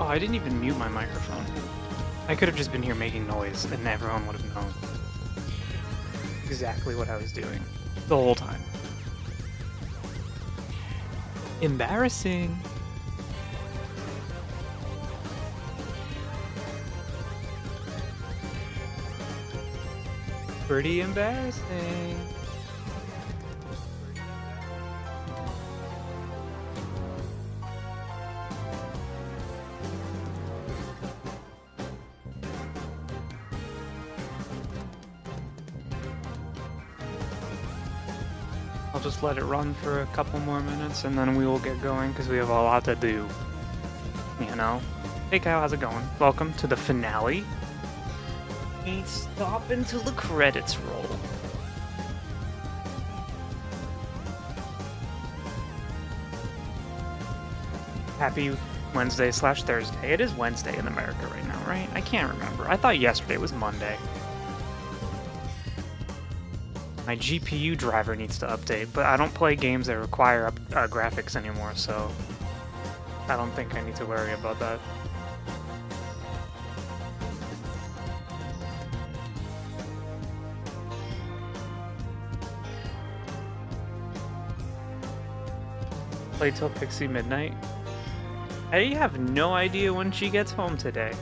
Oh, I didn't even mute my microphone. I could have just been here making noise and everyone would have known exactly what I was doing the whole time. Embarrassing. Pretty embarrassing. I'll just let it run for a couple more minutes and then we will get going because we have a lot to do. You know? Hey Kyle, how's it going? Welcome to the finale. Ain't stop until the credits roll. Happy Wednesday/Thursday. It is Wednesday in America right now, right? I can't remember. I thought yesterday was Monday. My GPU driver needs to update, but I don't play games that require graphics anymore, so I don't think I need to worry about that. Play till Pixie midnight. I have no idea when she gets home today.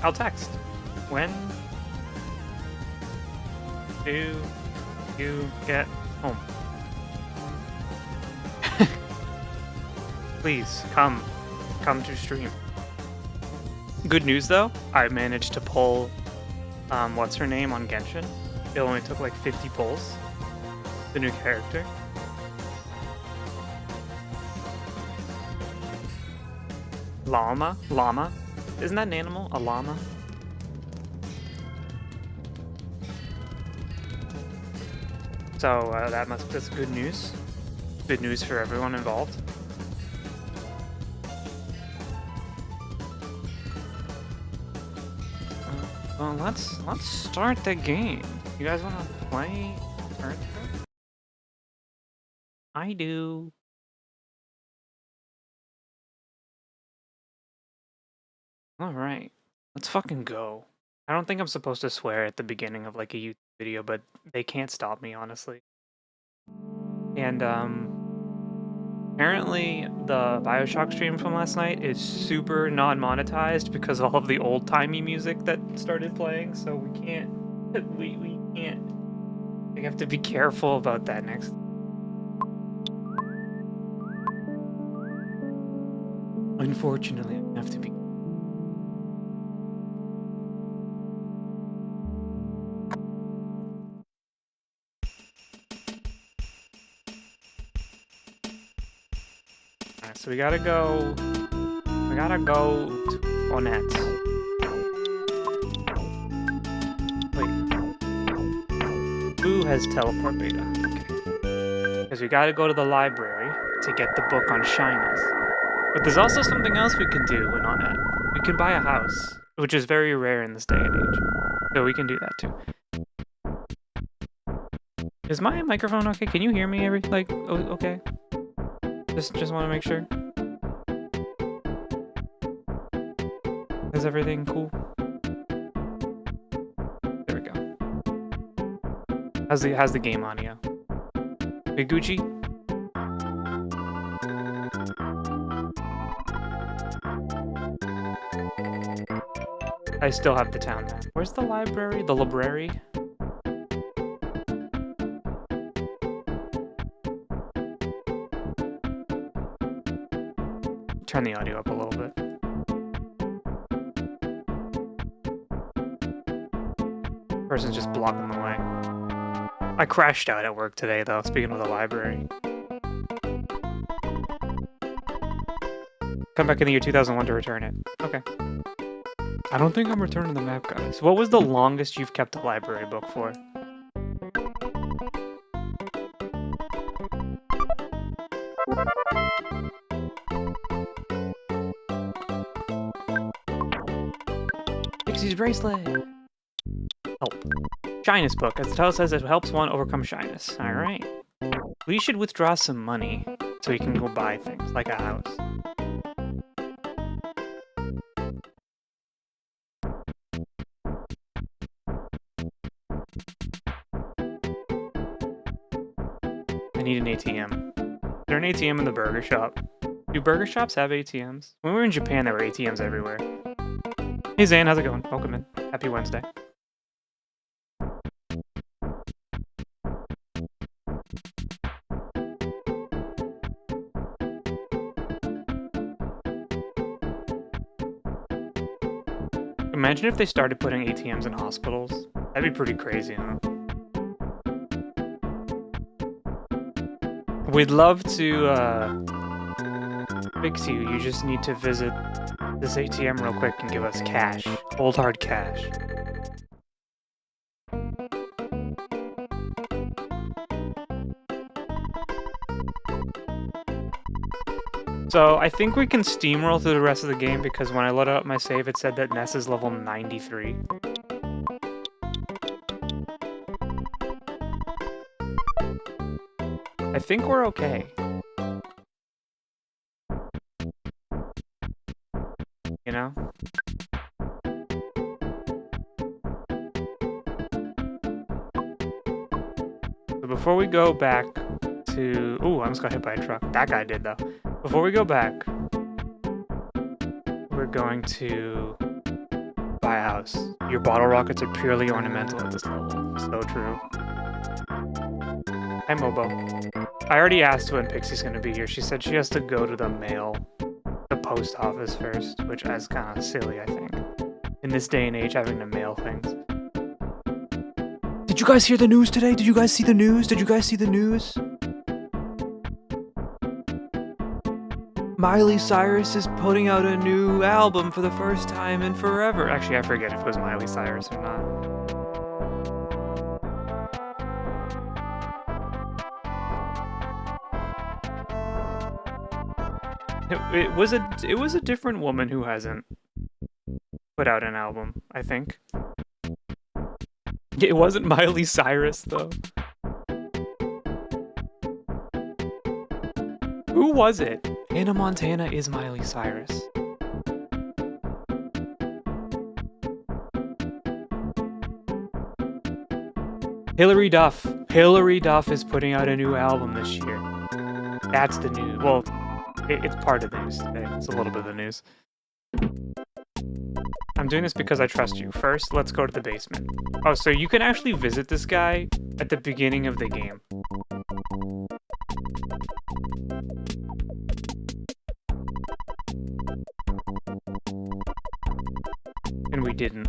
I'll text. When do you get home? Please, come to stream. Good news though, I managed to pull, what's her name on Genshin. It only took like 50 pulls. The new character. Llama? Isn't that an animal? A llama? So that's good news. Good news for everyone involved. Well, let's start the game. You guys want to play EarthBound? I do. All right, let's fucking go. I don't think I'm supposed to swear at the beginning of like a YouTube video, but they can't stop me, honestly. And apparently the BioShock stream from last night is super non-monetized because of all of the old-timey music that started playing, so we can't we have to be careful about that next. Unfortunately, I have to be. Alright, so we gotta go to Onette. Wait. Who has teleport beta? Okay. Because we gotta go to the library to get the book on shinies. But there's also something else we can do in Onette. We can buy a house, which is very rare in this day and age. So we can do that too. Is my microphone okay? Can you hear me okay? Just want to make sure. Is everything cool? There we go. How's the game audio? Big Gucci? I still have the town map. Where's the library? The library? Turn the audio up a little bit. Person's just blocking the way. I crashed out at work today, though, speaking of the library. Come back in the year 2001 to return it. Okay. I don't think I'm returning the map, guys. What was the longest you've kept a library book for? Pixie's bracelet! Help. Shyness book. As the title says, it helps one overcome shyness. Alright. We should withdraw some money so we can go buy things, like a house. I need an ATM. Is there an ATM in the burger shop? Do burger shops have ATMs? When we were in Japan, there were ATMs everywhere. Hey Zane, how's it going? Welcome in. Happy Wednesday. Imagine if they started putting ATMs in hospitals. That'd be pretty crazy, huh? We'd love to fix you. You just need to visit this ATM real quick and give us cash. Cold hard cash. So I think we can steamroll through the rest of the game because when I loaded up my save, it said that Ness is level 93. I think we're okay. You know? So before we go back to... Ooh, I almost got hit by a truck. That guy did, though. Before we go back, we're going to buy a house. Your bottle rockets are purely ornamental at this level. So true. Hi, Mobo. I already asked when Pixie's gonna be here. She said she has to go to the post office first, which is kind of silly, I think. In this day and age, having to mail things. Did you guys hear the news today? Did you guys see the news? Did you guys see the news? Miley Cyrus is putting out a new album for the first time in forever. Actually, I forget if it was Miley Cyrus or not. It was a different woman who hasn't put out an album, I think. It wasn't Miley Cyrus, though. Who was it? Hannah Montana is Miley Cyrus. Hilary Duff. Hilary Duff is putting out a new album this year. That's the news. Well, it's part of the news today. It's a little bit of the news. I'm doing this because I trust you. First, let's go to the basement. Oh, so you can actually visit this guy at the beginning of the game. And we didn't.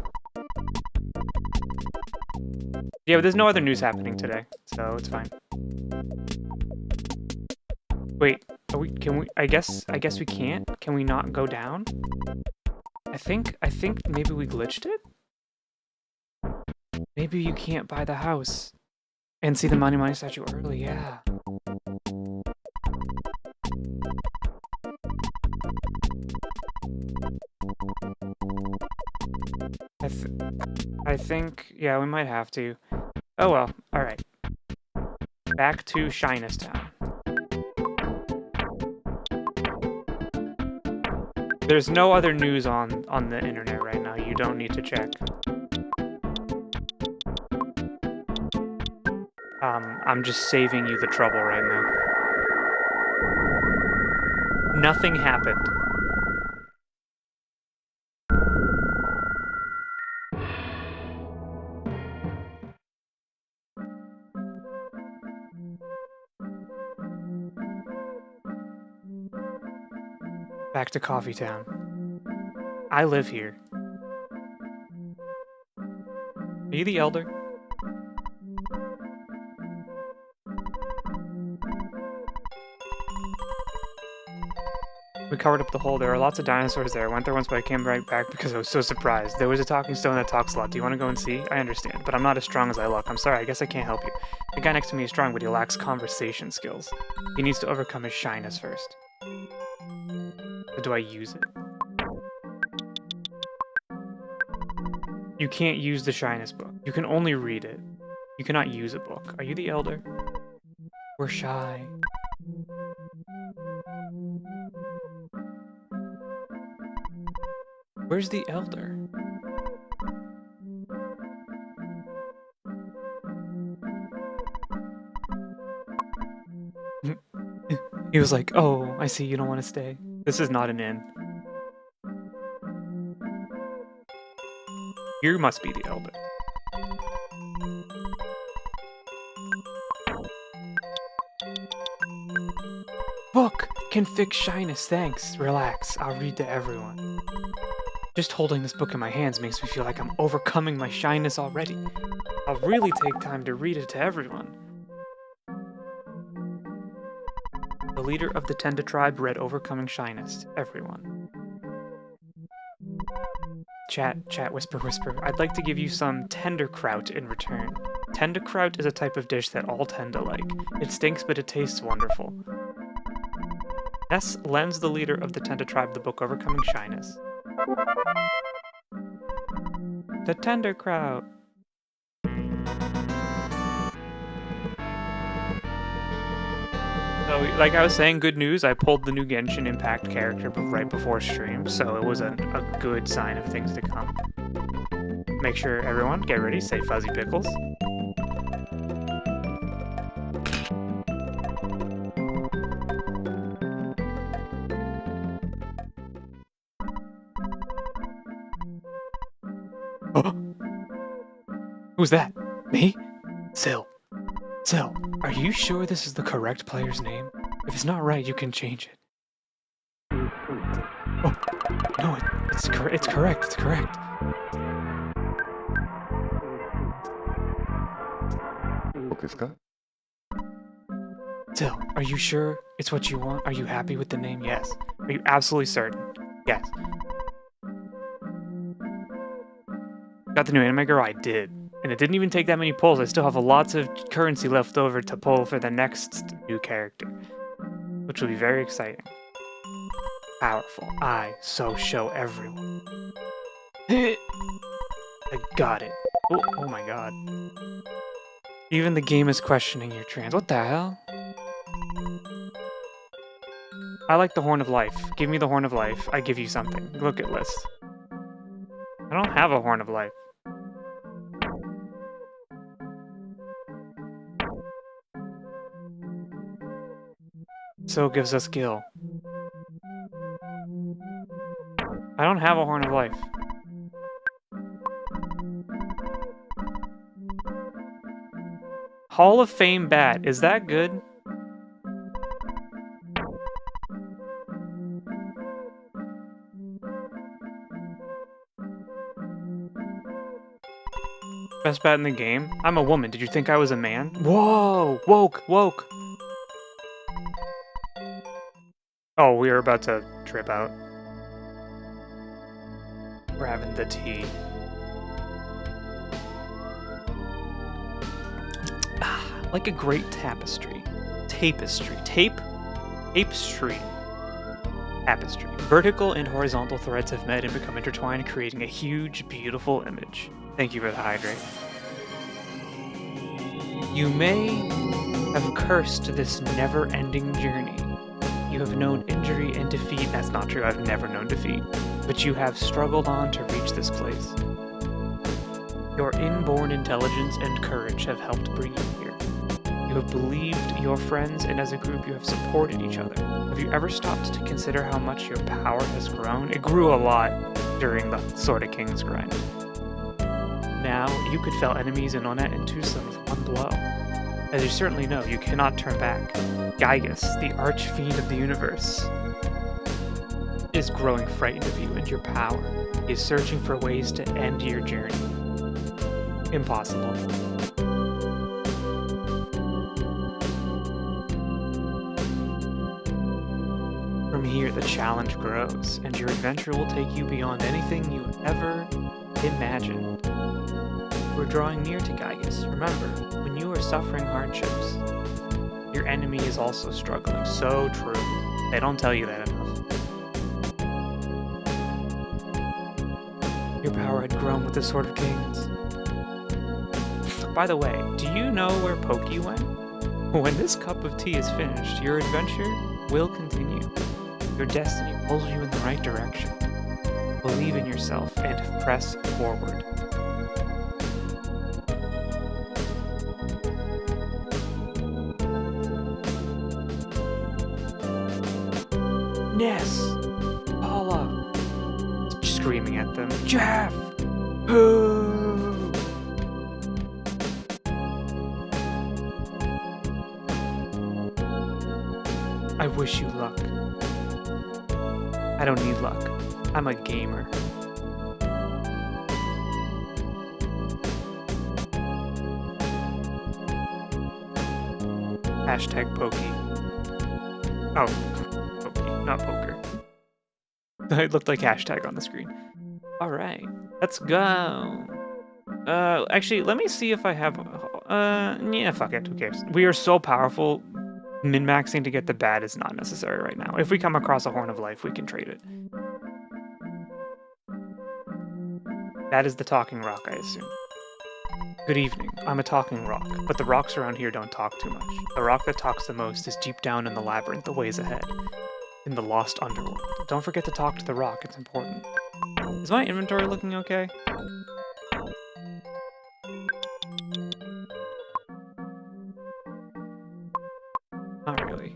Yeah, but there's no other news happening today, so it's fine. Wait, can we, I guess we can't? Can we not go down? I think maybe we glitched it? Maybe you can't buy the house and see the Money statue early, yeah. I think, yeah, we might have to. Oh well, alright. Back to Shyness Town. There's no other news on the internet right now. You don't need to check. I'm just saving you the trouble right now. Nothing happened. Back to Coffee Town. I live here. Are you the elder? We covered up the hole. There are lots of dinosaurs there. I went there once, but I came right back because I was so surprised. There was a talking stone that talks a lot. Do you want to go and see? I understand, but I'm not as strong as I look. I'm sorry, I guess I can't help you. The guy next to me is strong, but he lacks conversation skills. He needs to overcome his shyness first. But do I use it? You can't use the shyness book. You can only read it. You cannot use a book. Are you the elder? We're shy. Where's the elder? He was like, oh, I see you don't want to stay. This is not an inn. You must be the elder. Book! Can fix shyness, thanks. Relax, I'll read to everyone. Just holding this book in my hands makes me feel like I'm overcoming my shyness already. I'll really take time to read it to everyone. The leader of the Tenda tribe read Overcoming Shyness to everyone. Chat, whisper, whisper. I'd like to give you some tenderkraut in return. Tenderkraut is a type of dish that all Tenda like. It stinks, but it tastes wonderful. Ness lends the leader of the Tenda tribe the book Overcoming Shyness. The tenderkraut. So, like I was saying, good news, I pulled the new Genshin Impact character right before stream, so it was a good sign of things to come. Make sure everyone, get ready, say Fuzzy Pickles. Who's that? Me? Syl, are you sure this is the correct player's name? If it's not right, you can change it. Oh, no, it's correct. Syl, are you sure it's what you want? Are you happy with the name? Yes. Are you absolutely certain? Yes. Got the new anime girl? I did. And it didn't even take that many pulls. I still have lots of currency left over to pull for the next new character, which will be very exciting. Powerful. I so show everyone. I got it. Oh my god. Even the game is questioning your trans. What the hell? I like the Horn of Life. Give me the Horn of Life. I give you something. Look at list. I don't have a Horn of Life. So gives us Gil. I don't have a Horn of Life. Hall of Fame bat. Is that good? Best bat in the game? I'm a woman. Did you think I was a man? Whoa! Woke! Oh, we are about to trip out. We're having the tea. Like a great tapestry. Tapestry. Vertical and horizontal threads have met and become intertwined, creating a huge, beautiful image. Thank you for the hydrate. You may have cursed this never-ending journey. You have known injury and defeat. That's not true, I've never known defeat. But you have struggled on to reach this place. Your inborn intelligence and courage have helped bring you here. You have believed your friends, and as a group you have supported each other. Have you ever stopped to consider how much your power has grown? It grew a lot during the Sword of Kings grind. Now, you could fell enemies in Onet and Tusum with one blow. As you certainly know, you cannot turn back. Gygus, the archfiend of the universe, is growing frightened of you and your power. He is searching for ways to end your journey. Impossible. From here, the challenge grows, and your adventure will take you beyond anything you ever imagined. We're drawing near to Gygus. Remember, when you are suffering hardships, your enemy is also struggling. So true. They don't tell you that enough. Your power had grown with the Sword of Kings. By the way, do you know where Pokey went? When this cup of tea is finished, your adventure will continue. Your destiny pulls you in the right direction. Believe in yourself and press forward. Ness! Paula! Screaming at them. Jeff! Boo! I wish you luck. I don't need luck. I'm a gamer. Hashtag pokey. Oh, pokey, not poker. It looked like hashtag on the screen. Alright, let's go. Actually, let me see if I have... yeah, fuck it, who cares? We are so powerful, min-maxing to get the bad is not necessary right now. If we come across a Horn of Life, we can trade it. That is the talking rock, I assume. Good evening, I'm a talking rock, but the rocks around here don't talk too much. The rock that talks the most is deep down in the labyrinth, a ways ahead, in the lost underworld. Don't forget to talk to the rock, it's important. Is my inventory looking okay? Not really.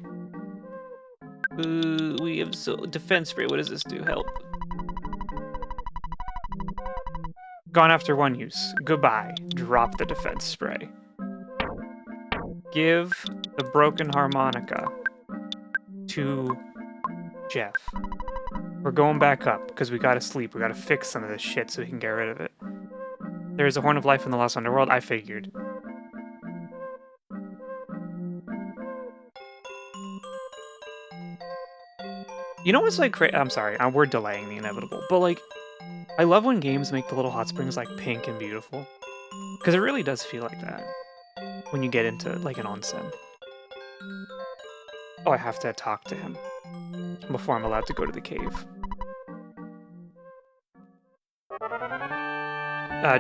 We have defense spray, what does this do? Help. Gone after one use. Goodbye. Drop the defense spray. Give the broken harmonica to Jeff. We're going back up, because we gotta sleep. We gotta fix some of this shit so we can get rid of it. There's a Horn of Life in the Lost Underworld. I figured. You know what's like I'm sorry, we're delaying the inevitable, but like, I love when games make the little hot springs like pink and beautiful. Because it really does feel like that when you get into like an onsen. Oh, I have to talk to him before I'm allowed to go to the cave.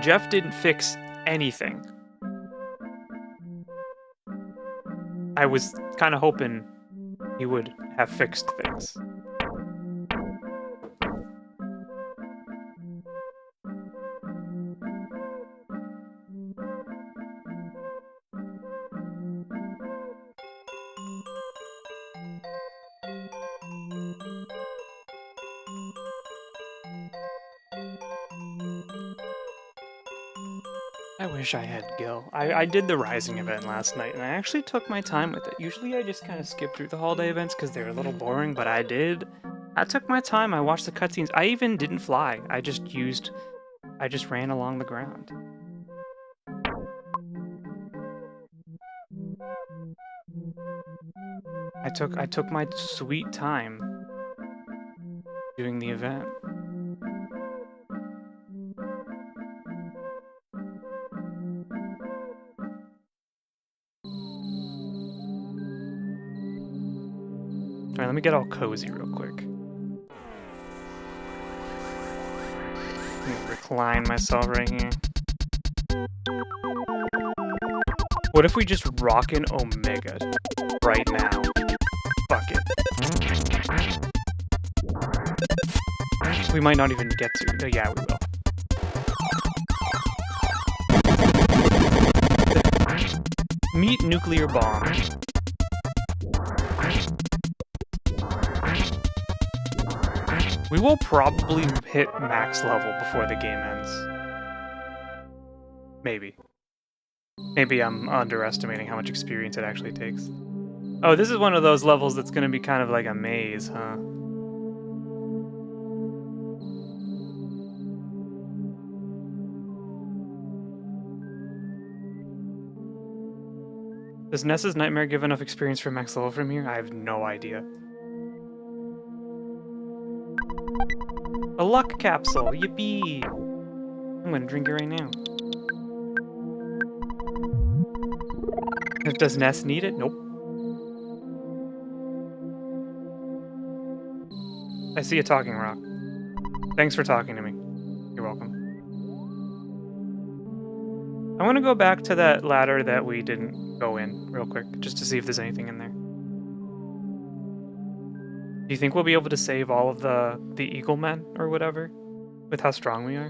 Jeff didn't fix anything. I was kind of hoping he would have fixed things. I wish I had Gil. I did the Rising event last night, and I actually took my time with it. Usually I just kind of skip through the holiday events because they're a little boring, but I took my time. I watched the cutscenes. I even didn't fly. I just ran along the ground. I took my sweet time doing the event. Alright, let me get all cozy real quick. I'm gonna recline myself right here. What if we just rock an Omega right now? Fuck it. We might not even get to. Yeah, we will. Meet nuclear bomb. We will probably hit max level before the game ends. Maybe. Maybe I'm underestimating how much experience it actually takes. Oh, this is one of those levels that's gonna be kind of like a maze, huh? Does Ness's Nightmare give enough experience for max level from here? I have no idea. A luck capsule! Yippee! I'm gonna drink it right now. Does Ness need it? Nope. I see a talking rock. Thanks for talking to me. You're welcome. I want to go back to that ladder that we didn't go in real quick, just to see if there's anything in there. Do you think we'll be able to save all of the eagle men or whatever with how strong we are?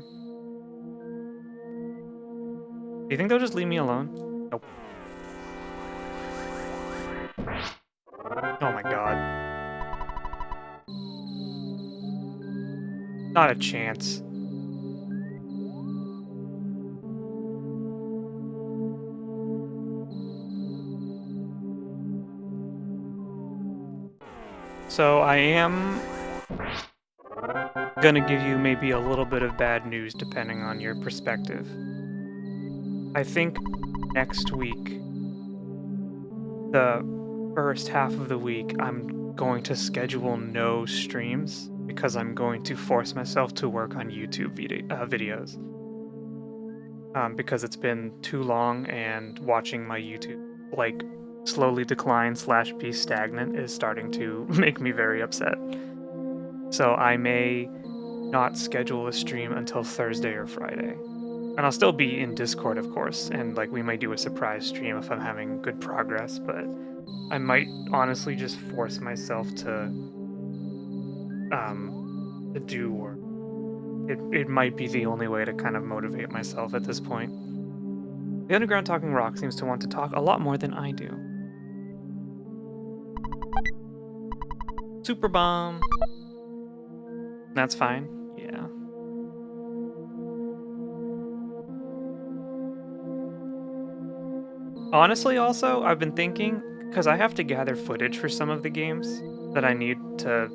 Do you think they'll just leave me alone? Nope. Oh my god. Not a chance. So I am gonna give you maybe a little bit of bad news depending on your perspective. I think next week, the first half of the week, I'm going to schedule no streams because I'm going to force myself to work on YouTube videos. Because it's been too long and watching my YouTube, like, slowly decline / be stagnant is starting to make me very upset. So I may not schedule a stream until Thursday or Friday. And I'll still be in Discord, of course, and like we might do a surprise stream if I'm having good progress, but I might honestly just force myself to do work. It might be the only way to kind of motivate myself at this point. The Underground Talking Rock seems to want to talk a lot more than I do. Super Bomb. That's fine. Yeah. Honestly, also, I've been thinking, because I have to gather footage for some of the games that I need to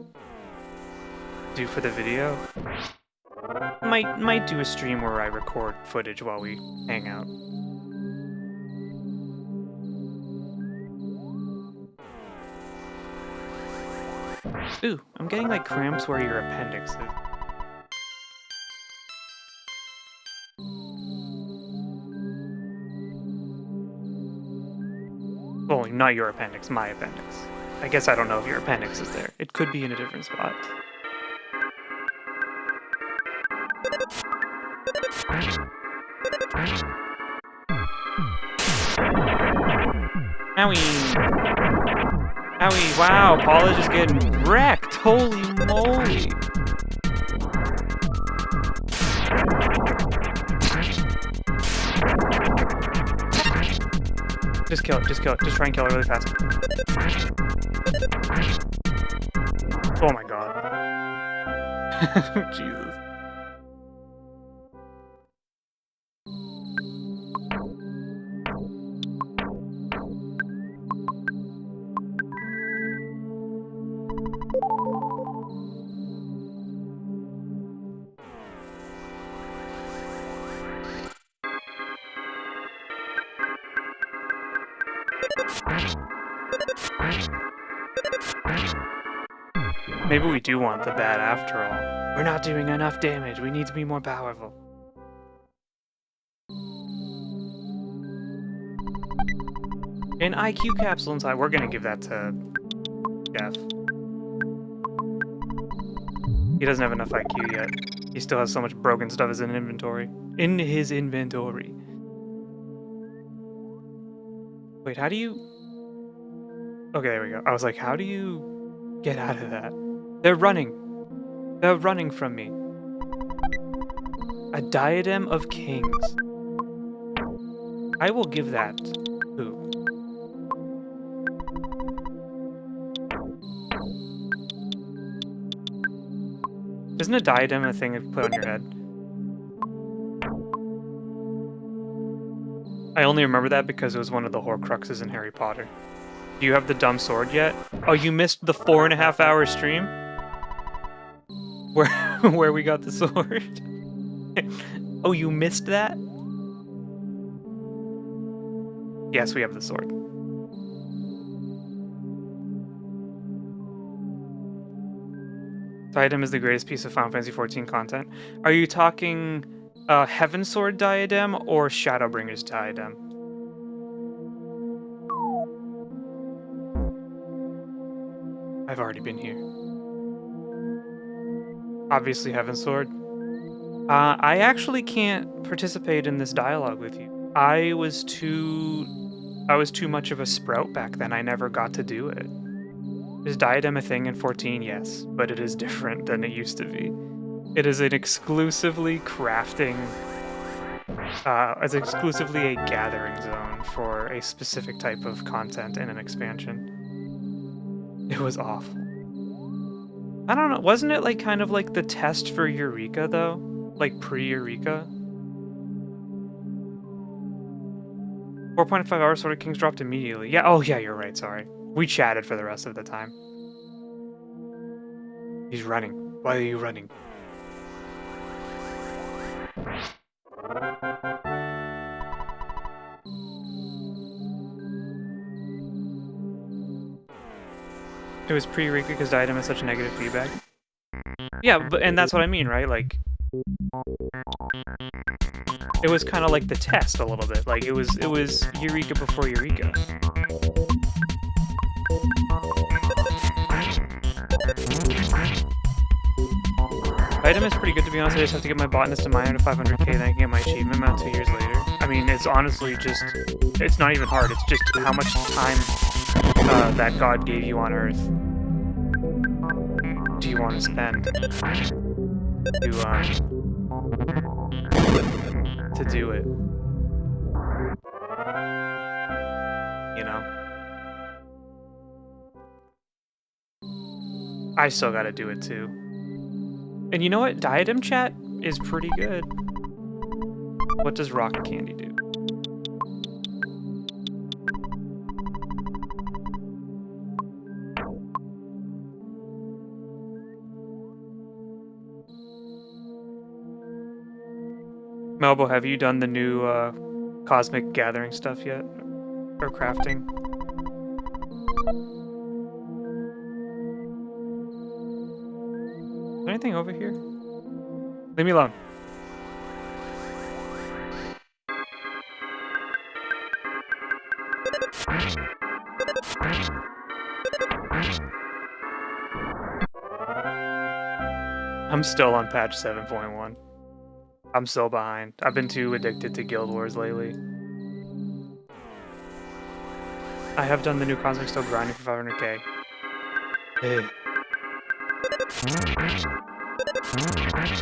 do for the video. Might do a stream where I record footage while we hang out. Ooh, I'm getting like cramps where your appendix is. Well, not your appendix, my appendix. I guess I don't know if your appendix is there. It could be in a different spot. Owie! Owie, wow, Paul is just getting wrecked! Holy moly! Just kill it, just kill it. Just try and kill it really fast. Oh my god. Jesus. Maybe we do want the bat after all. We're not doing enough damage. We need to be more powerful. An IQ capsule inside. We're gonna give that to Jeff. He doesn't have enough IQ yet. He still has so much broken stuff in his inventory. Wait, how do you... Okay, there we go. I was like, how do you get out of that? They're running. They're running from me. A diadem of kings. I will give that. Who? Isn't a diadem a thing you put on your head? I only remember that because it was one of the Horcruxes in Harry Potter. Do you have the dumb sword yet? Oh, you missed the 4.5-hour stream? Where we got the sword? Oh, you missed that? Yes, we have the sword. Diadem is the greatest piece of Final Fantasy XIV content. Are you talking Heaven Sword Diadem or Shadowbringer's Diadem? I've already been here. Obviously Heaven Sword. I actually can't participate in this dialogue with you. I was too much of a sprout back then. I never got to do it. Is diadem a thing in 14? Yes, but it is different than it used to be. It is an exclusively crafting, it's exclusively a gathering zone for a specific type of content in an expansion. It was awful. I don't know, wasn't it like kind of like the test for Eureka though? Like pre-Eureka? 4.5 hours Sword of Kings dropped immediately. Yeah, oh yeah, you're right, sorry. We chatted for the rest of the time. He's running. Why are you running? It was pre-Eureka because Diadem has such negative feedback. Yeah, but and that's what I mean, right? Like, it was kind of like the test a little bit. Like it was Eureka before Eureka. Item is pretty good, to be honest. I just have to get my botanist to miner to 500k, then I can get my achievement amount 2 years later. I mean, it's honestly just, it's not even hard. It's just how much time that God gave you on Earth do you want to spend to do it. You know? I still gotta do it too. And you know what? Diadem chat is pretty good. What does rocket candy do? Melbo, have you done the new cosmic gathering stuff yet? Or crafting? Is there anything over here? Leave me alone. I'm still on patch 7.1. I'm still behind. I've been too addicted to Guild Wars lately. I have done the new Cosmic still grinding for 500k. Hey.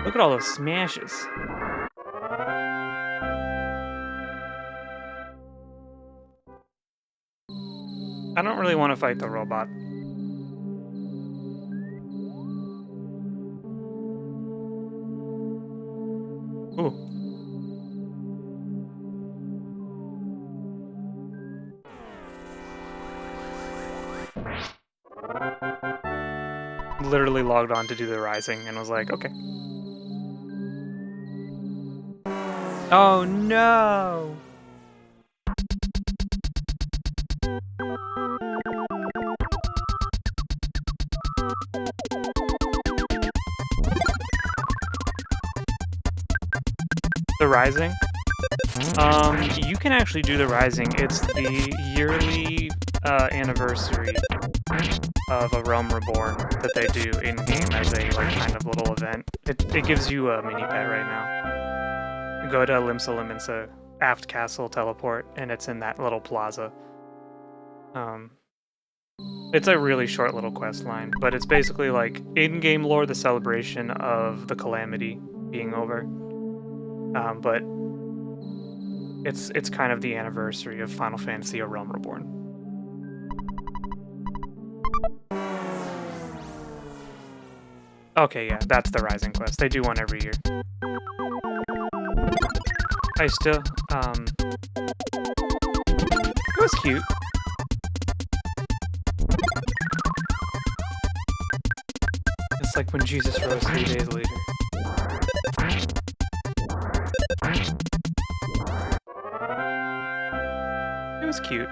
Look at all those smashes. I don't really want to fight the robot. Ooh. Literally logged on to do the rising and was like, okay. Oh no! The rising? You can actually do the rising. It's the yearly anniversary of A Realm Reborn that they do in-game as a kind of little event. It gives you a mini pet right now. You go to Limsa Limensa Aft Castle teleport, and it's in that little plaza. It's a really short little quest line, but it's basically like in-game lore, the celebration of the calamity being over. But it's kind of the anniversary of Final Fantasy: A Realm Reborn. Okay, yeah, that's the Rising quest. They do one every year. I still, it was cute. It's like when Jesus rose 3 days later. It was cute.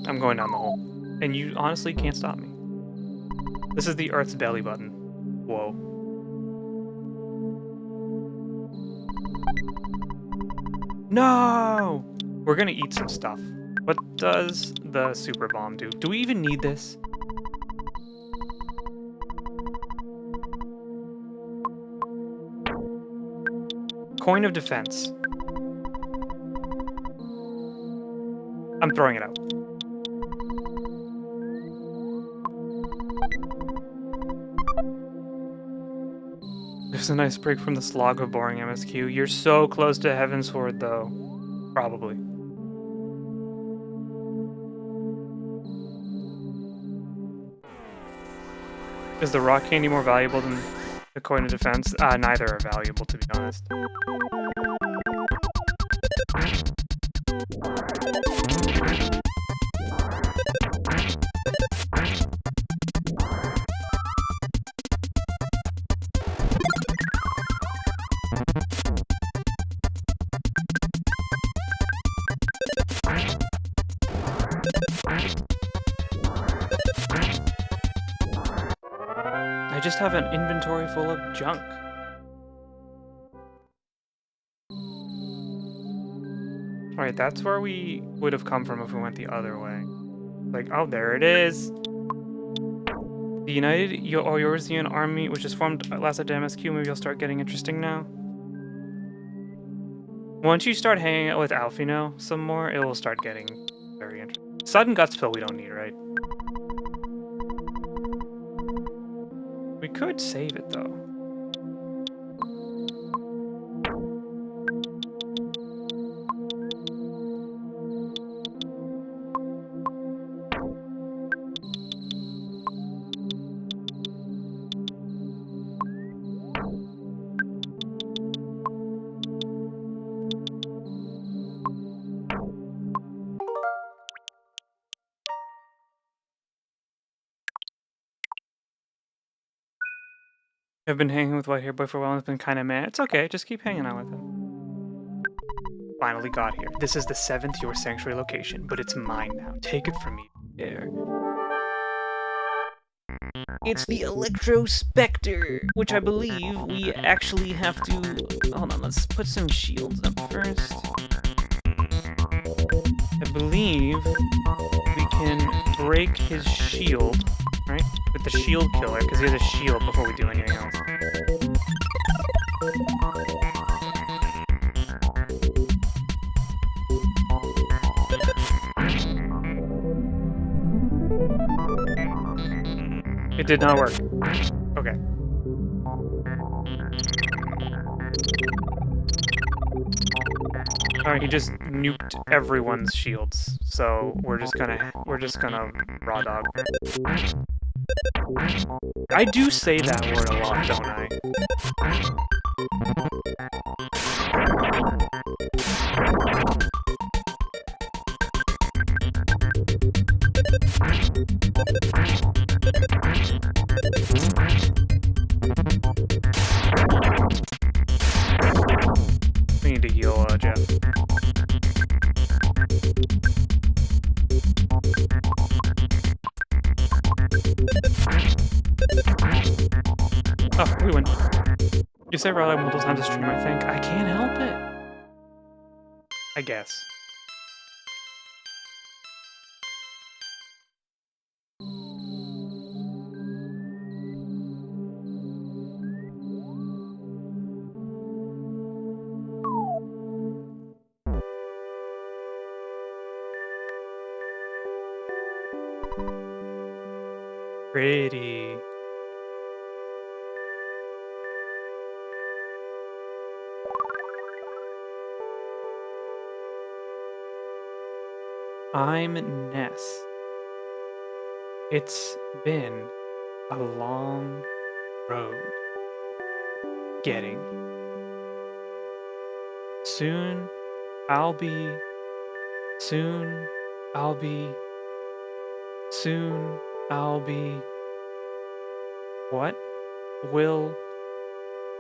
I'm going down the hole. And you honestly can't stop me. This is the Earth's belly button. Whoa. No! We're gonna eat some stuff. What does the super bomb do? Do we even need this? Coin of defense. I'm throwing it out. There's a nice break from the slog of boring MSQ. You're so close to Heavensward, though. Probably. Is the rock candy more valuable than the coin of defense? Neither are valuable, to be honest. I just have an inventory full of junk. Alright, that's where we would have come from if we went the other way. Like, oh, there it is! The United Eorzean Army, which is formed last at MSQ, maybe you'll start getting interesting now. Once you start hanging out with Alfino some more, it will start getting very interesting. Sudden Gut Spill we don't need, right? We could save it, though. I've been hanging with Whitehair Boy for a while and it's been kind of mad. It's okay, just keep hanging out with him. Finally got here. This is the 7th Your Sanctuary location, but it's mine now. Take it from me, there. It's the Electro Spectre, which I believe we actually have to... Hold on, let's put some shields up first. I believe we can break his shield, right? With the shield killer, because he has a shield before we do anything else. It did not work. Okay. Alright, he just nuked everyone's shields, so we're just gonna raw dog. I do say that word a lot, don't I? We need to heal Jeff. Oh, we win. You say Raleigh multiple times a stream, I think. I can't help it. I guess. Pretty. I'm Ness. It's been a long road getting. Soon I'll be. Soon I'll be. Soon I'll be. What will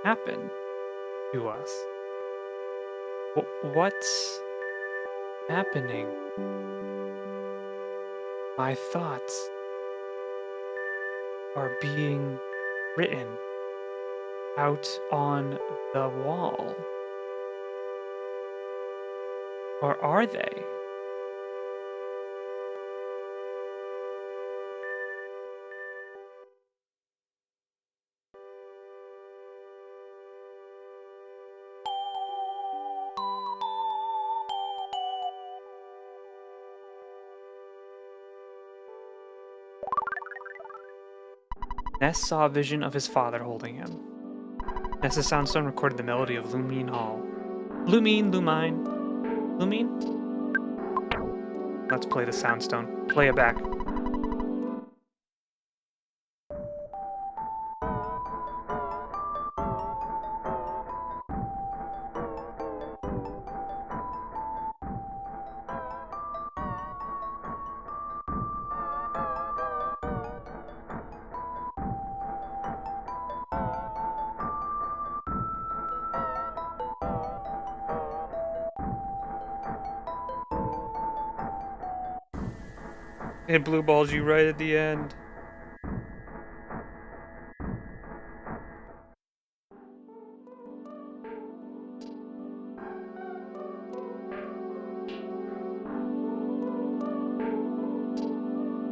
happen to us? What's happening? My thoughts are being written out on the wall. Or are they? Ness saw a vision of his father holding him. Ness's soundstone recorded the melody of Lumine Hall. Lumine, Lumine, Lumine? Let's play the soundstone. Play it back. It blue balls you right at the end.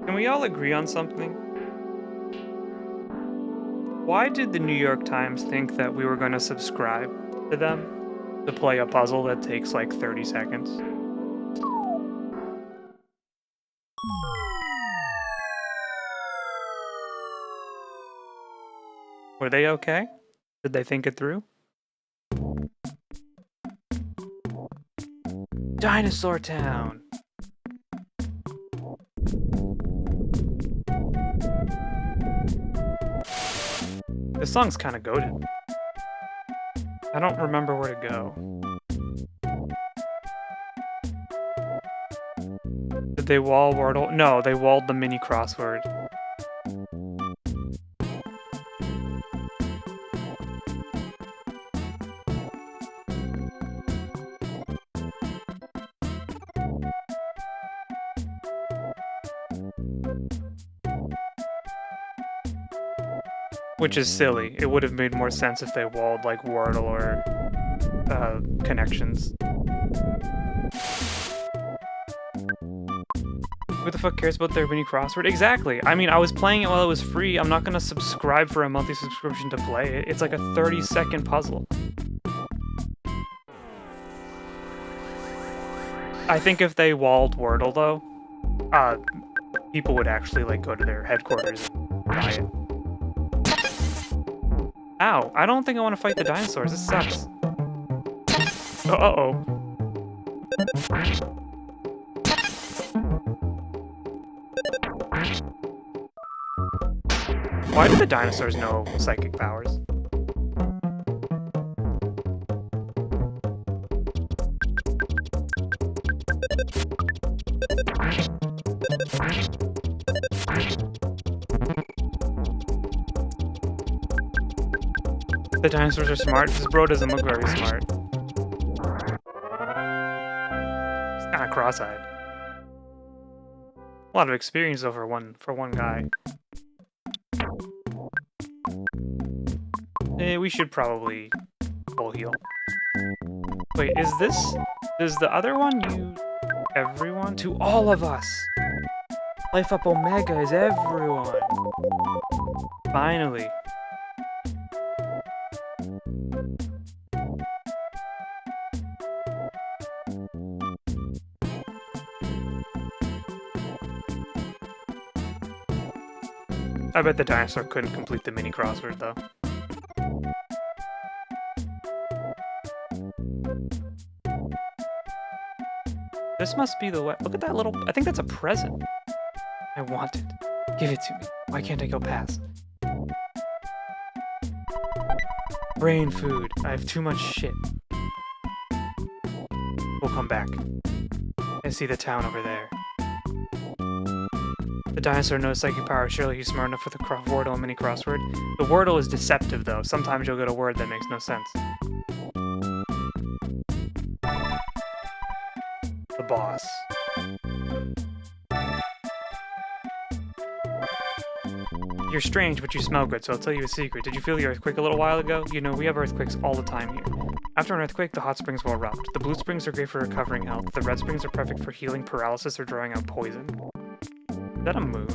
Can we all agree on something? Why did the New York Times think that we were going to subscribe to them to play a puzzle that takes like 30 seconds? Were they okay? Did they think it through? Dinosaur Town! This song's kind of goated. I don't remember where to go. Did they wall Wordle? No, they walled the mini crossword. Which is silly. It would have made more sense if they walled like Wordle or connections. Who the fuck cares about their mini crossword? Exactly. I mean, I was playing it while it was free. I'm not gonna subscribe for a monthly subscription to play it. It's like a 30-second puzzle. I think if they walled Wordle though, people would actually like go to their headquarters and buy it. Ow, I don't think I want to fight the dinosaurs. This sucks. Uh-oh. Why do the dinosaurs know psychic powers? The dinosaurs are smart. This bro doesn't look very smart. He's kind of cross-eyed. A lot of experience over for one guy. We should probably full heal. Wait, is the other one you everyone? To all of us! Life Up Omega is everyone! Finally. I bet the dinosaur couldn't complete the mini crossword, though. This must be the way. Look at that little. I think that's a present. I want it. Give it to me. Why can't I go past? Brain food. I have too much shit. We'll come back. I see the town over there. The dinosaur knows psychic power. Surely he's smart enough for the Wordle and mini crossword. The Wordle is deceptive, though. Sometimes you'll get a word that makes no sense. The boss. You're strange, but you smell good, so I'll tell you a secret. Did you feel the earthquake a little while ago? You know, we have earthquakes all the time here. After an earthquake, the hot springs will erupt. The blue springs are great for recovering health. The red springs are perfect for healing paralysis or drawing out poison. Is that a moon?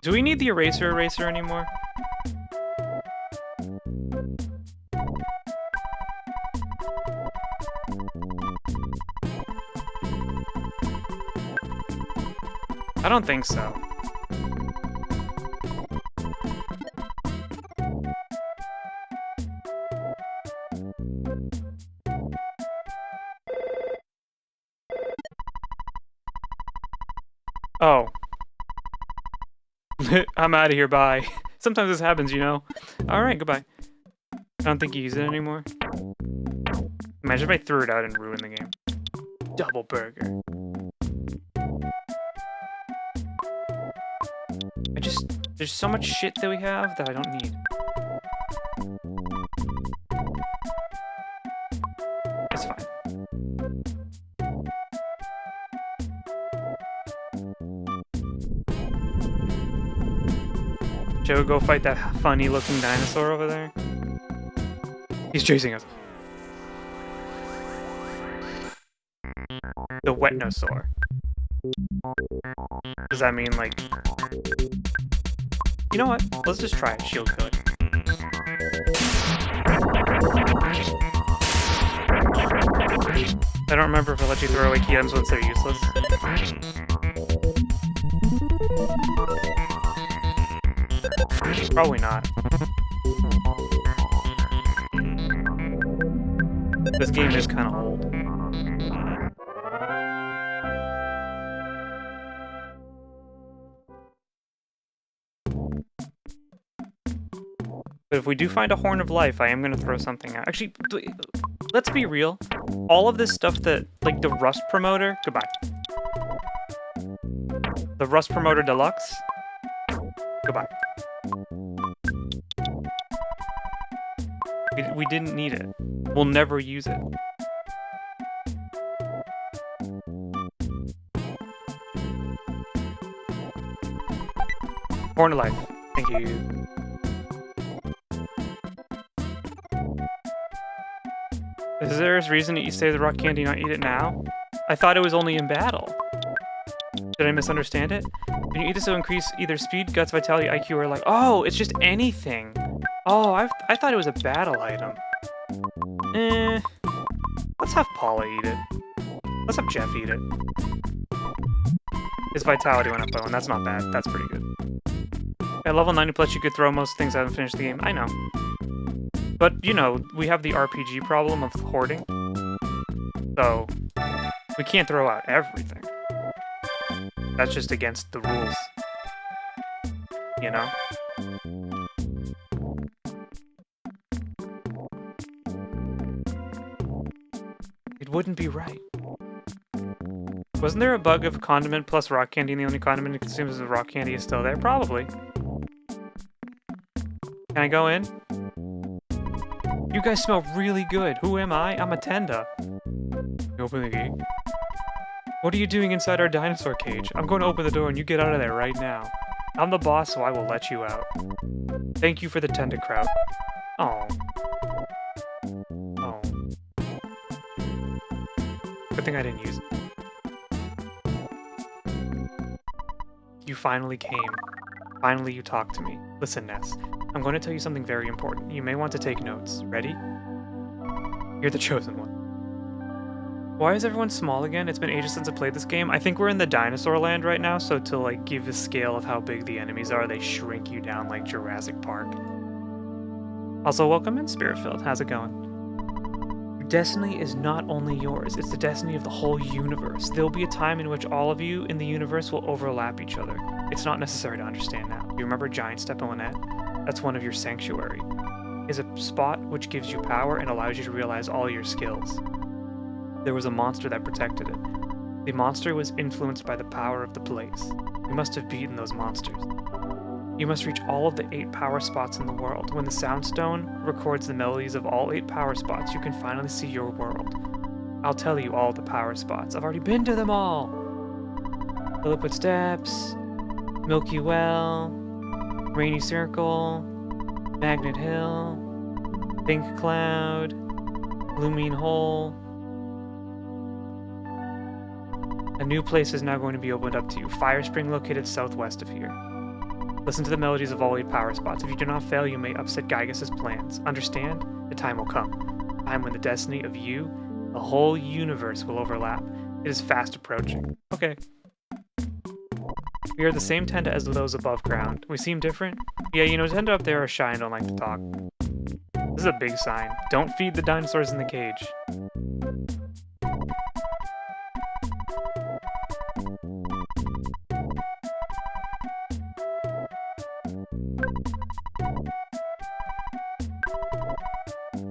Do we need the eraser anymore? I don't think so. Oh. I'm out of here, bye. Sometimes this happens, you know? Alright, goodbye. I don't think you use it anymore. Imagine if I threw it out and ruined the game. Double burger. There's so much shit that we have that I don't need. It's fine. Should we go fight that funny looking dinosaur over there? He's chasing us. The wetnosaur. Does that mean like... You know what? Let's just try it. Shield kill it. I don't remember if I let you throw away key items once they're useless. Probably not. This game is kind of old. But if we do find a Horn of Life, I am going to throw something out. Actually, let's be real. All of this stuff that, like the Rust Promoter, goodbye. The Rust Promoter Deluxe, goodbye. We didn't need it. We'll never use it. Horn of Life, thank you. Is there a reason that you save the rock candy, not eat it now? I thought it was only in battle. Did I misunderstand it? When you eat this, it'll increase either speed, guts, vitality, IQ, or like... Oh, it's just anything. Oh, I thought it was a battle item. Let's have Paula eat it. Let's have Jeff eat it. His vitality went up by 1. That's not bad. That's pretty good. At level 90 plus, you could throw most things out and finish the game. I know. But, you know, we have the RPG problem of hoarding. So, we can't throw out everything. That's just against the rules. You know? It wouldn't be right. Wasn't there a bug of condiment plus rock candy and the only condiment it consumes is rock candy is still there? Probably. Can I go in? You guys smell really good. Who am I? I'm a Tenda. You open the gate? What are you doing inside our dinosaur cage? I'm going to open the door and you get out of there right now. I'm the boss, so I will let you out. Thank you for the Tenda kraut. Oh. Oh. Good thing I didn't use it. You finally came. Finally you talked to me. Listen, Ness. I'm going to tell you something very important. You may want to take notes. Ready? You're the chosen one. Why is everyone small again? It's been ages since I played this game. I think we're in the dinosaur land right now, so to like give a scale of how big the enemies are, they shrink you down like Jurassic Park. Also, welcome in, Spiritfield. How's it going? Your destiny is not only yours, it's the destiny of the whole universe. There'll be a time in which all of you in the universe will overlap each other. It's not necessary to understand now. Do you remember Giant Step and Lynette? That's one of your sanctuary. Is a spot which gives you power and allows you to realize all your skills. There was a monster that protected it. The monster was influenced by the power of the place. You must have beaten those monsters. You must reach all of the 8 power spots in the world. When the Soundstone records the melodies of all 8 power spots, you can finally see your world. I'll tell you all the power spots. I've already been to them all! The Liquid Steps, Milky Well, Rainy Circle, Magnet Hill, Pink Cloud, Lumine Hole. A new place is now going to be opened up to you. Fire Spring located southwest of here. Listen to the melodies of all 8 power spots. If you do not fail, you may upset Gygas's plans. Understand? The time will come. A time when the destiny of you, the whole universe will overlap. It is fast approaching. Okay. We are the same tenda as those above ground. We seem different? Yeah, you know, tenda up there are shy and don't like to talk. This is a big sign. Don't feed the dinosaurs in the cage.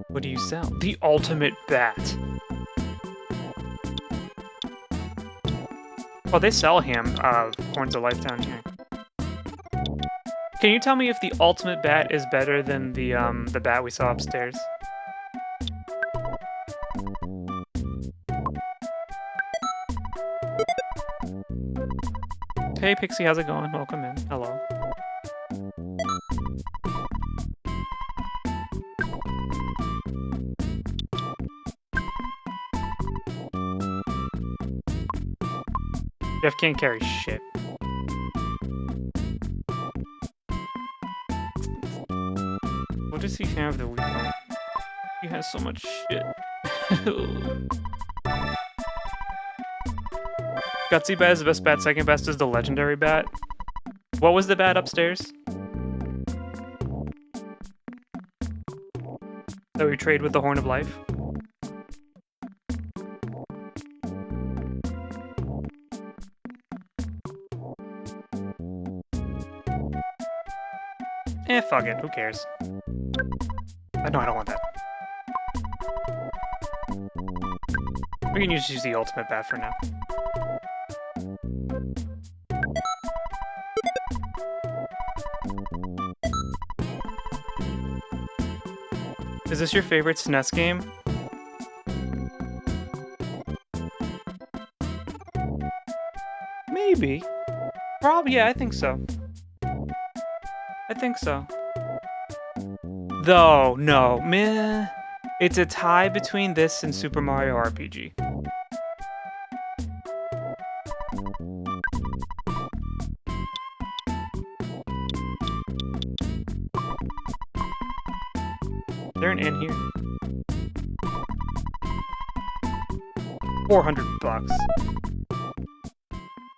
What do you sell? The ultimate bat. Oh, they sell Horns of Life down here. Can you tell me if the ultimate bat is better than the bat we saw upstairs? Hey Pixie, how's it going? Welcome in. Hello. Jeff can't carry shit. What does he have that we don't? He has so much shit. Gutsy bat is the best bat. Second best is the legendary bat. What was the bat upstairs? That we trade with the Horn of Life? Eh, fuck it. Who cares? No, I don't want that. We can just use the ultimate bat for now. Is this your favorite SNES game? Maybe. Probably, yeah, I think so. I think so. Though, no, meh. It's a tie between this and Super Mario RPG. They're an inn here. 400 bucks.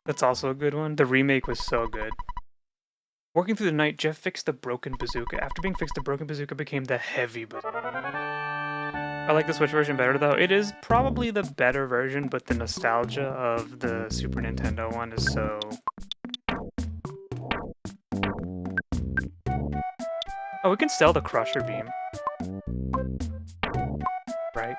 That's also a good one. The remake was so good. Working through the night, Jeff fixed the broken bazooka. After being fixed, the broken bazooka became the heavy bazooka. I like the Switch version better, though. It is probably the better version, but the nostalgia of the Super Nintendo one is so... Oh, we can sell the Crusher Beam. Right?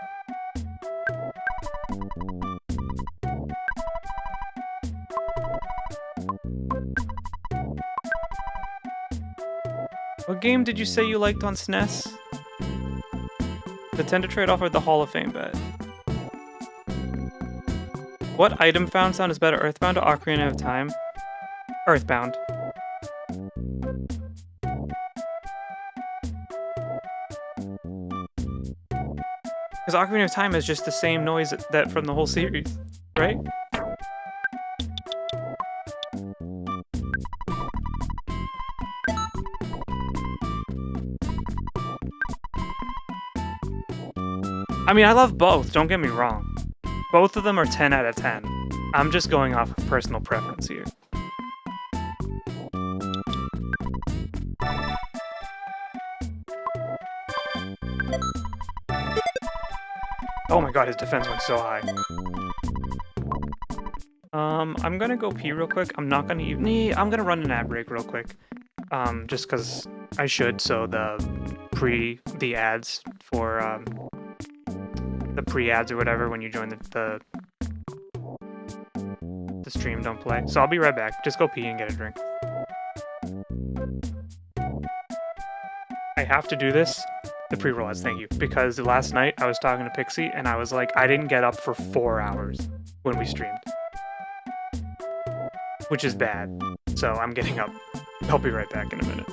What game did you say you liked on SNES? The Tender trade-off or the Hall of Fame bet? What item found sound is better, EarthBound or Ocarina of Time? EarthBound. Because Ocarina of Time is just the same noise that from the whole series, right? I mean, I love both, don't get me wrong. Both of them are 10 out of 10. I'm just going off of personal preference here. Oh my god, his defense went so high. I'm gonna go pee real quick. I'm not gonna even... I'm gonna run an ad break real quick. Just because I should, so the ads for, the pre-ads or whatever when you join the stream don't play. So I'll be right back. Just go pee and get a drink. I have to do this. The pre-roll ads, thank you. Because last night I was talking to Pixie and I was like, I didn't get up for 4 hours when we streamed. Which is bad. So I'm getting up. I'll be right back in a minute.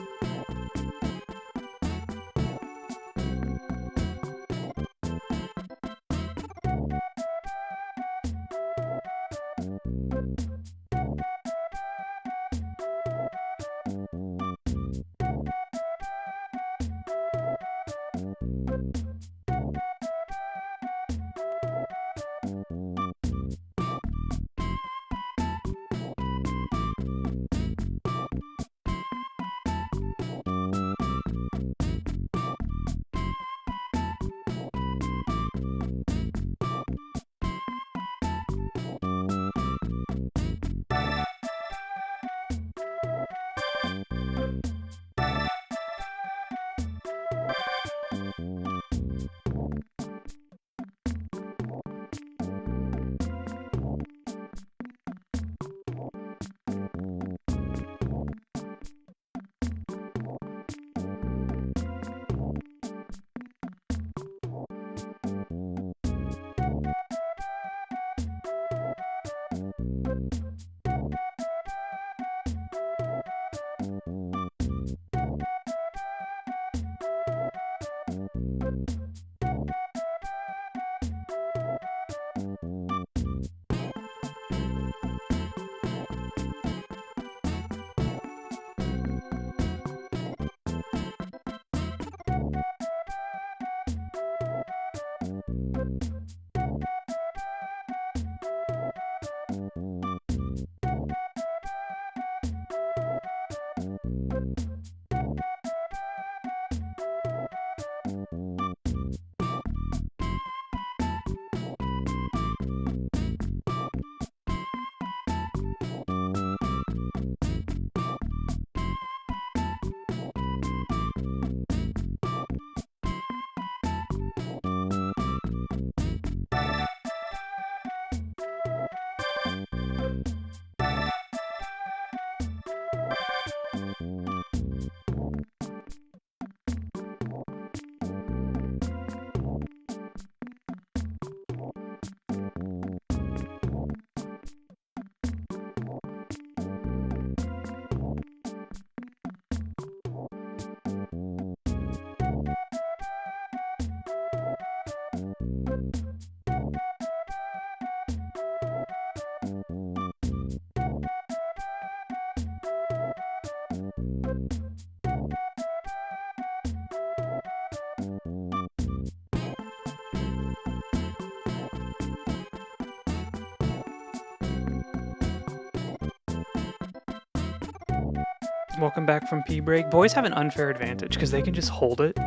Welcome back from pee break. Boys have an unfair advantage because they can just hold it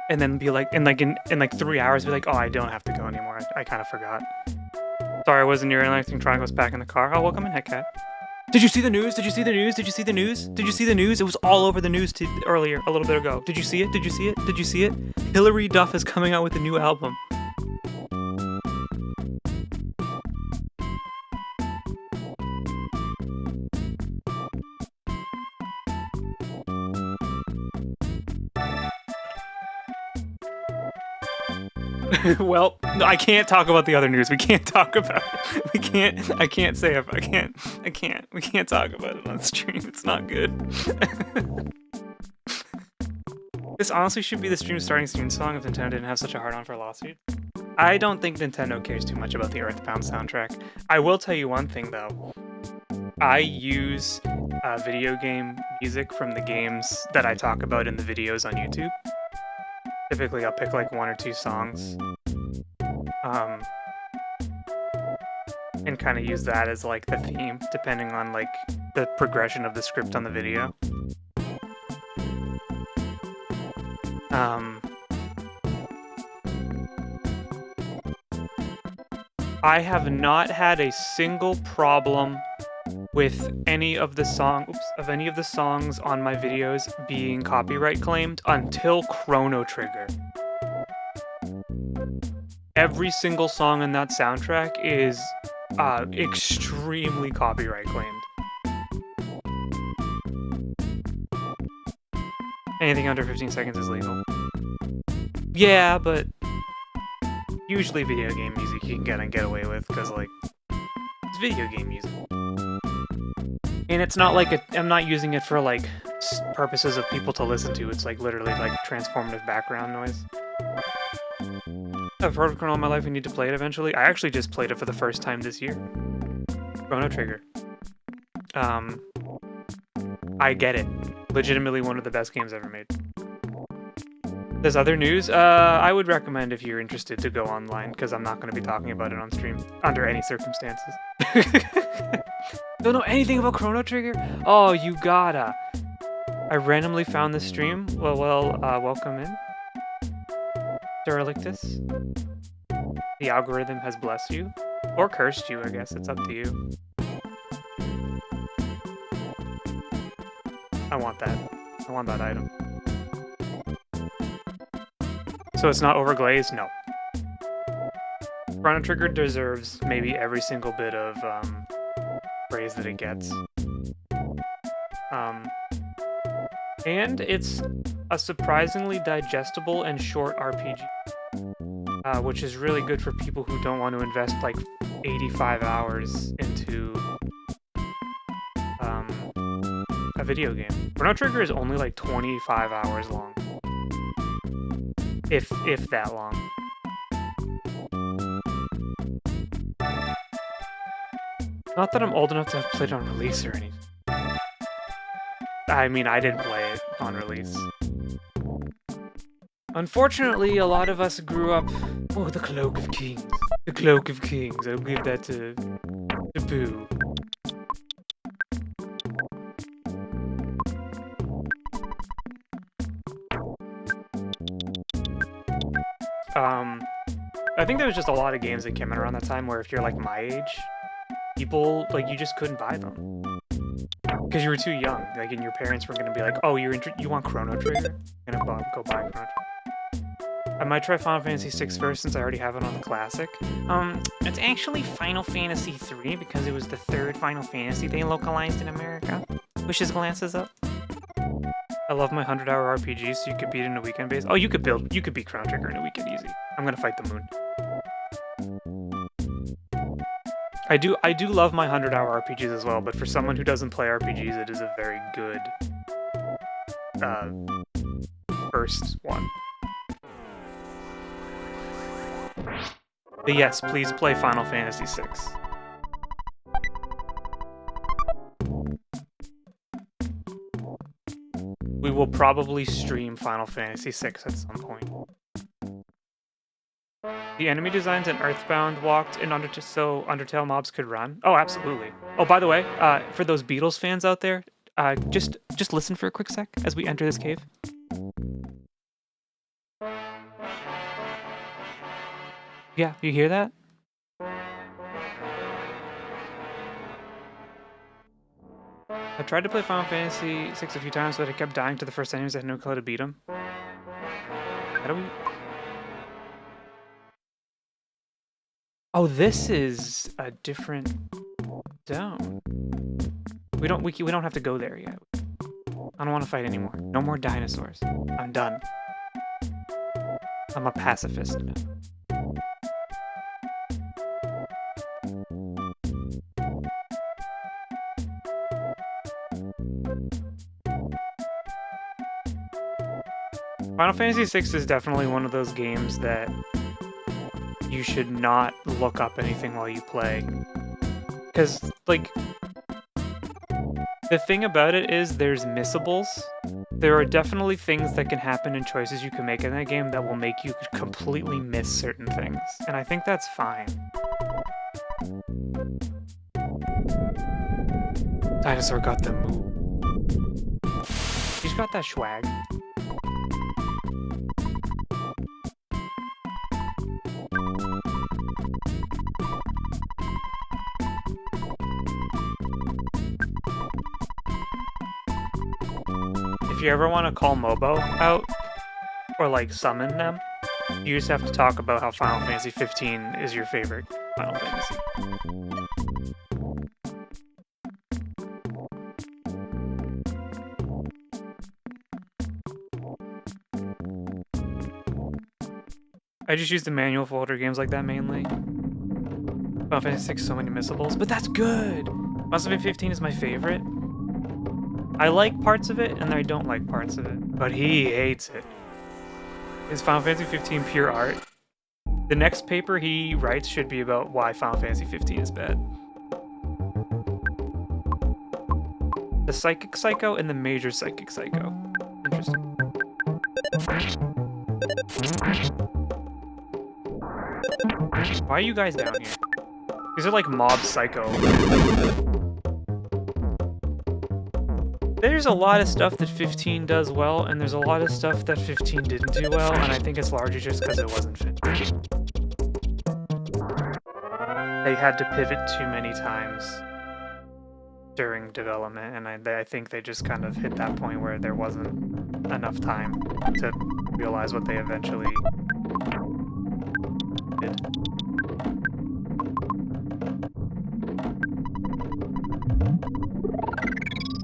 and then be like, in 3 hours, be like, oh, I don't have to go anymore. I kind of forgot. Sorry, I wasn't near anything. Trying to go back in the car. Oh, welcome in, Heck Cat. Did you see the news? Did you see the news? Did you see the news? Did you see the news? It was all over the news earlier, a little bit ago. Did you see it? Did you see it? Did you see it? Hilary Duff is coming out with a new album. Well, no, I can't talk about the other news. We can't talk about it. I can't say it. We can't talk about it on stream. It's not good. This honestly should be the stream starting soon song if Nintendo didn't have such a hard-on for a lawsuit. I don't think Nintendo cares too much about the EarthBound soundtrack. I will tell you one thing, though. I use video game music from the games that I talk about in the videos on YouTube. Typically, I'll pick like 1 or 2 songs, and kind of use that as like the theme, depending on like the progression of the script on the video. I have not had a single problem with any of the songs on my videos being copyright claimed until Chrono Trigger. Every single song in that soundtrack is extremely copyright claimed. Anything under 15 seconds is legal. Yeah, but usually video game music you can get away with because like it's video game music. And it's not like I'm not using it for like purposes of people to listen to. It's like literally like transformative background noise. I've heard of Chrono all my life. We need to play it eventually. I actually just played it for the first time this year. Chrono Trigger. I get it. Legitimately one of the best games ever made. There's other news. I would recommend if you're interested to go online because I'm not going to be talking about it on stream under any circumstances. Don't know anything about Chrono Trigger? Oh, you gotta. I randomly found this stream. Well, welcome in. Derelictus. The algorithm has blessed you. Or cursed you, I guess. It's up to you. I want that. I want that item. So it's not overglazed? No. Chrono Trigger deserves maybe every single bit of praise that it gets. And it's a surprisingly digestible and short RPG, which is really good for people who don't want to invest like 85 hours into a video game. Chrono Trigger is only like 25 hours long. If that long. Not that I'm old enough to have played on release or anything. I mean, I didn't play it on release. Unfortunately, a lot of us grew up... Oh, the Cloak of Kings. The Cloak of Kings. I'll give that to Boo. I think there was just a lot of games that came out around that time where if you're like my age, people, like, you just couldn't buy them. Because you were too young, like, and your parents were gonna be like, oh, you want Chrono Trigger? You're gonna go buy Chrono Trigger. I might try Final Fantasy VI first since I already have it on the Classic. It's actually Final Fantasy III because it was the 3rd Final Fantasy they localized in America. Wishes glances up. I love my 100-hour RPG, so you could beat it in a weekend base. Oh, you could beat Chrono Trigger in a weekend easy. I'm gonna fight the moon. I do love my 100-hour RPGs as well, but for someone who doesn't play RPGs, it is a very good first one. But yes, please play Final Fantasy VI. We will probably stream Final Fantasy VI at some point. The enemy designs in EarthBound walked in so Undertale mobs could run? Oh, absolutely. Oh, by the way, for those Beatles fans out there, Just listen for a quick sec as we enter this cave. Yeah, you hear that? I tried to play Final Fantasy VI a few times, but I kept dying to the first enemies. I had no clue to beat them. How do we... Oh, this is a different zone. We don't have to go there yet. I don't want to fight anymore. No more dinosaurs. I'm done. I'm a pacifist now. Final Fantasy VI is definitely one of those games that you should not look up anything while you play. Because, like, the thing about it is there's missables. There are definitely things that can happen and choices you can make in that game that will make you completely miss certain things. And I think that's fine. Dinosaur got the move. He's got that swag. If you ever want to call Mobo out, or like summon them, you just have to talk about how Final Fantasy 15 is your favorite Final Fantasy. I just use the manual for older games like that mainly. Final Fantasy 6 so many missables, but that's good! Final Fantasy 15 is my favorite. I like parts of it, and I don't like parts of it. But he hates it. Is Final Fantasy 15 pure art? The next paper he writes should be about why Final Fantasy 15 is bad. The Psychic Psycho and the Major Psychic Psycho. Interesting. Why are you guys down here? These are like mob psycho. There's a lot of stuff that 15 does well, and there's a lot of stuff that 15 didn't do well, and I think it's largely just because it wasn't finished. They had to pivot too many times during development, and I think they just kind of hit that point where there wasn't enough time to realize what they eventually did.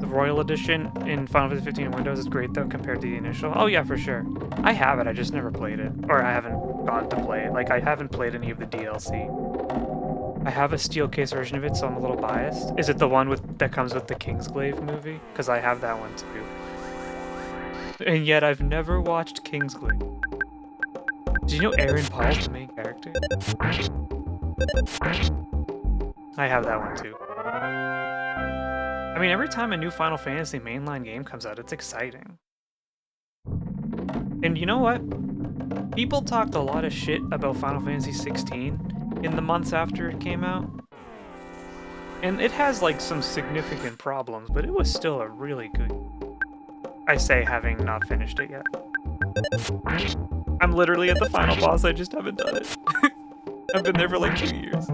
Royal Edition in Final Fantasy 15 Windows is great though compared to the initial. Oh yeah, for sure. I have it, I just never played it. Or I haven't gone to play it. Like, I haven't played any of the DLC. I have a steel case version of it, so I'm a little biased. Is it the one that comes with the Kingsglaive movie? Because I have that one too. And yet I've never watched Kingsglaive. Do you know Aaron Paul's the main character? I have that one too. I mean, every time a new Final Fantasy mainline game comes out, it's exciting. And you know what? People talked a lot of shit about Final Fantasy 16 in the months after it came out. And it has, like, some significant problems, but it was still a really good... I say, having not finished it yet. I'm literally at the final boss, I just haven't done it. I've been there for like 2 years.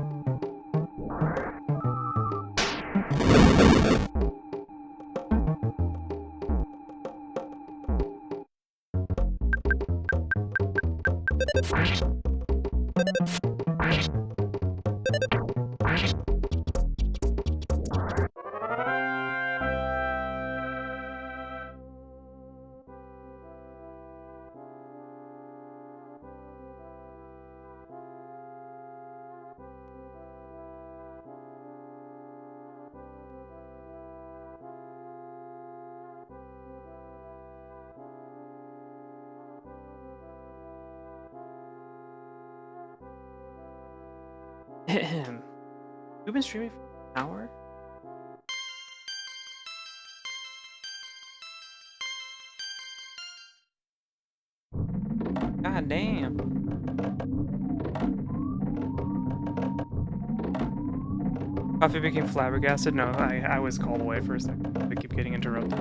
We've been streaming for an hour? God damn. Coffee became flabbergasted? No, I was called away for a second. I keep getting interrupted.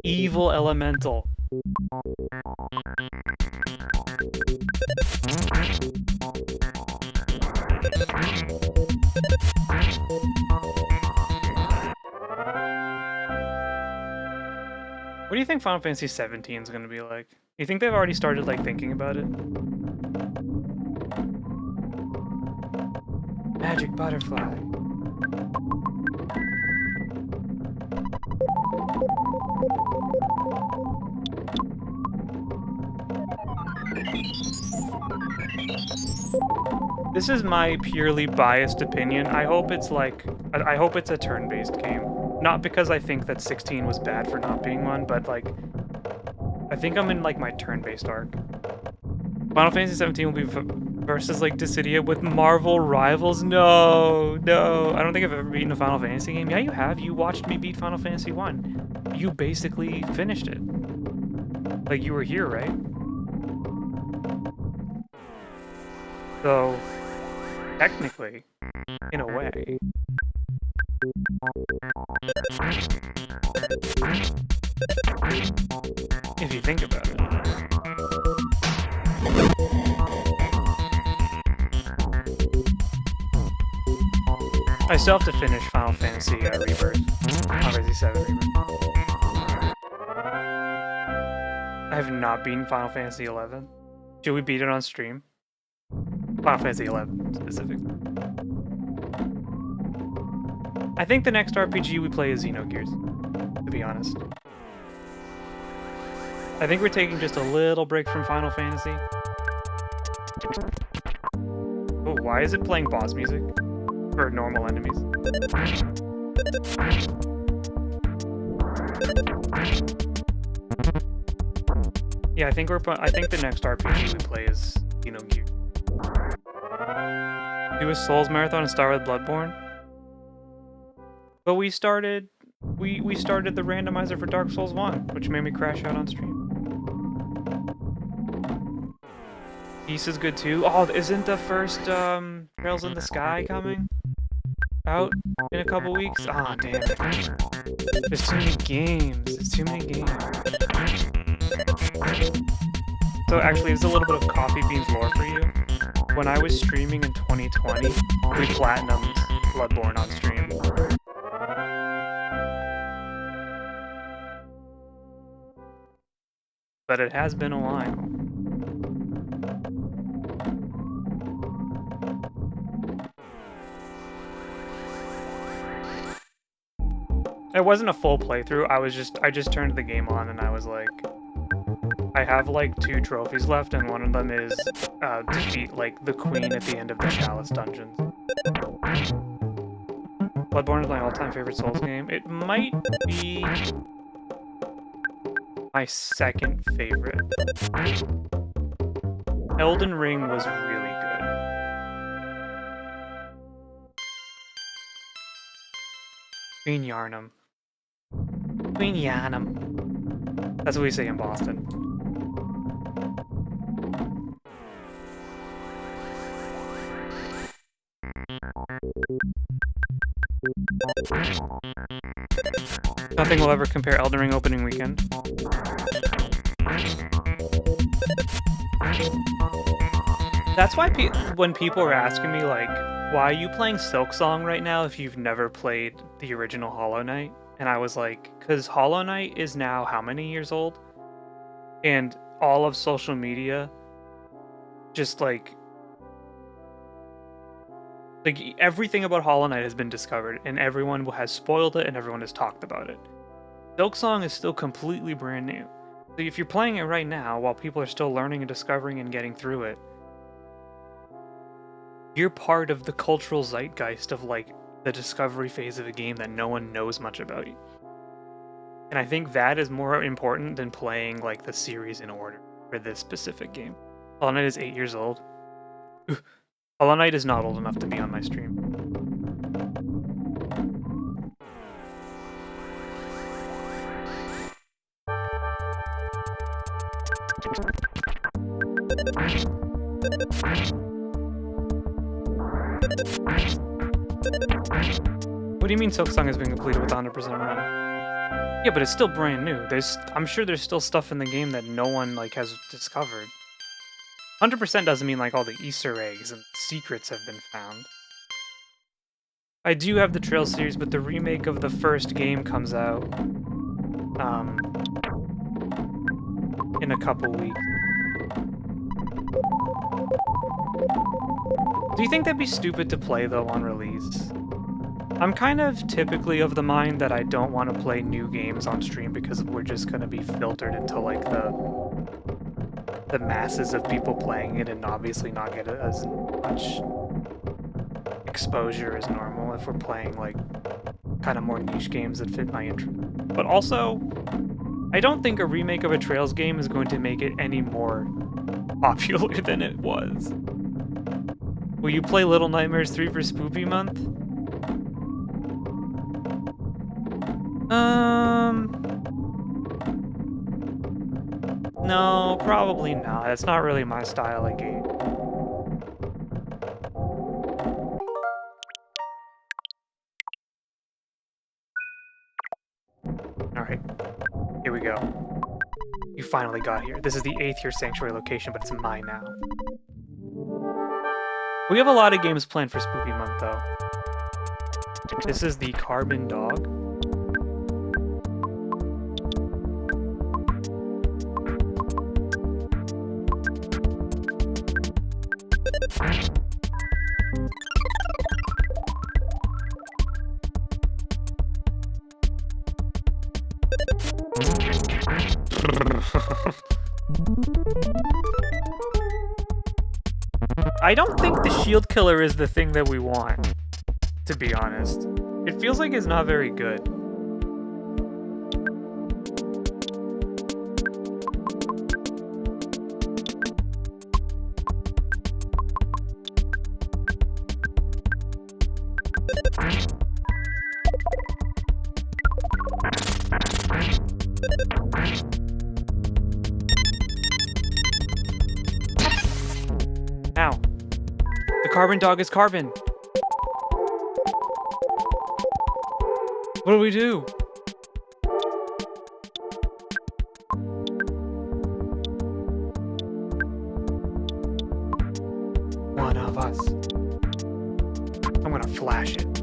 Evil elemental. What do you think Final Fantasy 17 is going to be like? Do you think they've already started, like, thinking about it? Magic butterfly. This is my purely biased opinion. I hope it's like, I hope it's a turn-based game. Not because I think that 16 was bad for not being one, but like, I think I'm in like my turn-based arc. Final Fantasy 17 will be versus like Dissidia with Marvel rivals. No, no. I don't think I've ever beaten a Final Fantasy game. Yeah, you have. You watched me beat Final Fantasy 1. You basically finished it. Like, you were here, right? So, technically, in a way. If you think about it. I still have to finish Final Fantasy Rebirth. Final Fantasy 7 Rebirth. I have not beaten Final Fantasy 11. Should we beat it on stream? Final Fantasy 11, specifically. I think the next RPG we play is Xenogears, to be honest. I think we're taking just a little break from Final Fantasy. Oh, why is it playing boss music? For normal enemies. Yeah, I think the next RPG we play is Xenogears. Do a Souls marathon and start with Bloodborne? But we started the randomizer for Dark Souls 1, which made me crash out on stream. Peace is good too. Oh, isn't the first Trails in the Sky coming out in a couple weeks? Ah, oh, damn it. There's too many games. There's too many games. So actually, there's a little bit of Coffee Beans lore for you. When I was streaming in 2020, we platinumed Bloodborne on stream. But it has been a while. It wasn't a full playthrough. I just turned the game on and I was like, I have like 2 trophies left, and one of them is defeat like the queen at the end of the Chalice dungeons. Bloodborne is my all-time favorite Souls game. It might be my second favorite. Elden Ring was really good. Queen Yarnum. Queen Yarnum. That's what we say in Boston. Nothing will ever compare Elden Ring opening weekend. That's why when people are asking me, like, why are you playing Silksong right now if you've never played the original Hollow Knight? And I was like, because Hollow Knight is now how many years old? And all of social media just like everything about Hollow Knight has been discovered, and everyone has spoiled it, and everyone has talked about it. Silksong is still completely brand new. So if you're playing it right now, while people are still learning and discovering and getting through it, you're part of the cultural zeitgeist of like the discovery phase of a game that no one knows much about. And I think that is more important than playing like the series in order for this specific game. Hollow Knight is 8 years old. Hollow Knight is not old enough to be on my stream. What do you mean Silksong has been completed with 100% run? Yeah, but it's still brand new. I'm sure there's still stuff in the game that no one like has discovered. 100% doesn't mean like all the Easter eggs and secrets have been found. I do have the Trail series, but the remake of the first game comes out in a couple weeks. Do you think that'd be stupid to play though on release? I'm kind of typically of the mind that I don't want to play new games on stream because we're just going to be filtered into like the masses of people playing it and obviously not get as much exposure as normal if we're playing like kind of more niche games that fit my interest. But also, I don't think a remake of a Trails game is going to make it any more popular than it was. Will you play Little Nightmares 3 for Spoopy Month? No, probably not. It's not really my style of game. Alright, here we go. You finally got here. This is the 8th year Sanctuary location, but it's mine now. We have a lot of games planned for Spoopy Month, though. This is the Carbon Dog. I don't think the shield killer is the thing that we want, to be honest. It feels like it's not very good. Ow. The Carbon Dog is carbon. What do we do? One of us. I'm gonna flash it.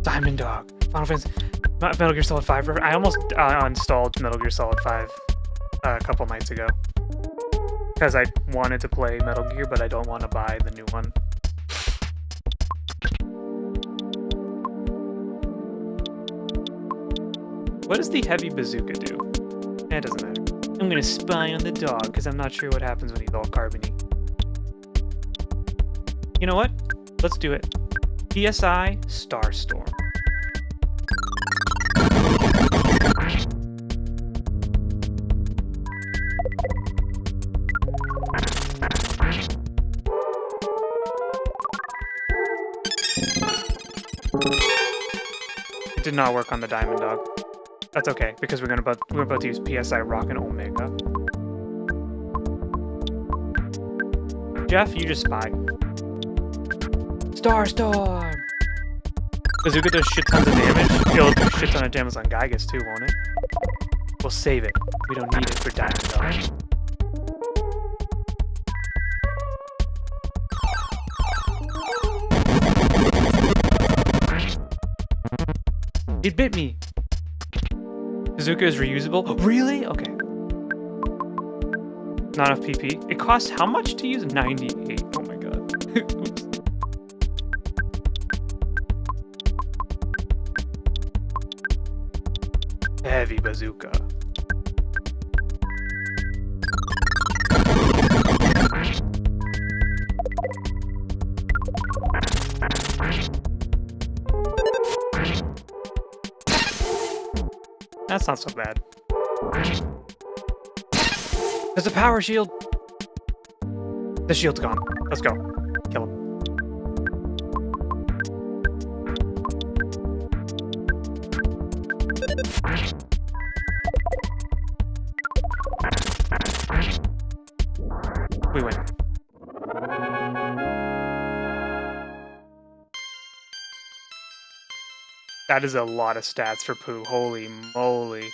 Diamond Dog. Final Fantasy. Metal Gear Solid 5. I almost uninstalled Metal Gear Solid 5 a couple nights ago. Because I wanted to play Metal Gear, but I don't want to buy the new one. What does the heavy bazooka do? It doesn't matter. I'm gonna spy on the dog, because I'm not sure what happens when he's all carbony. You know what? Let's do it. PSI Starstorm. It did not work on the Diamond Dog. That's okay, because we're about to use PSI Rock and Omega. Jeff, you just spy. Starstorm! Bazooka does shit tons of damage. It'll do shit ton of damage on Gygas too, won't it? We'll save it. We don't need it for Diamond Dog. It bit me! Bazooka is reusable? Oh, really? Okay. Not enough PP. It costs how much to use? 98. Oh my god. Oops. Heavy bazooka. That's not so bad. There's a power shield! The shield's gone. Let's go. Kill him. That is a lot of stats for poo. Holy moly.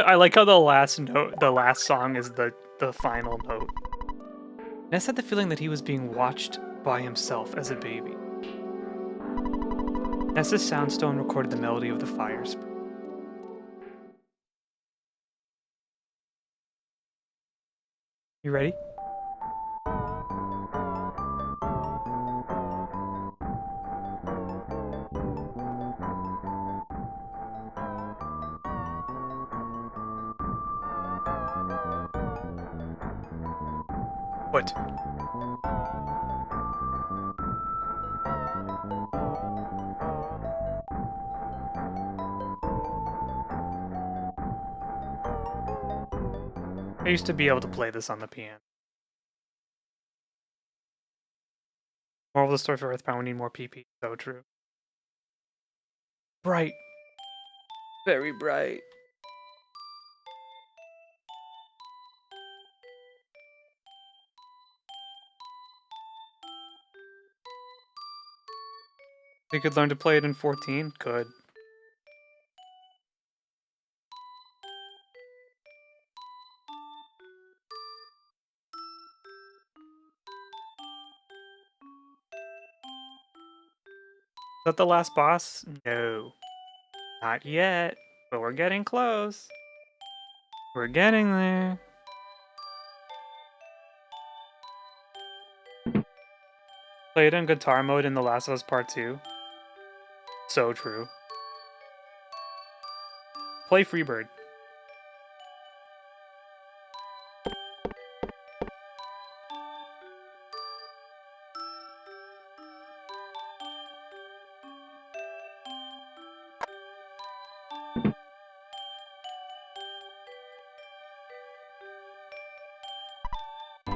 I like how the last song is the final note. Ness had the feeling that he was being watched by himself as a baby. Ness's soundstone recorded the melody of the fire spring. You ready? What? I used to be able to play this on the piano. Moral of the story for EarthBound, we need more PP. So true. Bright. Very bright. We could learn to play it in 14? Could. Is that the last boss? No. Not yet. But we're getting close. We're getting there. Play it in guitar mode in The Last of Us Part 2. So true. Play Freebird.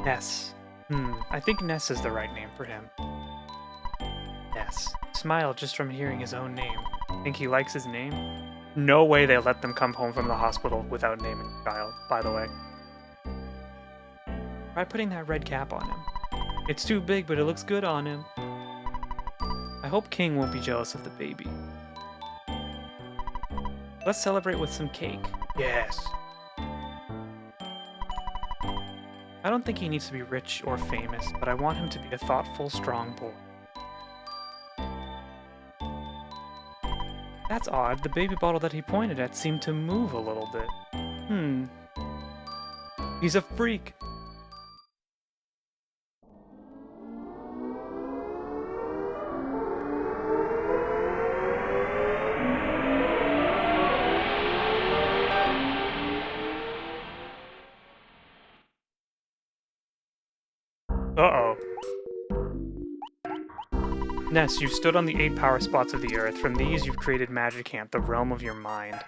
Ness. I think Ness is the right name for him. Ness. Smiled just from hearing his own name. Think he likes his name? No way they let them come home from the hospital without naming the child, by the way. Try putting that red cap on him. It's too big, but it looks good on him. I hope King won't be jealous of the baby. Let's celebrate with some cake. Yes. I don't think he needs to be rich or famous, but I want him to be a thoughtful, strong boy. That's odd. The baby bottle that he pointed at seemed to move a little bit. He's a freak. Uh-oh. Ness, you've stood on the 8 power spots of the earth. From these, you've created Magicant, the realm of your mind.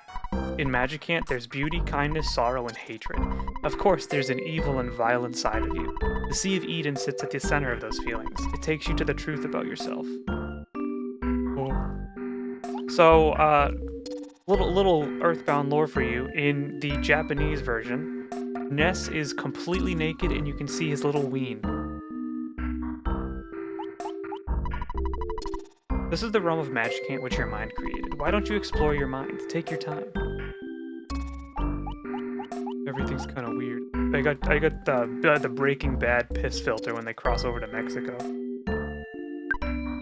In Magicant, there's beauty, kindness, sorrow, and hatred. Of course, there's an evil and violent side of you. The Sea of Eden sits at the center of those feelings. It takes you to the truth about yourself. So, little EarthBound lore for you. In the Japanese version, Ness is completely naked and you can see his little ween. This is the realm of Magicant which your mind created. Why don't you explore your mind? Take your time. Everything's kind of weird. I got the Breaking Bad piss filter when they cross over to Mexico.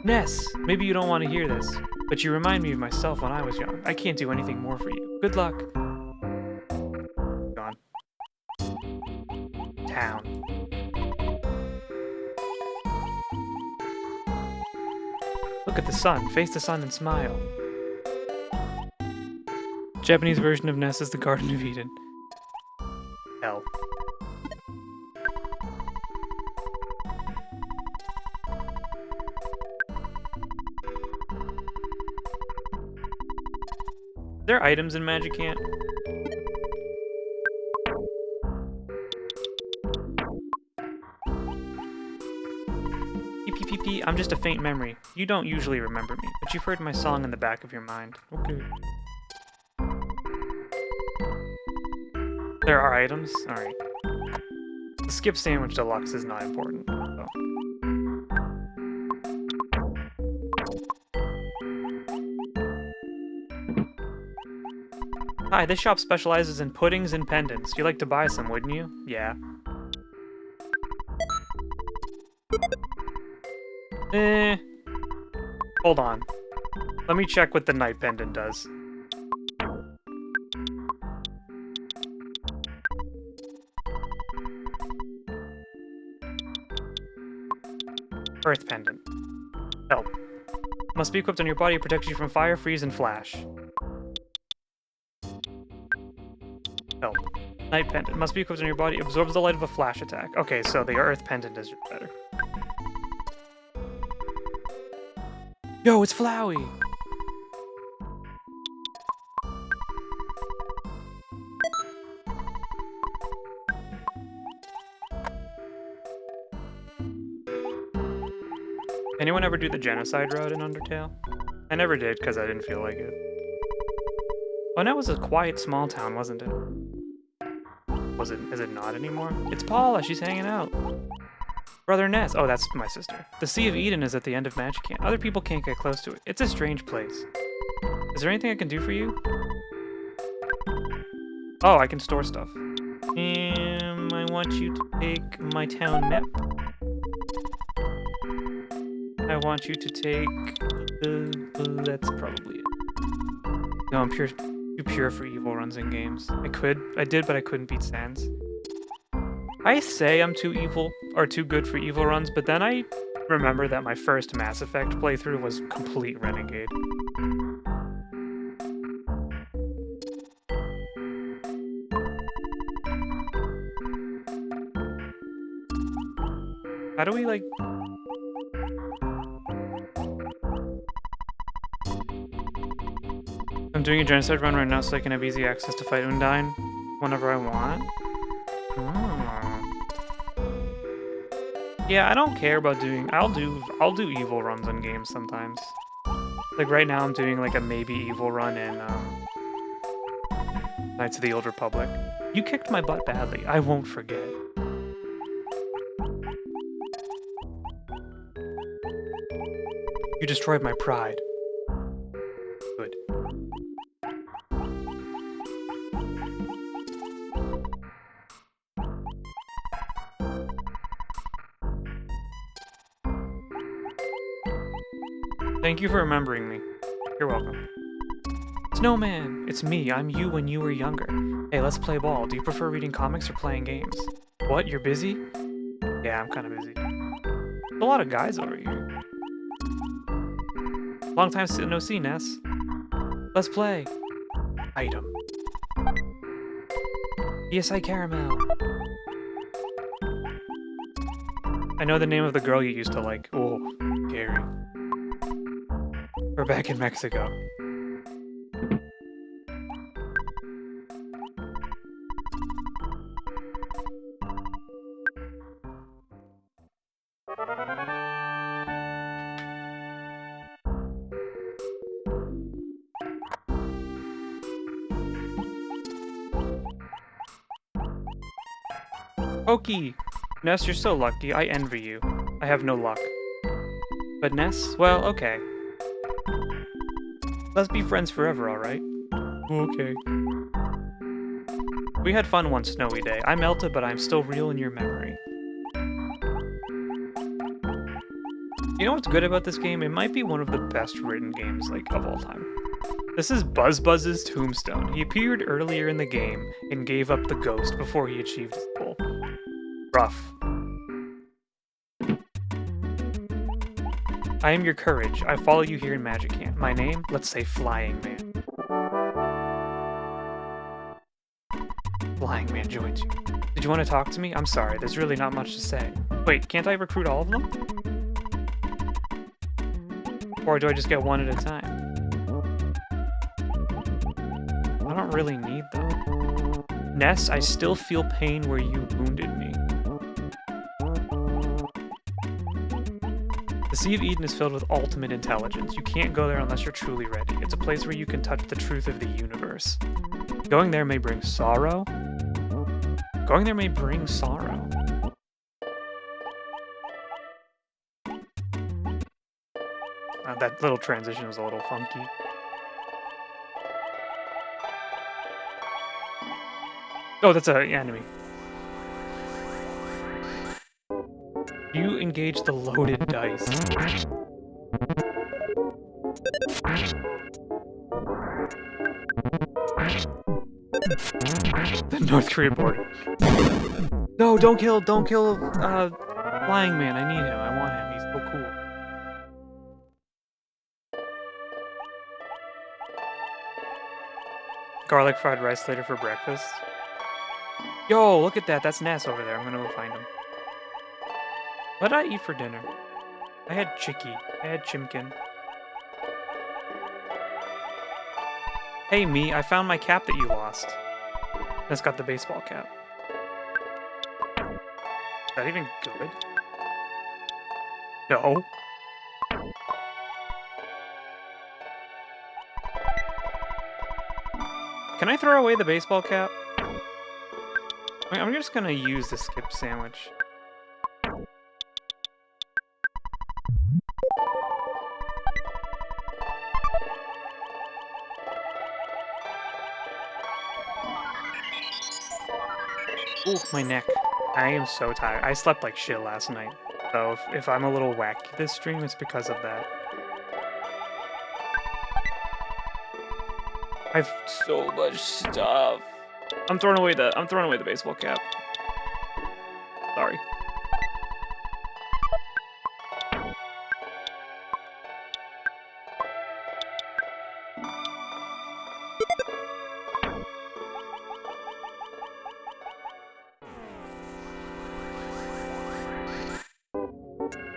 Ness, maybe you don't want to hear this, but you remind me of myself when I was young. I can't do anything more for you. Good luck. Gone. Town. Look at the sun. Face the sun and smile. Japanese version of Ness is the Garden of Eden. Hell. Are there items in Magicant? Pete, I'm just a faint memory. You don't usually remember me, but you've heard my song in the back of your mind. Okay. There are items? Alright. The skip sandwich deluxe is not important, so. Hi, this shop specializes in puddings and pendants. You'd like to buy some, wouldn't you? Yeah. Hold on. Let me check what the night pendant does. Earth pendant. Help. Must be equipped on your body to protect you from fire, freeze, and flash. Help. Night pendant. Must be equipped on your body. Absorbs the light of a flash attack. Okay, so the earth pendant is better. Yo, it's Flowey! Anyone ever do the genocide route in Undertale? I never did, because I didn't feel like it. Oh, that was a quiet small town, wasn't it? Is it not anymore? It's Paula, she's hanging out. Brother Ness. Oh, that's my sister. The Sea of Eden is at the end of Magic Camp. Other people can't get close to it. It's a strange place. Is there anything I can do for you? Oh, I can store stuff. I want you to take my town map. I want you to take that's probably it. No, I'm too pure for evil runs in games. I did, but I couldn't beat Sans. I say I'm too evil, or too good for evil runs, but then I remember that my first Mass Effect playthrough was complete renegade. How do we, like... I'm doing a genocide run right now so I can have easy access to fight Undine whenever I want. Yeah, I don't care about doing... I'll do evil runs in games sometimes. Like right now I'm doing like a maybe evil run in Knights of the Old Republic. You kicked my butt badly. I won't forget. You destroyed my pride. Good. Thank you for remembering me. You're welcome. Snowman! It's me. I'm you when you were younger. Hey, let's play ball. Do you prefer reading comics or playing games? What? You're busy? Yeah, I'm kind of busy. There's a lot of guys over here. Long time no see, Ness. Let's play. Item. ESI Caramel. I know the name of the girl you used to like. Oh, Gary. We're back in Mexico. Okie! Ness, you're so lucky. I envy you. I have no luck. But Ness? Well, okay. Let's be friends forever, alright? Okay. We had fun one snowy day. I melted, but I'm still real in your memory. You know what's good about this game? It might be one of the best written games, like, of all time. This is Buzz's tombstone. He appeared earlier in the game and gave up the ghost before he achieved his goal. Rough. I am your courage. I follow you here in Magic Camp. My name? Let's say Flying Man. Flying Man joins you. Did you want to talk to me? I'm sorry, there's really not much to say. Wait, can't I recruit all of them? Or do I just get one at a time? I don't really need them. Ness, I still feel pain where you wounded me. The Sea of Eden is filled with ultimate intelligence. You can't go there unless you're truly ready. It's a place where you can touch the truth of the universe. Going there may bring sorrow. Going there may bring sorrow. That little transition was a little funky. Oh, that's an enemy. You engage the loaded dice. The North Korea border. No, don't kill, Flying Man. I need him. I want him. He's so cool. Garlic fried rice later for breakfast. Yo, look at that. That's Ness over there. I'm gonna go find him. What did I eat for dinner? I had chicky. I had chimkin. Hey, me. I found my cap that you lost. It's got the baseball cap. Is that even good? No. Can I throw away the baseball cap? I'm just gonna use the skip sandwich. Ooh, my neck. I am so tired. I slept like shit last night. So if I'm a little wacky this stream, it's because of that. I have so much stuff. I'm throwing away the baseball cap. Sorry.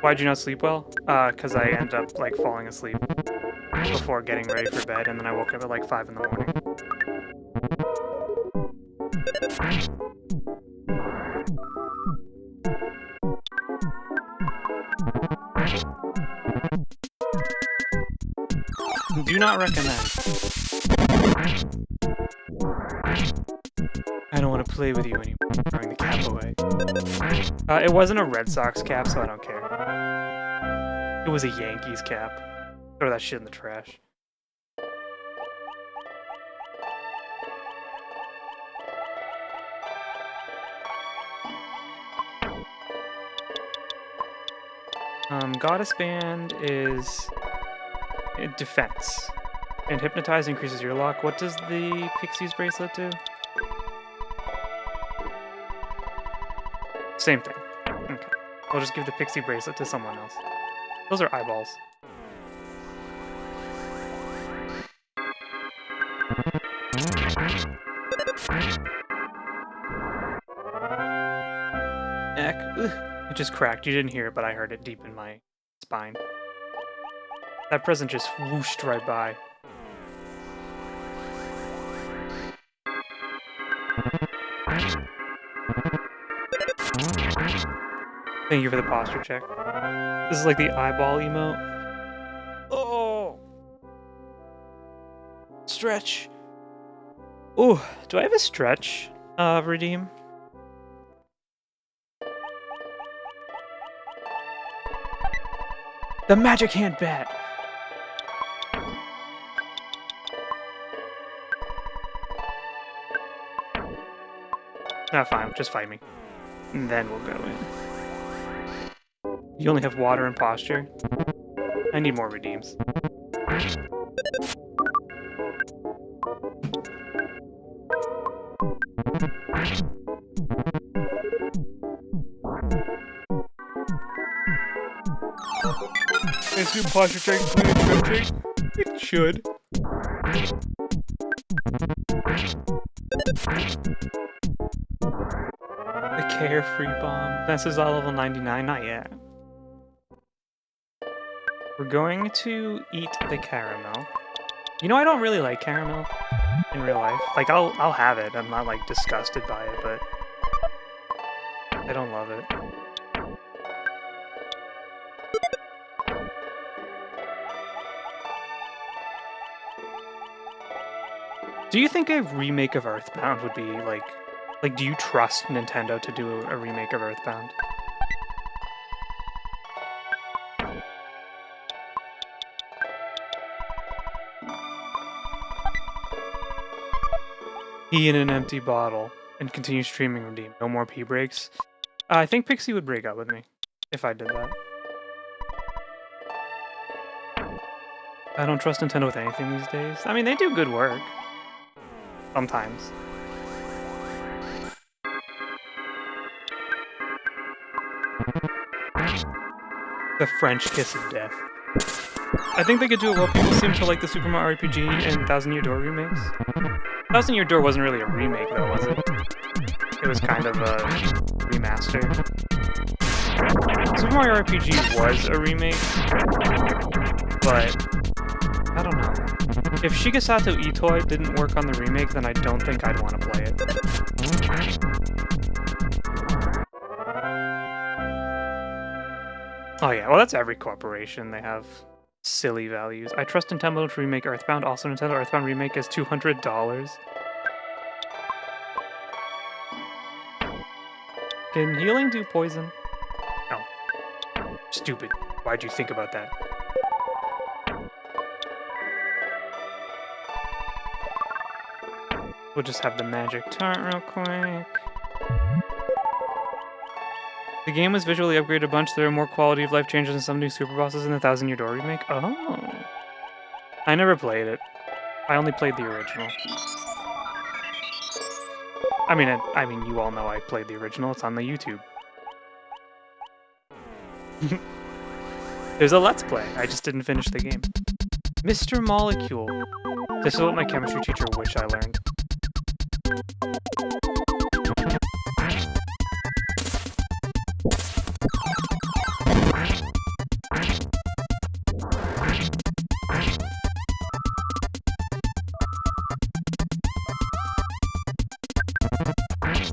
Why'd you not sleep well? Cause I ended up like falling asleep before getting ready for bed, and then I woke up at like 5 in the morning. Do not recommend. I don't want to play with you anymore. Throwing the cap away. It wasn't a Red Sox cap, so I don't care. It was a Yankees cap. Throw that shit in the trash. Goddess Band is defense. And Hypnotize increases your luck. What does the Pixie's bracelet do? Same thing. Okay. I'll just give the Pixie bracelet to someone else. Those are eyeballs. Eck. It just cracked. You didn't hear it, but I heard it deep in my spine. That present just whooshed right by. Thank you for the posture check. This is like the eyeball emote. Oh! Stretch. Ooh, do I have a stretch? Redeem? The magic hand bat! Fine, just fight me. And then we'll go in. You only have water and posture? I need more redeems. Is your posture check changing? It should. The carefree bomb. This is all level 99, not yet. We're going to eat the caramel. You know, I don't really like caramel in real life. Like, I'll have it. I'm not, like, disgusted by it, but I don't love it. Do you think a remake of EarthBound would be like, do you trust Nintendo to do a remake of EarthBound? Pee in an empty bottle and continue streaming redeem. No more pee breaks. I think Pixie would break up with me if I did that. I don't trust Nintendo with anything these days. I mean, they do good work. Sometimes. The French kiss of death. I think they could do it well. People seem to like the Super Mario RPG and Thousand Year Door remakes. Thousand Year Door wasn't really a remake, though, was it? It was kind of a remaster. Super Mario RPG was a remake, but I don't know. If Shigesato Itoi didn't work on the remake, then I don't think I'd want to play it. Oh yeah, well that's every corporation. They have silly values. I trust Nintendo to remake EarthBound. Also, Nintendo EarthBound remake is $200. Can healing do poison? No. Stupid. Why'd you think about that? We'll just have the magic taunt real quick. The game was visually upgraded a bunch. There are more quality of life changes and some new super bosses in the Thousand Year Door remake. Oh. I never played it. I only played the original. I mean, you all know I played the original. It's on the YouTube. There's a Let's Play. I just didn't finish the game. Mr. Molecule. This is what my chemistry teacher wish I learned.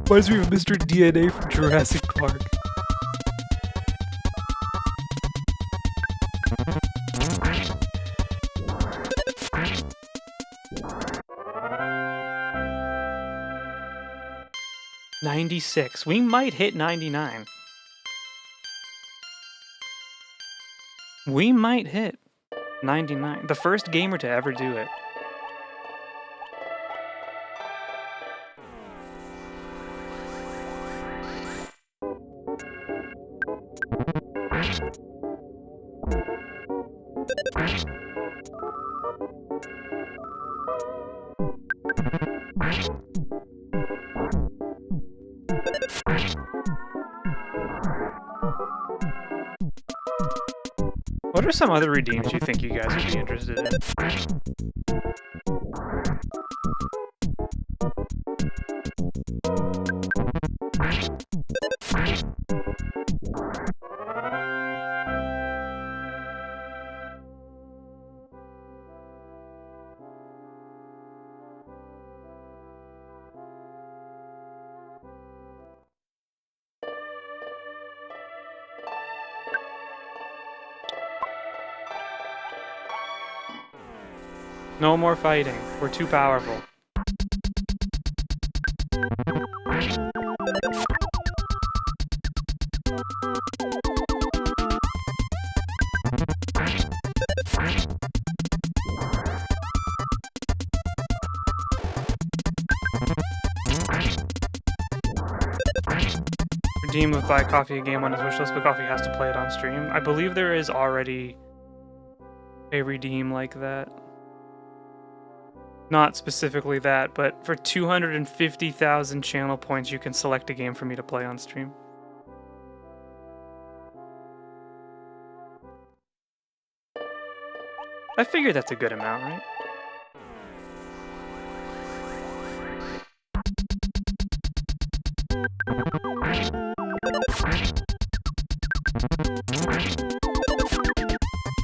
Reminds me of Mr. DNA from Jurassic Park. $96. We might hit 99. We might hit 99. The first gamer to ever do it. What are some other redeems you think you guys would be interested in? No more fighting. We're too powerful. Redeem with buy Coffee a game on his wishlist, but Coffee has to play it on stream. I believe there is already a redeem like that. Not specifically that, but for 250,000 channel points, you can select a game for me to play on stream. I figure that's a good amount, right?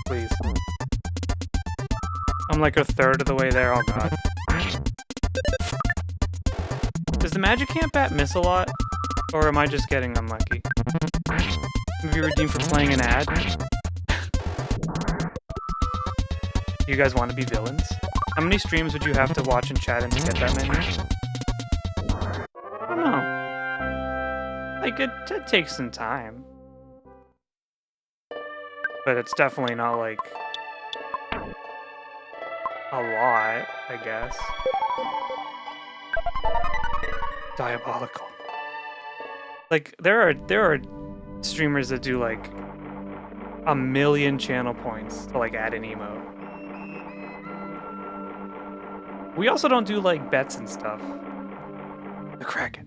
Please. I'm like a third of the way there, oh god. Does the Magic Camp Bat miss a lot? Or am I just getting unlucky? Maybe redeemed for playing an ad? You guys want to be villains? How many streams would you have to watch and chat in to get that many? I don't know. Like, it takes some time. But it's definitely not, like, a lot, I guess. Diabolical. Like, there are streamers that do, like, 1 million channel points to, like, add an emote. We also don't do, like, bets and stuff. The Kraken.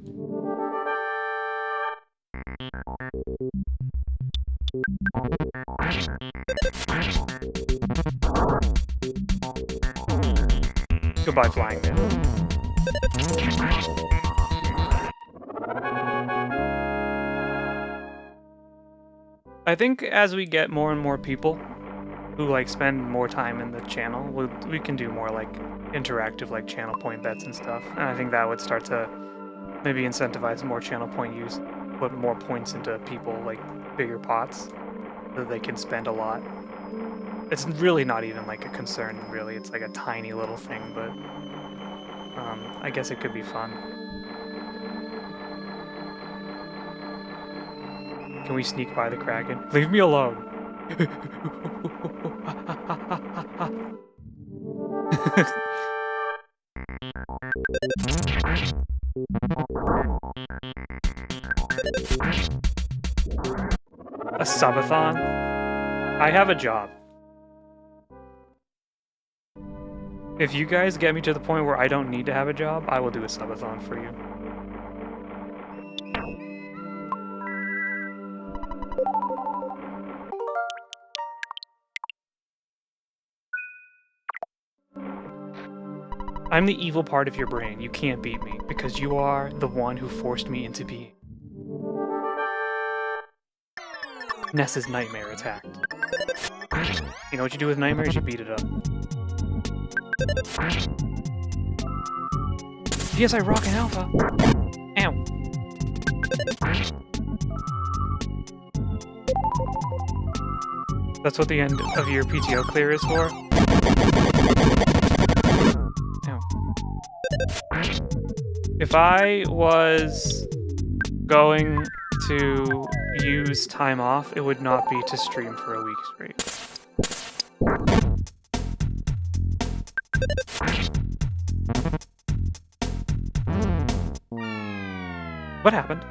Goodbye, flying man. I think as we get more and more people who like spend more time in the channel, we can do more like interactive like channel point bets and stuff. And I think that would start to maybe incentivize more channel point use, put more points into people, like bigger pots, so that they can spend a lot. It's really not even like a concern, really. It's like a tiny little thing, but I guess it could be fun. Can we sneak by the Kraken? Leave me alone. A subathon? I have a job. If you guys get me to the point where I don't need to have a job, I will do a subathon for you. I'm the evil part of your brain. You can't beat me, because you are the one who forced me into being. Ness's nightmare attacked. You know what you do with nightmares? You beat it up. Yes, I rock an alpha. Ow. That's what the end of your PTO clear is for? Ow. If I was going to use time off, it would not be to stream for a week straight. What happened?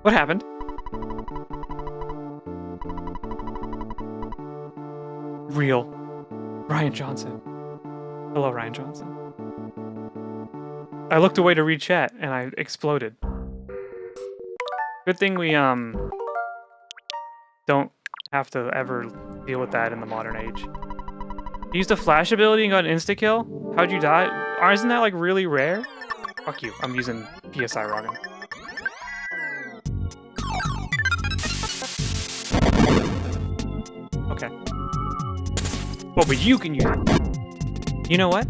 What happened? Real. Ryan Johnson. Hello, Ryan Johnson. I looked away to read chat, and I exploded. Good thing we, don't have to ever deal with that in the modern age. You used a flash ability and got an insta-kill? How'd you die? Isn't that, like, really rare? Fuck you, I'm using PSI Rogan. Okay. Oh, but you can use it. You know what?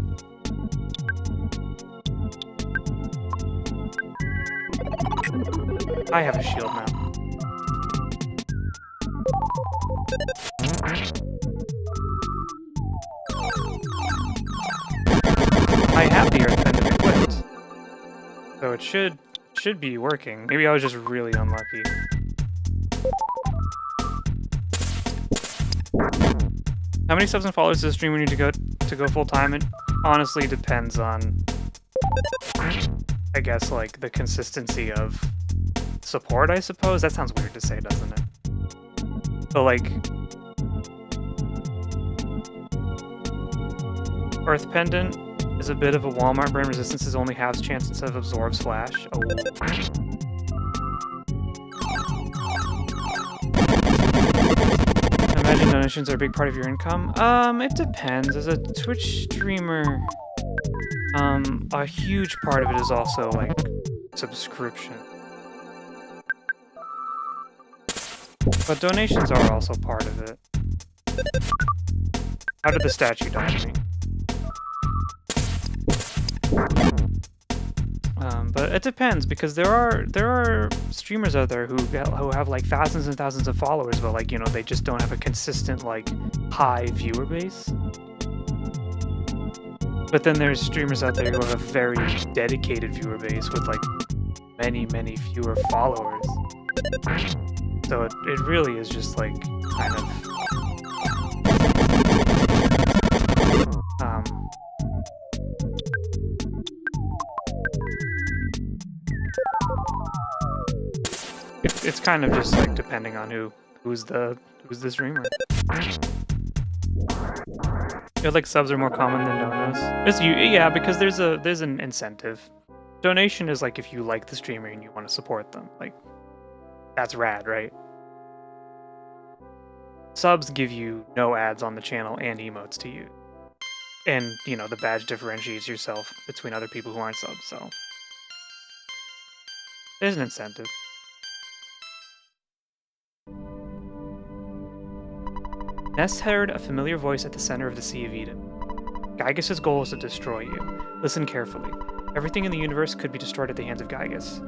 I have a shield now. I have the EarthBound equipped, so it should be working. Maybe I was just really unlucky. How many subs and followers does a streamer need to go full time? It honestly depends on, I guess, like the consistency of support, I suppose. That sounds weird to say, doesn't it? So like Earth Pendant is a bit of a Walmart brand. Resistances only halves chance instead of absorbs flash. Oh. Imagine donations are a big part of your income. It depends. As a Twitch streamer, a huge part of it is also like subscription. But donations are also part of it. How did the statue die to me? But it depends, because there are streamers out there who have like thousands and thousands of followers, but like, you know, they just don't have a consistent like high viewer base. But then there's streamers out there who have a very dedicated viewer base with like many, many fewer followers. So it really is just like kind of it's kind of just like depending on who's the streamer. I feel like subs are more common than donos. Yeah, because there's an incentive. Donation is like if you like the streamer and you want to support them. Like, that's rad, right? Subs give you no ads on the channel and emotes to use. And, you know, the badge differentiates yourself between other people who aren't subs, so there's an incentive. Ness heard a familiar voice at the center of the Sea of Eden. Gygus' goal is to destroy you. Listen carefully. Everything in the universe could be destroyed at the hands of Gygus.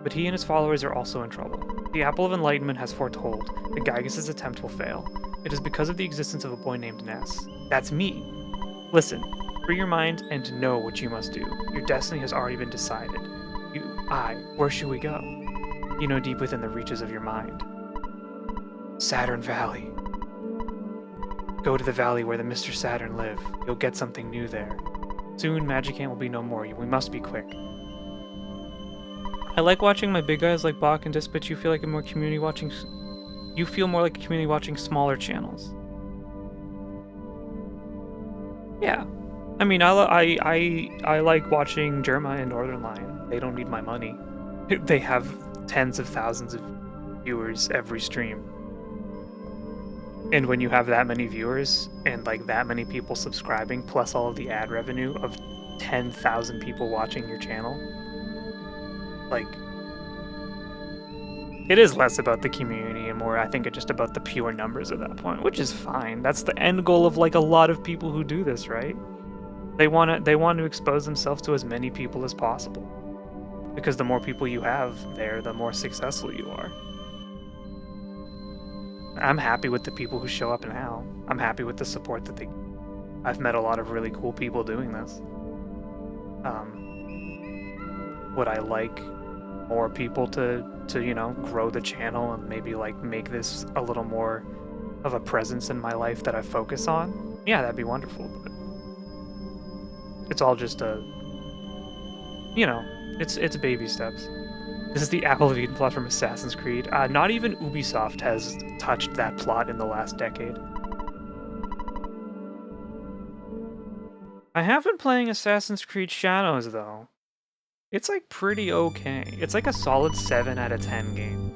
But he and his followers are also in trouble. The Apple of Enlightenment has foretold that Gygus' attempt will fail. It is because of the existence of a boy named Ness. That's me! Listen, free your mind and know what you must do. Your destiny has already been decided. Where should we go? You know deep within the reaches of your mind. Saturn Valley. Go to the valley where the Mr. Saturn live. You'll get something new there. Soon, Magicant will be no more. We must be quick. I like watching my big guys like Bach and Dis, but you feel like more community watching. You feel more like a community watching smaller channels. Yeah, I mean, I like watching Germa and Northern Lion. They don't need my money. They have tens of thousands of viewers every stream. And when you have that many viewers and like that many people subscribing, plus all of the ad revenue of 10,000 people watching your channel, like, it is less about the community and more, I think, just about the pure numbers at that point, which is fine. That's the end goal of like a lot of people who do this, right? They want to expose themselves to as many people as possible, because the more people you have there, the more successful you are. I'm happy with the people who show up now. I'm happy with the support that they give. I've met a lot of really cool people doing this. Would I like more people to you know, grow the channel and maybe like make this a little more of a presence in my life that I focus on? Yeah, that'd be wonderful, but it's all just you know, it's baby steps. This is the Apple of Eden plot from Assassin's Creed. Not even Ubisoft has touched that plot in the last decade. I have been playing Assassin's Creed Shadows, though. It's like pretty okay. It's like a solid 7 out of 10 game.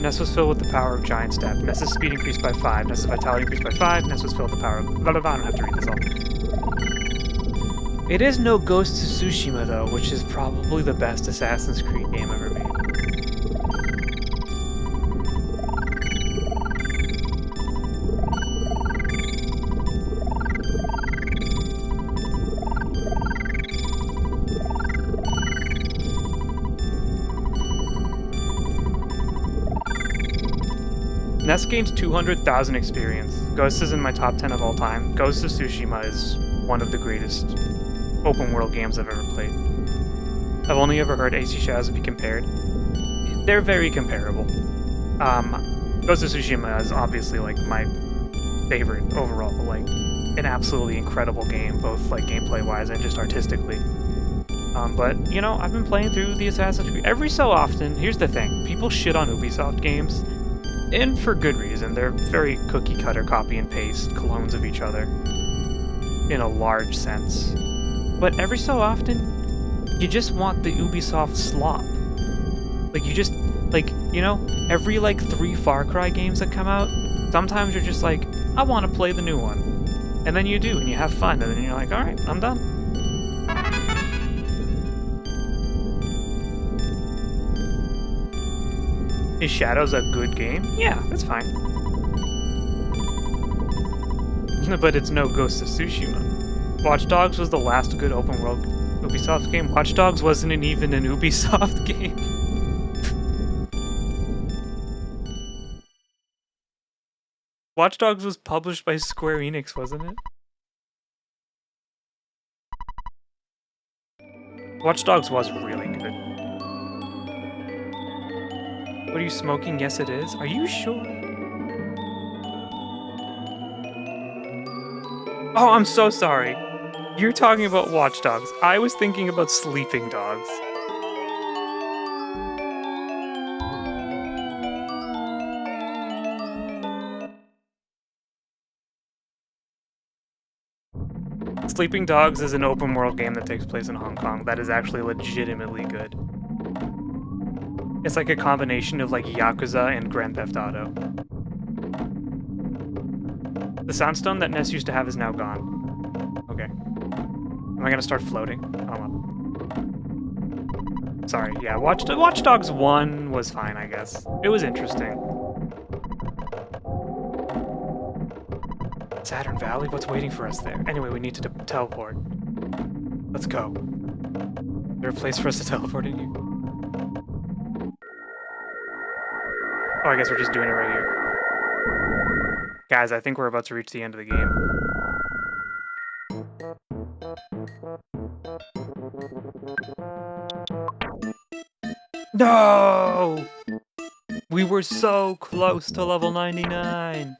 Ness was filled with the power of Giant Step. Ness's speed increased by 5. Ness's vitality increased by 5. Ness was filled with the power of... Blah, blah, blah. I don't have to read this all. It is no Ghost of Tsushima, though, which is probably the best Assassin's Creed game ever made. Ness gains 200,000 experience. Ghost is in my top 10 of all time. Ghost of Tsushima is one of the greatest open world games I've ever played. I've only ever heard AC Shadows be compared. They're very comparable. Ghost of Tsushima is obviously like my favorite overall, like an absolutely incredible game, both like gameplay wise and just artistically. But you know, I've been playing through the Assassin's Creed every so often. Here's the thing: people shit on Ubisoft games, and for good reason. They're very cookie cutter, copy and paste clones of each other in a large sense. But every so often, you just want the Ubisoft slop. Like, you just, like, you know, every, like, 3 Far Cry games that come out, sometimes you're just like, I want to play the new one. And then you do, and you have fun, and then you're like, alright, I'm done. Is Shadows a good game? Yeah, that's fine. But it's no Ghost of Tsushima. Watch Dogs was the last good open world Ubisoft game. Watch Dogs wasn't even an Ubisoft game. Watch Dogs was published by Square Enix, wasn't it? Watch Dogs was really good. What are you smoking? Yes, it is. Are you sure? Oh, I'm so sorry. You're talking about Watch Dogs. I was thinking about Sleeping Dogs. Sleeping Dogs is an open world game that takes place in Hong Kong that is actually legitimately good. It's like a combination of like Yakuza and Grand Theft Auto. The soundstone that Ness used to have is now gone. Okay. Am I gonna start floating? Sorry, yeah, Watch Dogs 1 was fine, I guess. It was interesting. Saturn Valley? What's waiting for us there? Anyway, we need to teleport. Let's go. Is there a place for us to teleport in here? Oh, I guess we're just doing it right here. Guys, I think we're about to reach the end of the game. No! We were so close to level 99!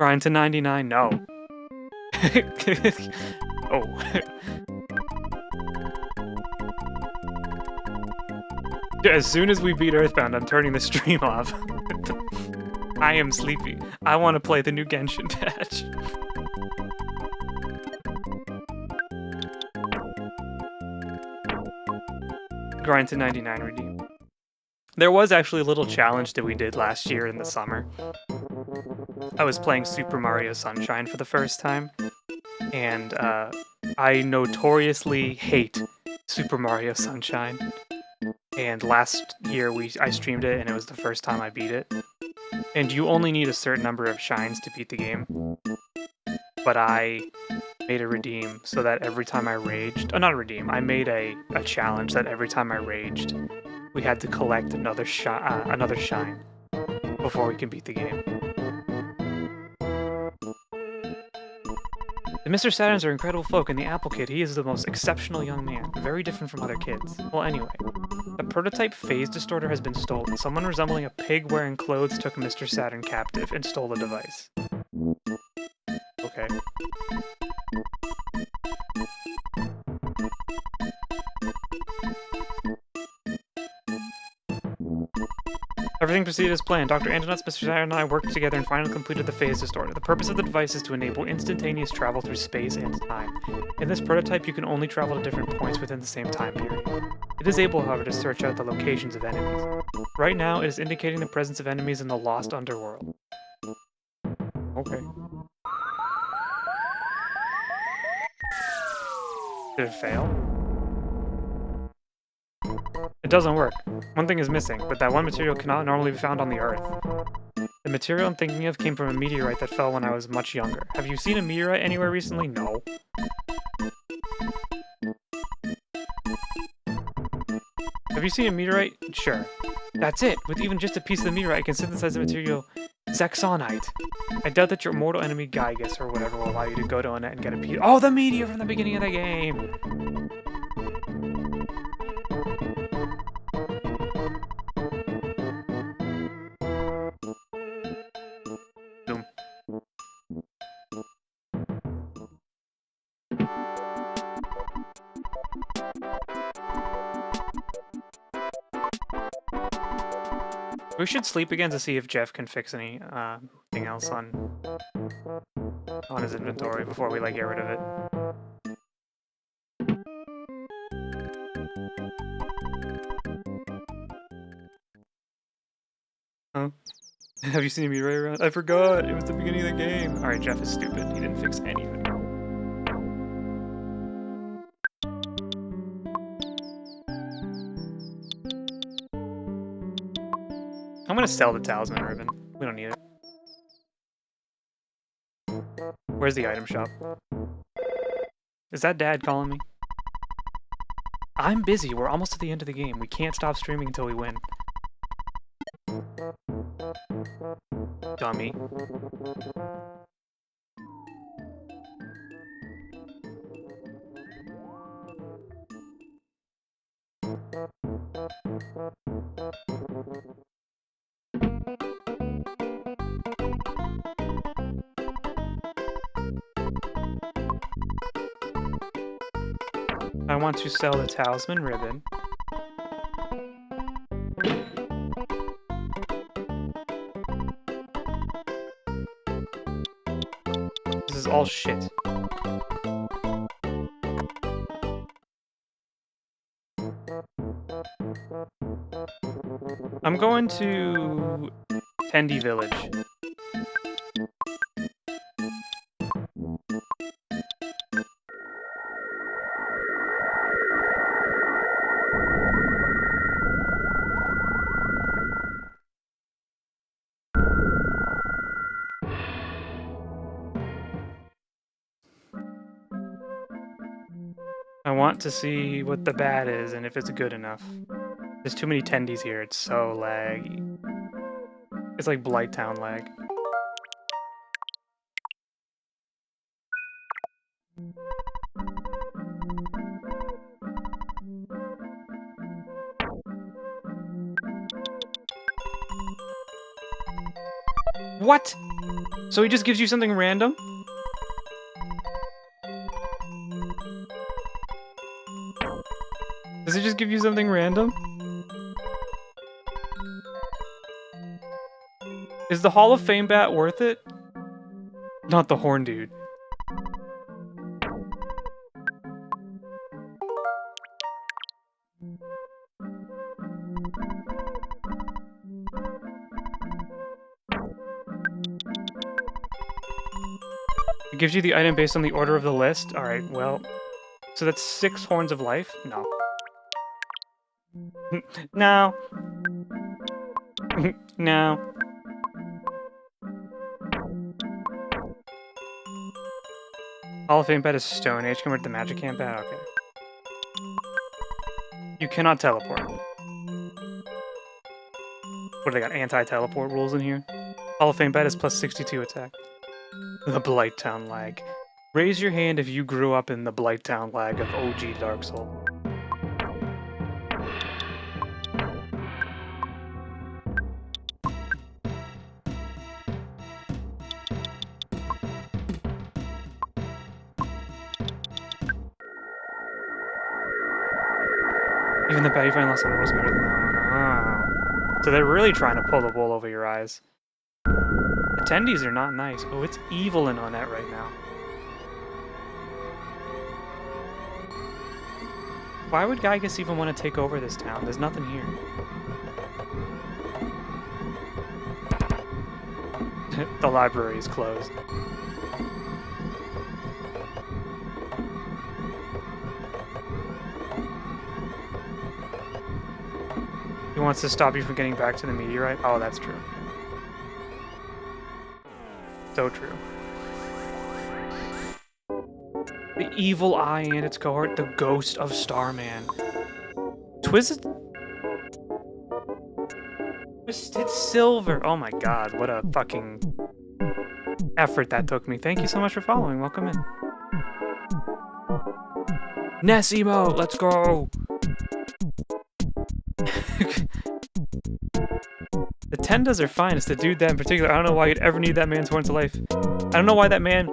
Grind to 99, no. Oh. As soon as we beat EarthBound, I'm turning the stream off. I am sleepy. I want to play the new Genshin patch. Grind to 99 redeem. There was actually a little challenge that we did last year in the summer. I was playing Super Mario Sunshine for the first time, and I notoriously hate Super Mario Sunshine. And last year I streamed it, and it was the first time I beat it. And you only need a certain number of shines to beat the game. But I made a redeem so that every time I raged... Oh, not a redeem. I made a challenge that every time I raged, we had to collect another shine before we can beat the game. The Mr. Saturns are incredible folk, and the Apple Kid, he is the most exceptional young man, very different from other kids. Well, anyway, the prototype phase distorter has been stolen. Someone resembling a pig wearing clothes took Mr. Saturn captive and stole the device. Okay. Everything proceeded as planned. Dr. Antonuts, Mr. Saturn, and I worked together and finally completed the phase distorter. The purpose of the device is to enable instantaneous travel through space and time. In this prototype, you can only travel to different points within the same time period. It is able, however, to search out the locations of enemies. Right now, it is indicating the presence of enemies in the Lost Underworld. Okay. Did it fail? It doesn't work. One thing is missing, but that one material cannot normally be found on the Earth. The material I'm thinking of came from a meteorite that fell when I was much younger. Have you seen a meteorite anywhere recently? No. Have you seen a meteorite? Sure. That's it! With even just a piece of the meteorite, I can synthesize the material Zexonite. I doubt that your mortal enemy Gygus or whatever will allow you to go to a net and get a piece. Oh, the meteor from the beginning of the game! Boom. We should sleep again to see if Jeff can fix anything else on his inventory before we like get rid of it. Huh? Have you seen me right around? I forgot! It was the beginning of the game! Alright, Jeff is stupid. He didn't fix anything. I'm gonna sell the talisman ribbon. We don't need it. Where's the item shop? Is that Dad calling me? I'm busy. We're almost at the end of the game. We can't stop streaming until we win. Dummy. I want to sell the talisman ribbon. This is all shit. I'm going to Tendy Village. I want to see what the bat is and if it's good enough. There's too many tendies here. It's so laggy. It's like Blighttown lag. What? So he just gives you something random? Does it just give you something random? Is the Hall of Fame bat worth it? Not the horn dude. It gives you the item based on the order of the list? Alright, well... So that's 6 horns of life? No. No. No. Hall of Fame bat is Stone Age compared to the Magic Camp bat? Okay. You cannot teleport. What, they got anti-teleport rules in here? Hall of Fame bat is plus 62 attack. The Blighttown lag. Raise your hand if you grew up in the Blighttown lag of OG Dark Souls. Even the bat you find less on was better than that one. Oh. So they're really trying to pull the wool over your eyes. Attendees are not nice. Oh, it's evil in on that right now. Why would Gygus even want to take over this town? There's nothing here. The library is closed. He wants to stop you from getting back to the meteorite? Oh, that's true. So true. The evil eye and its cohort, the ghost of Starman. Twisted Silver. Oh my god, what a fucking effort that took me. Thank you so much for following. Welcome in. Ness emote, let's go. The Tendas are fine. It's the dude that in particular. I don't know why you'd ever need that man's horns of life. I don't know why that man...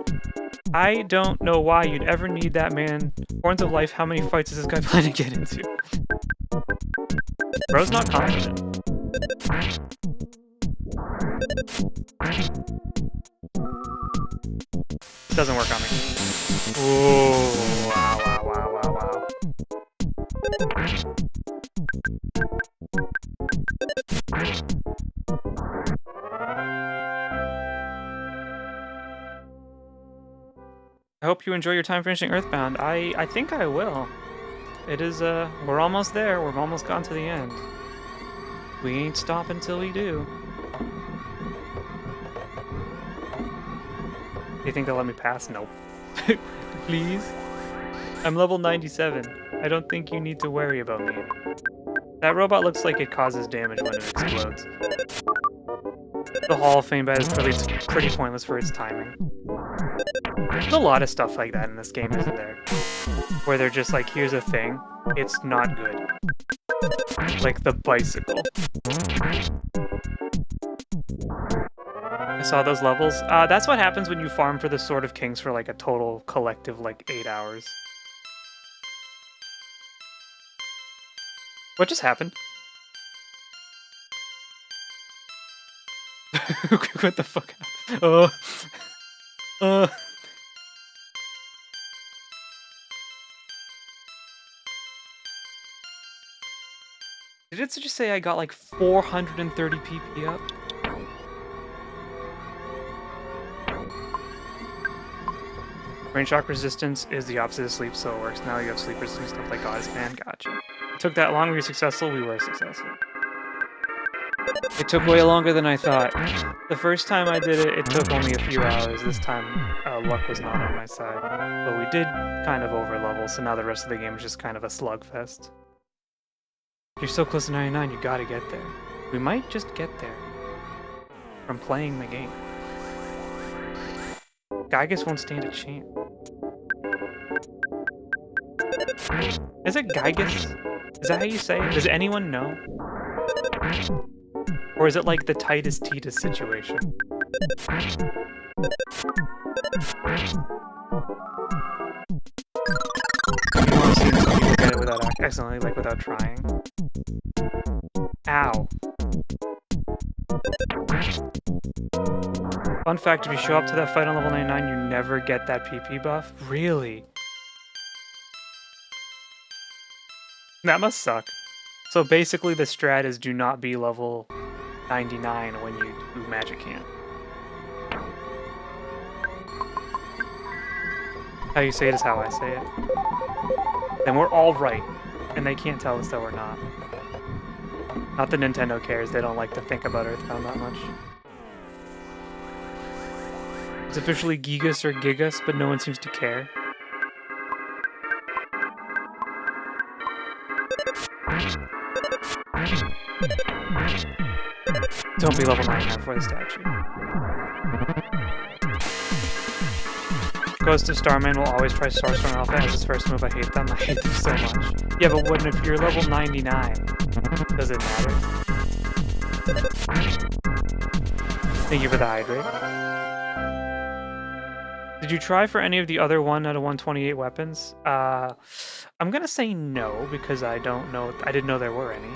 I don't know why you'd ever need that man. Horns of life, how many fights is this guy planning to get into? Bro's not confident. Doesn't work on me. Ooh, wow, wow, wow, wow, wow. I hope you enjoy your time finishing EarthBound. I think I will. It is, we're almost there. We've almost gone to the end. We ain't stopping till we do. Do you think they'll let me pass? Nope. Please? I'm level 97. I don't think you need to worry about me. That robot looks like it causes damage when it explodes. The Hall of Fame bat is pretty pointless for its timing. There's a lot of stuff like that in this game, isn't there? Where they're just like, here's a thing, it's not good. Like the bicycle. I saw those levels. That's what happens when you farm for the Sword of Kings for like a total collective like 8 hours. What just happened? What the fuck happened? Did it just say I got like 430 PP up? Rain shock resistance is the opposite of sleep, so it works. Now you have sleep resistance, stuff like Goddess Man. Gotcha. It took that long, we were successful, we were successful. It took way longer than I thought. The first time I did it, it took only a few hours. This time, luck was not on my side. But we did kind of over-level, so now the rest of the game is just kind of a slugfest. You're so close to 99, you gotta get there. We might just get there. From playing the game. Gygus won't stand a chance. Is it Gygus? Is that how you say it? Does anyone know? Or is it like the Titus Titus situation? You want to see some people get it without accidentally, like without trying. Ow. Fun fact, if you show up to that fight on level 99, you never get that PP buff? Really? That must suck. So basically the strat is do not be level 99 when you do Magic Camp. How you say it is how I say it. Then we're all right, and they can't tell us that we're not. Not that Nintendo cares, they don't like to think about EarthBound that much. It's officially Gigas or Gigas, but no one seems to care. Don't be level 99 for the statue. Ghost of Starman will always try Starstorm Alpha as his first move. I hate them. I hate them so much. Yeah, but what if you're level 99? Does it matter? Thank you for the hydrate. Did you try for any of the other 1 out of 128 weapons? I'm gonna say no, because I don't know. I didn't know there were any.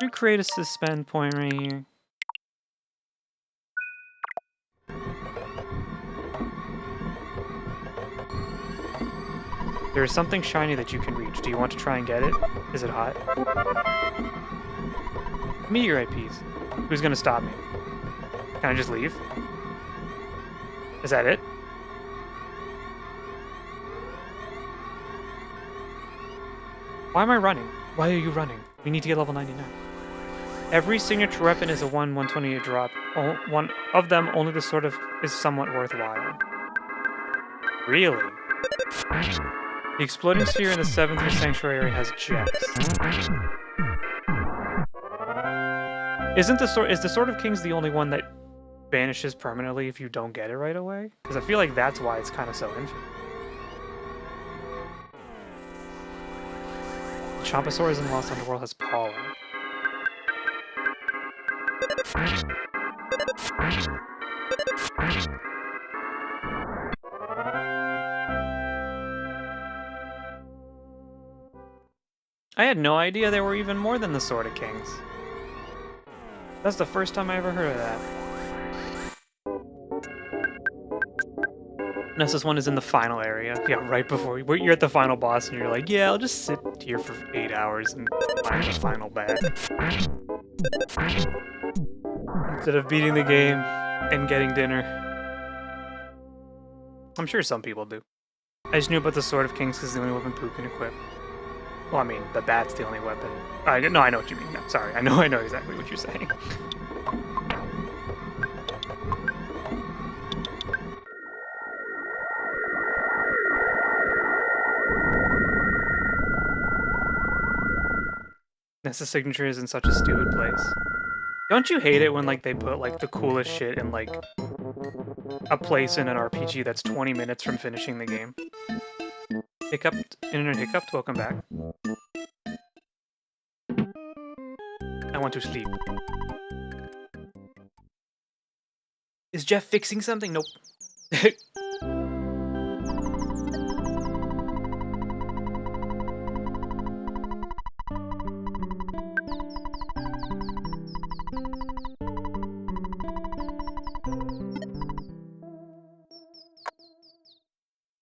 You create a suspend point right here. There is something shiny that you can reach. Do you want to try and get it? Is it hot? Meteorite piece. Who's gonna stop me? Can I just leave? Is that it? Why am I running? Why are you running? We need to get level 99. Every signature weapon is a 1/128 drop. One of them, only the sort of, is somewhat worthwhile. Really? The exploding sphere in the 7th sanctuary area has jets. Is the Sword of Kings the only one that vanishes permanently if you don't get it right away? Because I feel like that's why it's kind of so infinite. Chompasaurus in Lost Underworld has pollen. I had no idea there were even more than the Sword of Kings. That's the first time I ever heard of that. Nessus 1 is in the final area. Yeah, right before you're at the final boss and you're like, yeah, I'll just sit here for 8 hours and find the final bad. Instead of beating the game and getting dinner. I'm sure some people do. I just knew about the Sword of Kings because it's the only weapon Pooh can equip. Well, I mean, the bat's the only weapon. No, I know what you mean. No, sorry, I know exactly what you're saying. Nessa signature is in such a stupid place. Don't you hate it when like they put like the coolest shit in like a place in an RPG that's 20 minutes from finishing the game? Hiccuped, internet hiccuped, welcome back. I want to sleep. Is Jeff fixing something? Nope.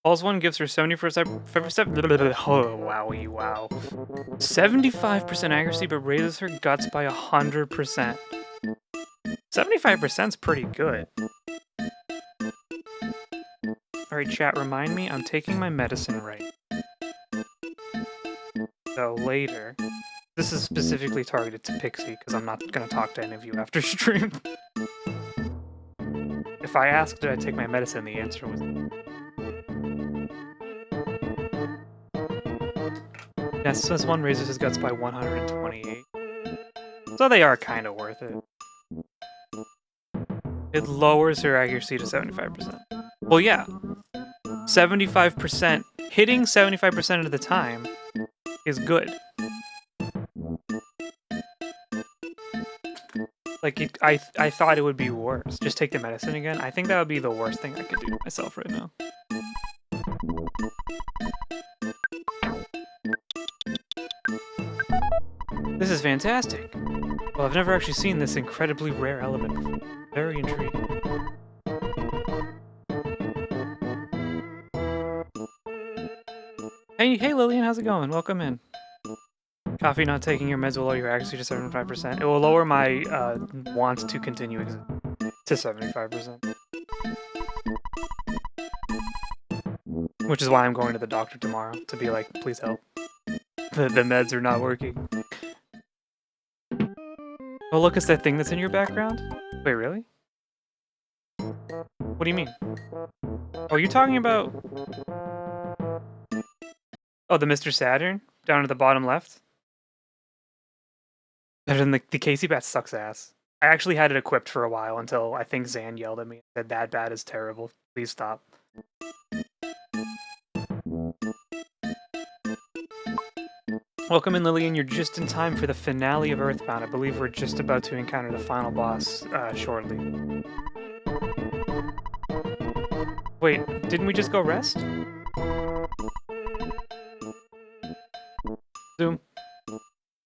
All's One gives her 70%. Oh, wowie, wow. 75% accuracy, but raises her guts by 100%. 75% is pretty good. Alright, chat, remind me, I'm taking my medicine right. So later, this is specifically targeted to Pixie, because I'm not going to talk to any of you after stream. If I asked did I take my medicine, the answer was Nessa's one raises his guts by 128. So they are kind of worth it. It lowers her accuracy to 75%. Well, yeah. 75%. Hitting 75% of the time is good. Like, I thought it would be worse. Just take the medicine again. I think that would be the worst thing I could do to myself right now. This is fantastic. Well, I've never actually seen this incredibly rare element before. Very intriguing. Hey Lillian, how's it going? Welcome in. Coffee not taking your meds will lower your accuracy to 75%. It will lower my want to continue to 75%. Which is why I'm going to the doctor tomorrow, to be like, please help. The meds are not working. Oh, look, it's that thing that's in your background? Wait, really? What do you mean? Oh, you're talking about... Oh, the Mr. Saturn? Down at the bottom left? Better than the Casey Bat sucks ass. I actually had it equipped for a while until I think Zan yelled at me and said, that bat is terrible. Please stop. Welcome in, Lillian. You're just in time for the finale of EarthBound. I believe we're just about to encounter the final boss shortly. Wait, didn't we just go rest? Zoom.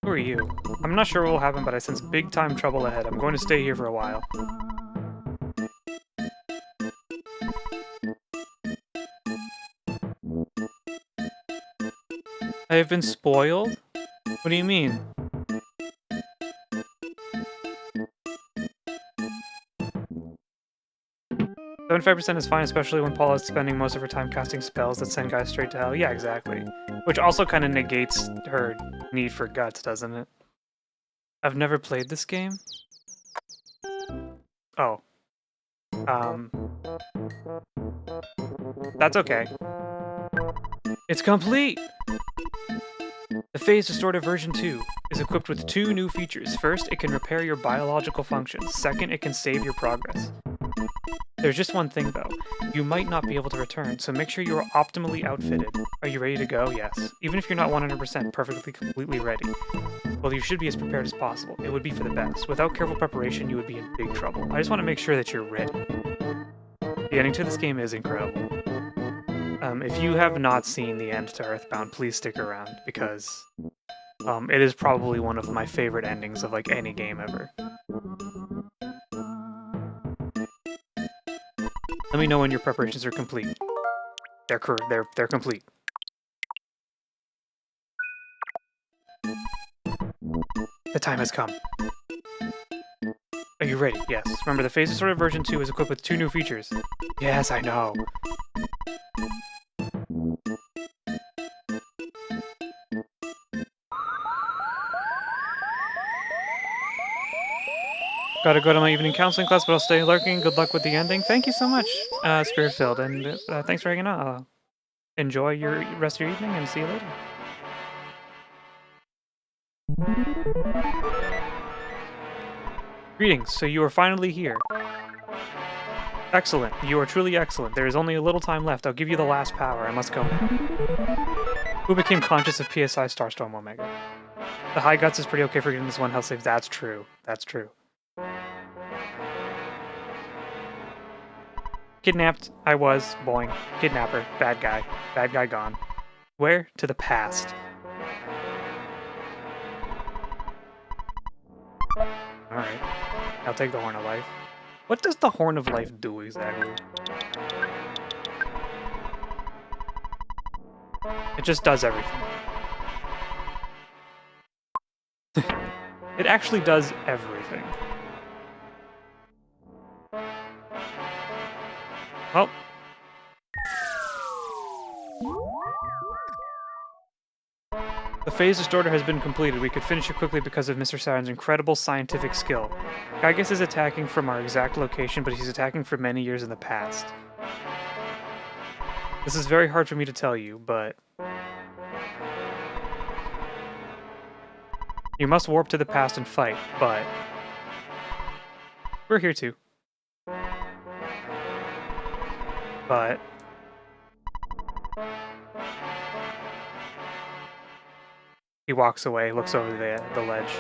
Who are you? I'm not sure what will happen, but I sense big time trouble ahead. I'm going to stay here for a while. I have been spoiled? What do you mean? "75% is fine, especially when Paula is spending most of her time casting spells that send guys straight to hell." Yeah, exactly. Which also kind of negates her need for guts, doesn't it? I've never played this game. Oh. That's okay. It's complete! The Phase Distorted version 2 is equipped with 2 new features. First, it can repair your biological functions. Second, it can save your progress. There's just one thing though. You might not be able to return, so make sure you are optimally outfitted. Are you ready to go? Yes. Even if you're not 100% perfectly completely ready. Well, you should be as prepared as possible. It would be for the best. Without careful preparation, you would be in big trouble. I just want to make sure that you're ready. The ending to this game is incredible. If you have not seen the end to EarthBound, please stick around, because it is probably one of my favorite endings of like any game ever. Let me know when your preparations are complete. They're complete. The time has come. Are you ready? Yes. Remember, the Phase Distorted version 2 is equipped with 2 new features. Yes, I know. Gotta go to my evening counseling class, but I'll stay lurking. Good luck with the ending. Thank you so much, Spirit-filled, and thanks for hanging out. Enjoy your rest of your evening, and see you later. Greetings, so you are finally here. Excellent, you are truly excellent. There is only a little time left. I'll give you the last power. I must go now. Who became conscious of PSI Starstorm Omega? The High Guts is pretty okay for getting this one health save. That's true. That's true. Kidnapped. I was. Boing. Kidnapper. Bad guy. Bad guy gone. Where? To the past. Alright. I'll take the Horn of Life. What does the Horn of Life do exactly? It just does everything. It actually does everything. Well. The phase distorter has been completed. We could finish it quickly because of Mr. Saturn's incredible scientific skill. Gygus is attacking from our exact location, but he's attacking for many years in the past. This is very hard for me to tell you, but... You must warp to the past and fight, but... We're here too. But... He walks away, looks over the ledge.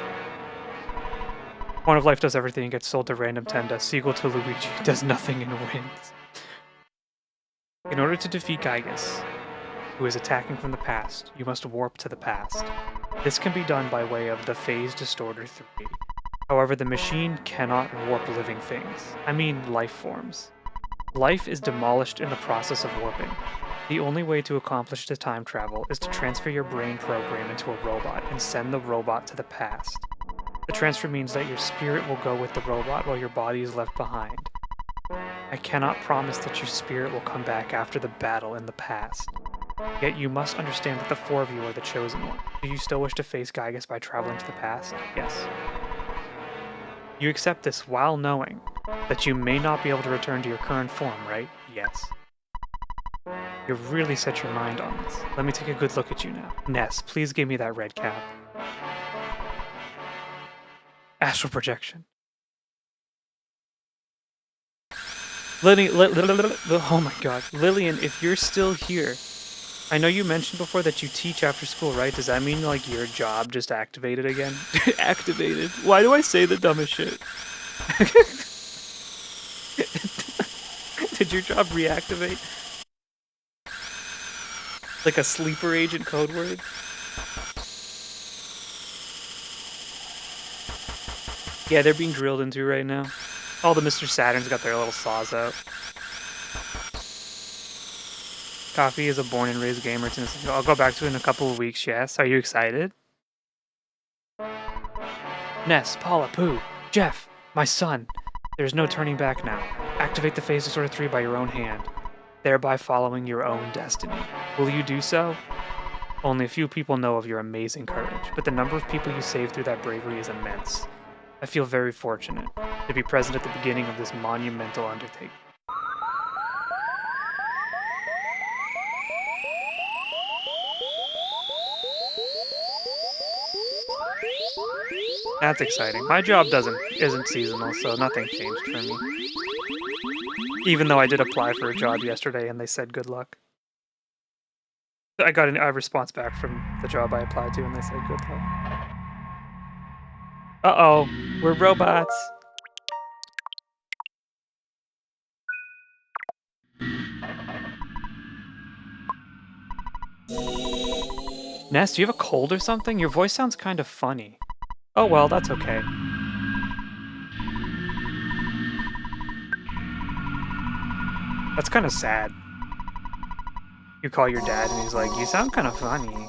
Horn of Life does everything and gets sold to random Tenda. Seagull to Luigi does nothing and wins. In order to defeat Gygus, who is attacking from the past, you must warp to the past. This can be done by way of the Phase Distorter 3. However, the machine cannot warp living things. I mean life forms. Life is demolished in the process of warping. The only way to accomplish the time travel is to transfer your brain program into a robot and send the robot to the past. The transfer means that your spirit will go with the robot while your body is left behind. I cannot promise that your spirit will come back after the battle in the past. Yet you must understand that the four of you are the chosen one. Do you still wish to face Gygus by traveling to the past? Yes. You accept this while knowing that you may not be able to return to your current form, right? Yes. You've really set your mind on this. Let me take a good look at you now. Ness, please give me that red cap. Astral projection. Oh my god. Lillian, if you're still here, I know you mentioned before that you teach after school, right? Does that mean, like, your job just activated again? Activated? Why do I say the dumbest shit? Did your job reactivate? Like a sleeper agent code word? Yeah, they're being drilled into right now. All the Mr. Saturns got their little saws out. Coffee is a born and raised gamer. I'll go back to it in a couple of weeks, yes. Are you excited? Ness, Paula, Pooh, Jeff, my son. There's no turning back now. Activate the Phase Disorder 3 by your own hand, thereby following your own destiny. Will you do so? Only a few people know of your amazing courage, but the number of people you saved through that bravery is immense. I feel very fortunate to be present at the beginning of this monumental undertaking. That's exciting. My job isn't seasonal, so nothing changed for me. Even though I did apply for a job yesterday and they said good luck. I got a response back from the job I applied to and they said good luck. Uh-oh, we're robots. Ness, do you have a cold or something? Your voice sounds kind of funny. Oh well, that's okay. That's kind of sad. You call your dad and he's like, you sound kind of funny.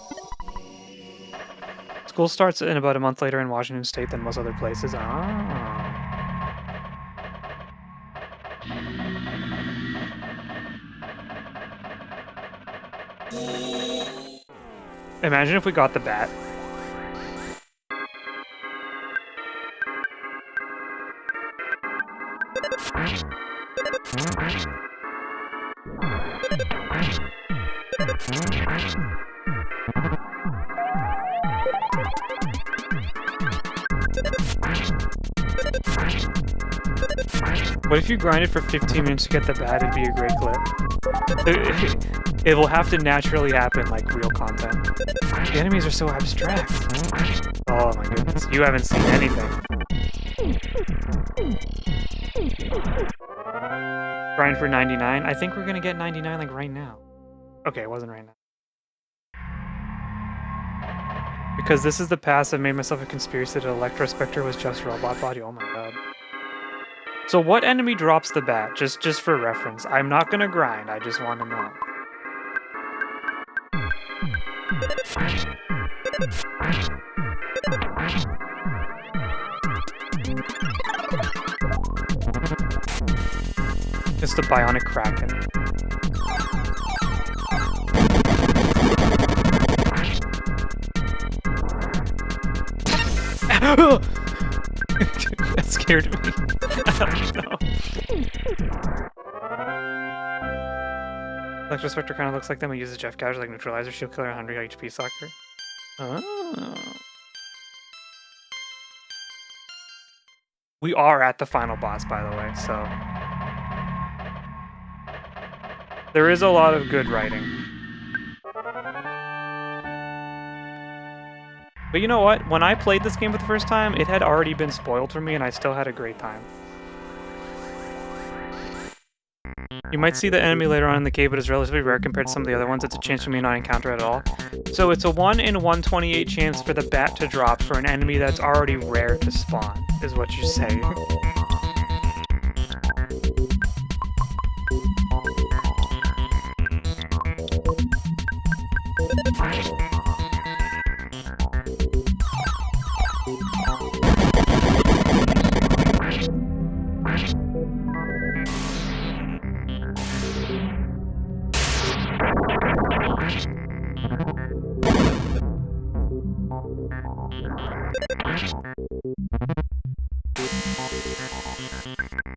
School starts in about a month later in Washington State than most other places. Ah. Imagine if we got the bat. What if you grind it for 15 minutes to get the bat? It'd be a great clip. It will have to naturally happen like real content. The enemies are so abstract. Oh my goodness. You haven't seen anything. Grind for 99. I think we're gonna get 99 like right now. Okay, it wasn't right now. Because this is the past, I've made myself a conspiracy that Electrospectre was just robot body. Oh my god. So what enemy drops the bat? Just for reference. I'm not gonna grind, I just want to know. It's the Bionic Kraken. That scared me. I don't know. Electrospectre kind of looks like them. It uses Jeff Gouge like neutralizer, shield killer, 100 HP sucker. Oh. We are at the final boss, by the way, so there is a lot of good writing. But you know what? When I played this game for the first time, it had already been spoiled for me, and I still had a great time. You might see the enemy later on in the cave, but it's relatively rare compared to some of the other ones. It's a chance you may not encounter at all. So it's a 1 in 128 chance for the bat to drop for an enemy that's already rare to spawn, is what you say.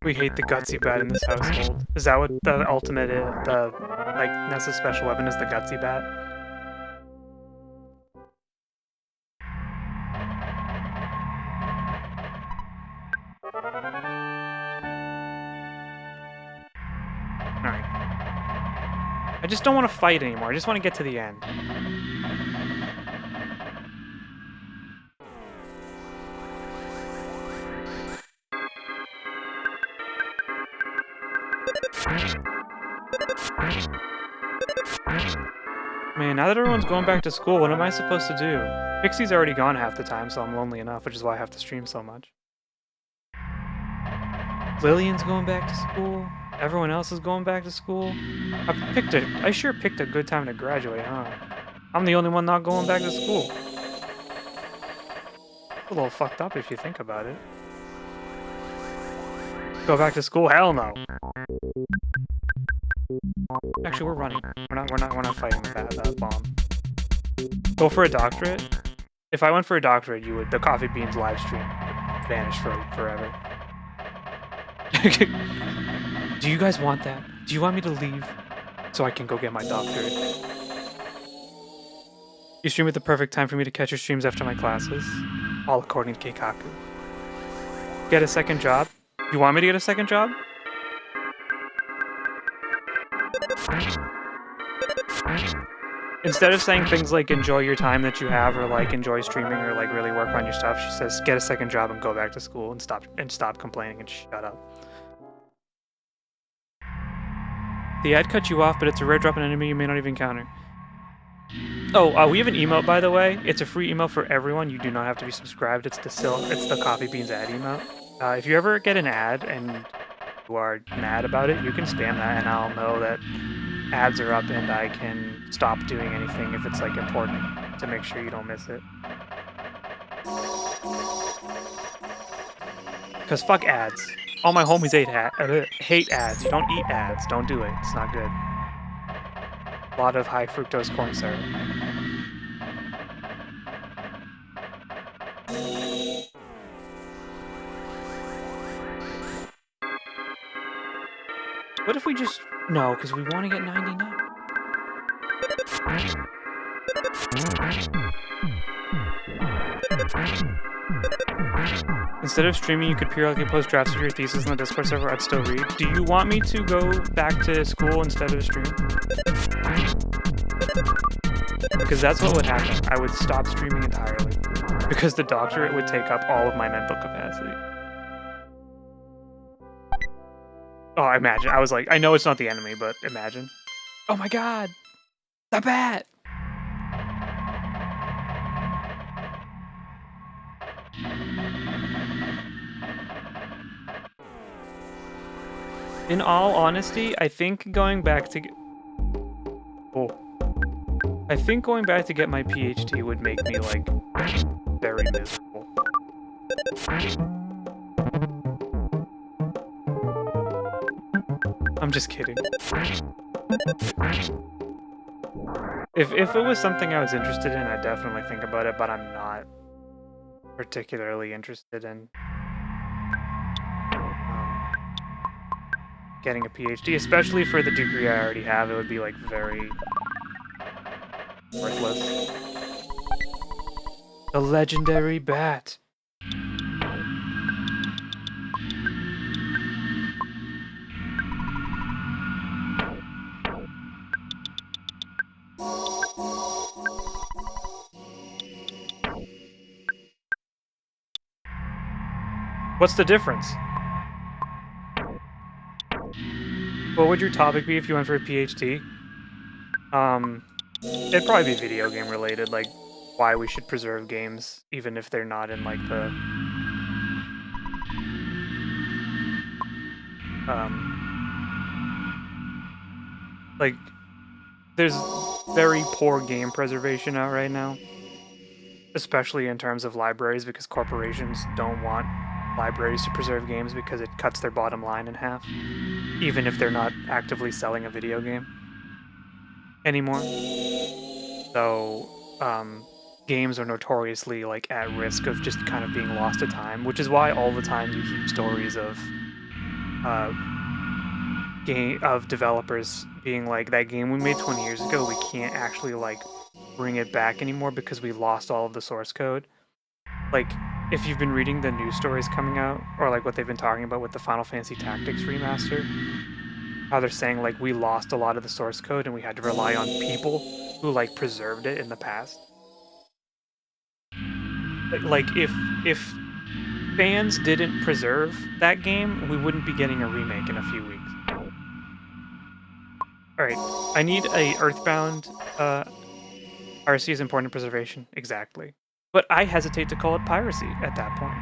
We hate the gutsy bat in this household. Is that what the ultimate is? The, like, Nessa's special weapon is the gutsy bat? Alright. I just don't want to fight anymore. I just want to get to the end. Man, now that everyone's going back to school, what am I supposed to do? Pixie's already gone half the time, so I'm lonely enough, which is why I have to stream so much. Lillian's going back to school. Everyone else is going back to school. I sure picked a good time to graduate, huh? I'm the only one not going back to school. It's a little fucked up if you think about it. Go back to school? Hell no. Actually, we're running. We're not fighting with that bomb. Go for a doctorate? If I went for a doctorate, you would. The Coffee Beans live stream would vanish forever. Do you guys want that? Do you want me to leave so I can go get my doctorate? You stream at the perfect time for me to catch your streams after my classes. All according to Keikaku. Get a second job? You want me to get a second job? Instead of saying things like enjoy your time that you have or like enjoy streaming or like really work on your stuff, she says get a second job and go back to school and stop complaining and shut up. The ad cut you off, but it's a rare drop an enemy you may not even encounter. Oh, we have an emote, by the way. It's a free emote for everyone. You do not have to be subscribed. It's the Coffee Beans ad emote. If you ever get an ad and you are mad about it, you can spam that and I'll know that ads are up and I can stop doing anything if it's like important to make sure you don't miss it. Because fuck ads. All my homies hate ads. You don't eat ads. Don't do it. It's not good. A lot of high fructose corn syrup. What if we just... No, because we want to get 99. instead of streaming, you could periodically post drafts of your thesis on the Discord server. I'd still read. Do you want me to go back to school instead of stream? Because that's what would happen. I would stop streaming entirely. Because the doctorate would take up all of my mental capacity. Oh, imagine. I was like, I know it's not the enemy, but imagine. Oh my god! The bat! In all honesty, I think going back to I think going back to get my PhD would make me, like, very miserable. I'm just kidding. If it was something I was interested in, I'd definitely think about it, but I'm not particularly interested in getting a PhD, especially for the degree I already have. It would be, like, very worthless. The legendary bat. What's the difference? What would your topic be if you went for a PhD? It'd probably be video game related, like why we should preserve games, even if they're not in like the like there's very poor game preservation out right now, especially in terms of libraries, because corporations don't want libraries to preserve games because it cuts their bottom line in half, even if they're not actively selling a video game anymore. So, games are notoriously, like, at risk of just kind of being lost to time, which is why all the time you hear stories of developers being like, that game we made 20 years ago, we can't actually, like, bring it back anymore because we lost all of the source code. Like, if you've been reading the news stories coming out, or like what they've been talking about with the Final Fantasy Tactics remaster, how they're saying, like, we lost a lot of the source code and we had to rely on people who, like, preserved it in the past. Like if fans didn't preserve that game, we wouldn't be getting a remake in a few weeks. Alright, I need a EarthBound. Piracy is important preservation. Exactly. But I hesitate to call it piracy at that point.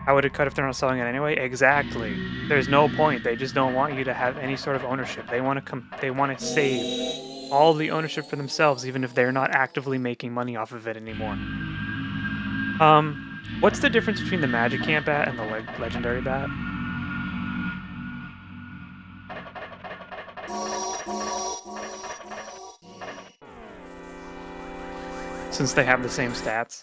How would it cut if they're not selling it anyway? Exactly. There's no point. They just don't want you to have any sort of ownership. They want to save all the ownership for themselves, even if they're not actively making money off of it anymore. What's the difference between the Magic Camp bat and the legendary bat? Since they have the same stats.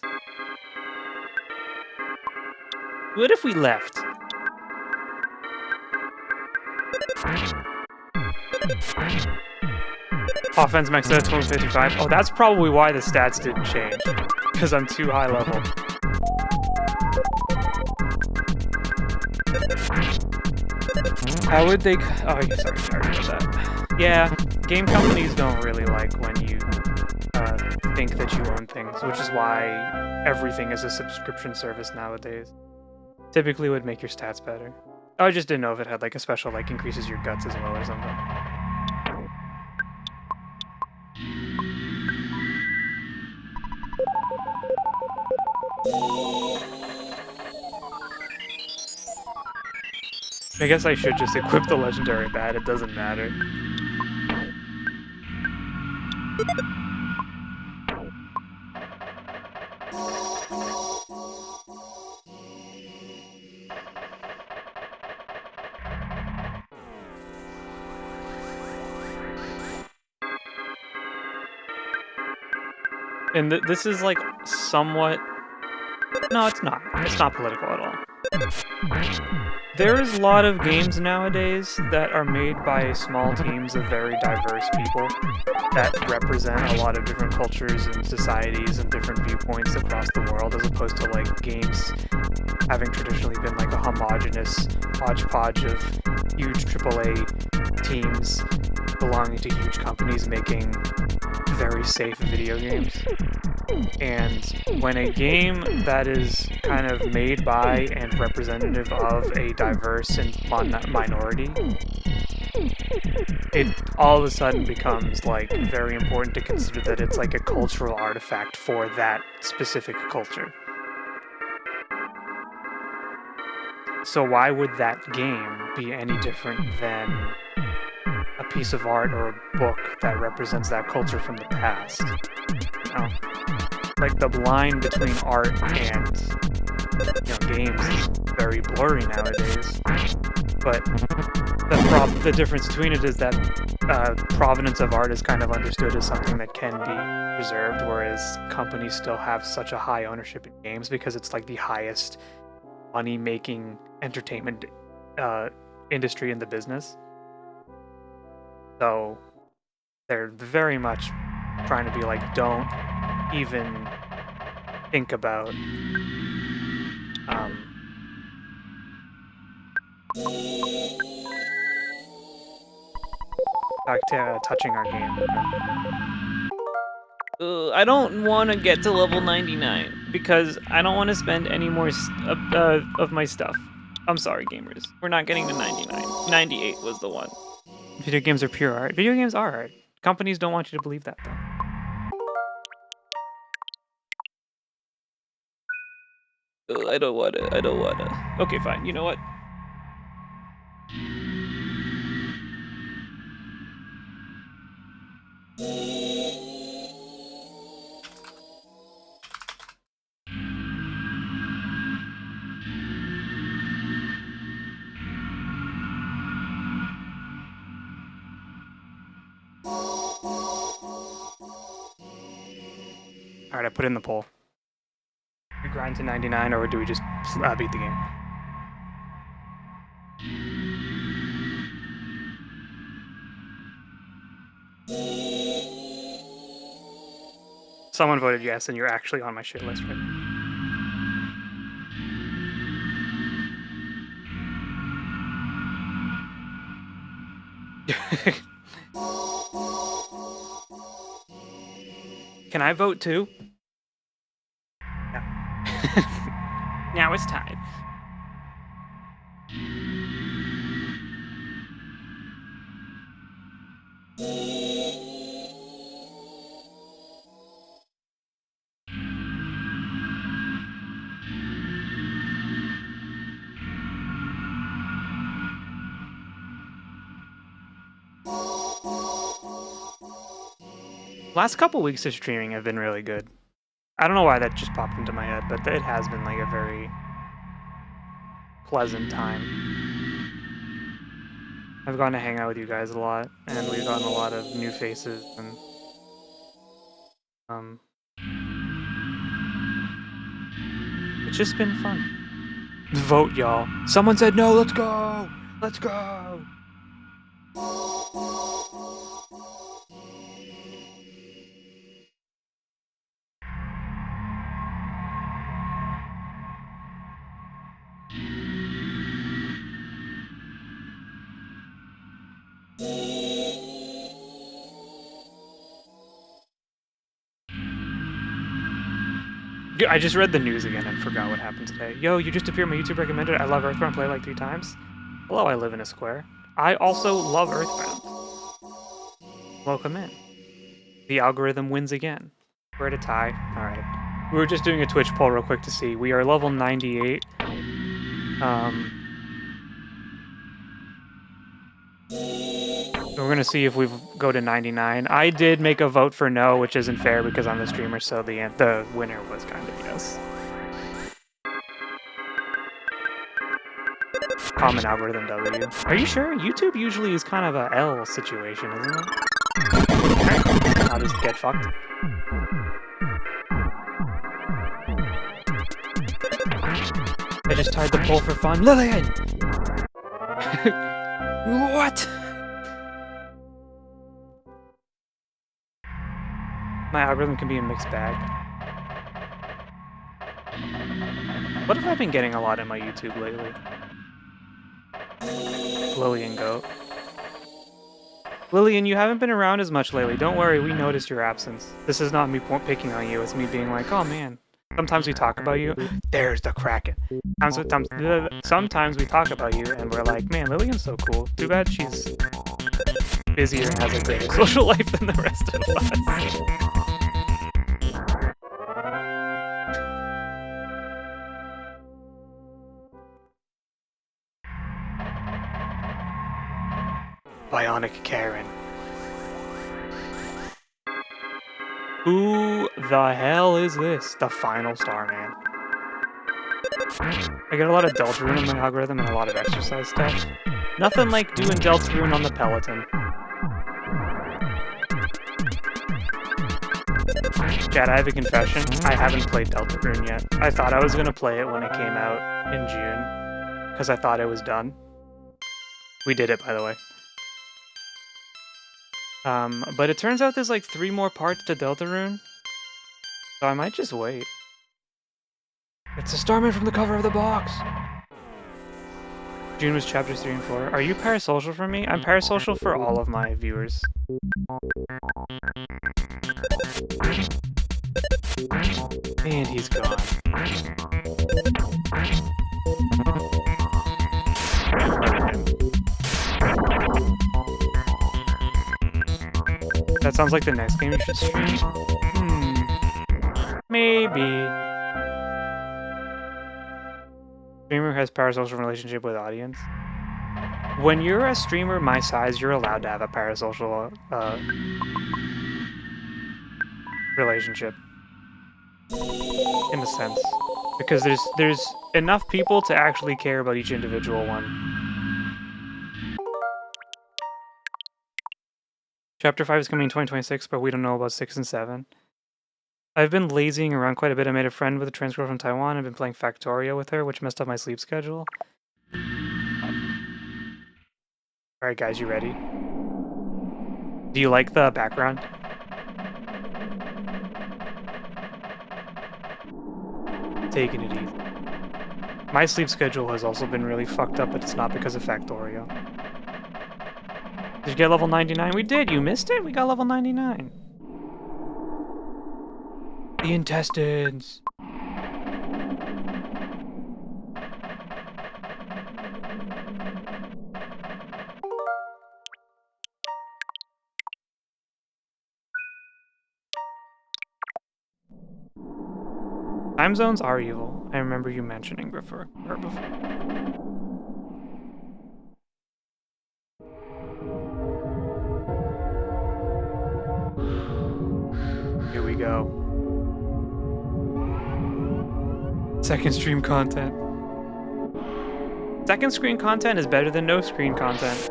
What if we left? Offense maxed out at 255. Oh, that's probably why the stats didn't change. Because I'm too high level. How would they... Oh, sorry about that. Yeah, game companies don't really like when you think that you own things, which is why everything is a subscription service nowadays. Typically would make your stats better. I just didn't know if it had like a special, like, increases your guts as well or something. I guess I should just equip the legendary bat, it doesn't matter. And this is, like, somewhat... No, it's not. It's not political at all. There is a lot of games nowadays that are made by small teams of very diverse people that represent a lot of different cultures and societies and different viewpoints across the world, as opposed to like games having traditionally been like a homogenous hodgepodge of huge AAA teams belonging to huge companies making very safe video games. And when a game that is kind of made by and representative of a diverse and minority, it all of a sudden becomes like very important to consider that it's like a cultural artifact for that specific culture. So why would that game be any different than a piece of art or a book that represents that culture from the past? You know? Like, the line between art and, games is very blurry nowadays. But the difference between it is that provenance of art is kind of understood as something that can be preserved, whereas companies still have such a high ownership in games because it's like the highest money-making entertainment industry in the business. So they're very much trying to be like, don't even think about touching our game. I don't want to get to level 99 because I don't want to spend any more of my stuff. I'm sorry, gamers. We're not getting to 99. 98 was the one. Video games are pure art. Video games are art. Companies don't want you to believe that, though. I don't wanna. Okay, fine. You know what? Alright, I put in the poll. We grind to 99, or do we just beat the game? Someone voted yes, and you're actually on my shit list, right? Can I vote too? No. Now it's tied. Last couple weeks of streaming have been really good. I don't know why that just popped into my head, but it has been like a very pleasant time. I've gotten to hang out with you guys a lot, and we've gotten a lot of new faces, and it's just been fun. Vote, y'all. Someone said no, let's go! Let's go! I just read the news again and forgot what happened today. Yo, you just appeared on my YouTube recommended. I love EarthBound. Play like 3 times. Hello, I live in a square. I also love EarthBound. Welcome in. The algorithm wins again. We're at a tie. Alright. We were just doing a Twitch poll real quick to see. We are level 98. We're gonna see if we go to 99. I did make a vote for no, which isn't fair because I'm the streamer, so the winner was kind of yes. Common algorithm W. Are you sure? YouTube usually is kind of a L situation, isn't it? I'll just get fucked. just tied the pole for fun. Lillian! What? My algorithm can be a mixed bag. What have I been getting a lot in my YouTube lately? Lillian goat. Lillian, you haven't been around as much lately. Don't worry, we noticed your absence. This is not me picking on you, it's me being like, oh man. Sometimes we talk about you. There's the Kraken. Sometimes we talk about you and we're like, man, Lillian's so cool. Too bad she's busier and has a greater social life than the rest of us. Bionic Karen. Who the hell is this? The final Starman. I get a lot of Deltarune on my algorithm and a lot of exercise stuff. Nothing like doing Deltarune on the Peloton. Chad, I have a confession. I haven't played Deltarune yet. I thought I was going to play it when it came out in June, because I thought it was done. We did it, by the way. But it turns out there's like 3 more parts to Deltarune, so I might just wait. It's a Starman from the cover of the box! June was chapters 3 and 4. Are you parasocial for me? I'm parasocial for all of my viewers. And he's gone. That sounds like the next game you should stream. Maybe. Streamer has parasocial relationship with audience. When you're a streamer my size, you're allowed to have a parasocial relationship. In a sense. Because there's enough people to actually care about each individual one. Chapter 5 is coming in 2026, but we don't know about 6 and 7. I've been lazying around quite a bit. I made a friend with a trans girl from Taiwan. I've been playing Factorio with her, which messed up my sleep schedule. Alright guys, you ready? Do you like the background? Taking it easy. My sleep schedule has also been really fucked up, but it's not because of Factorio. Did you get level 99? We did! You missed it? We got level 99. The intestines! Time zones are evil. I remember you mentioning before. Here we go. Second stream content. Second screen content is better than no screen content.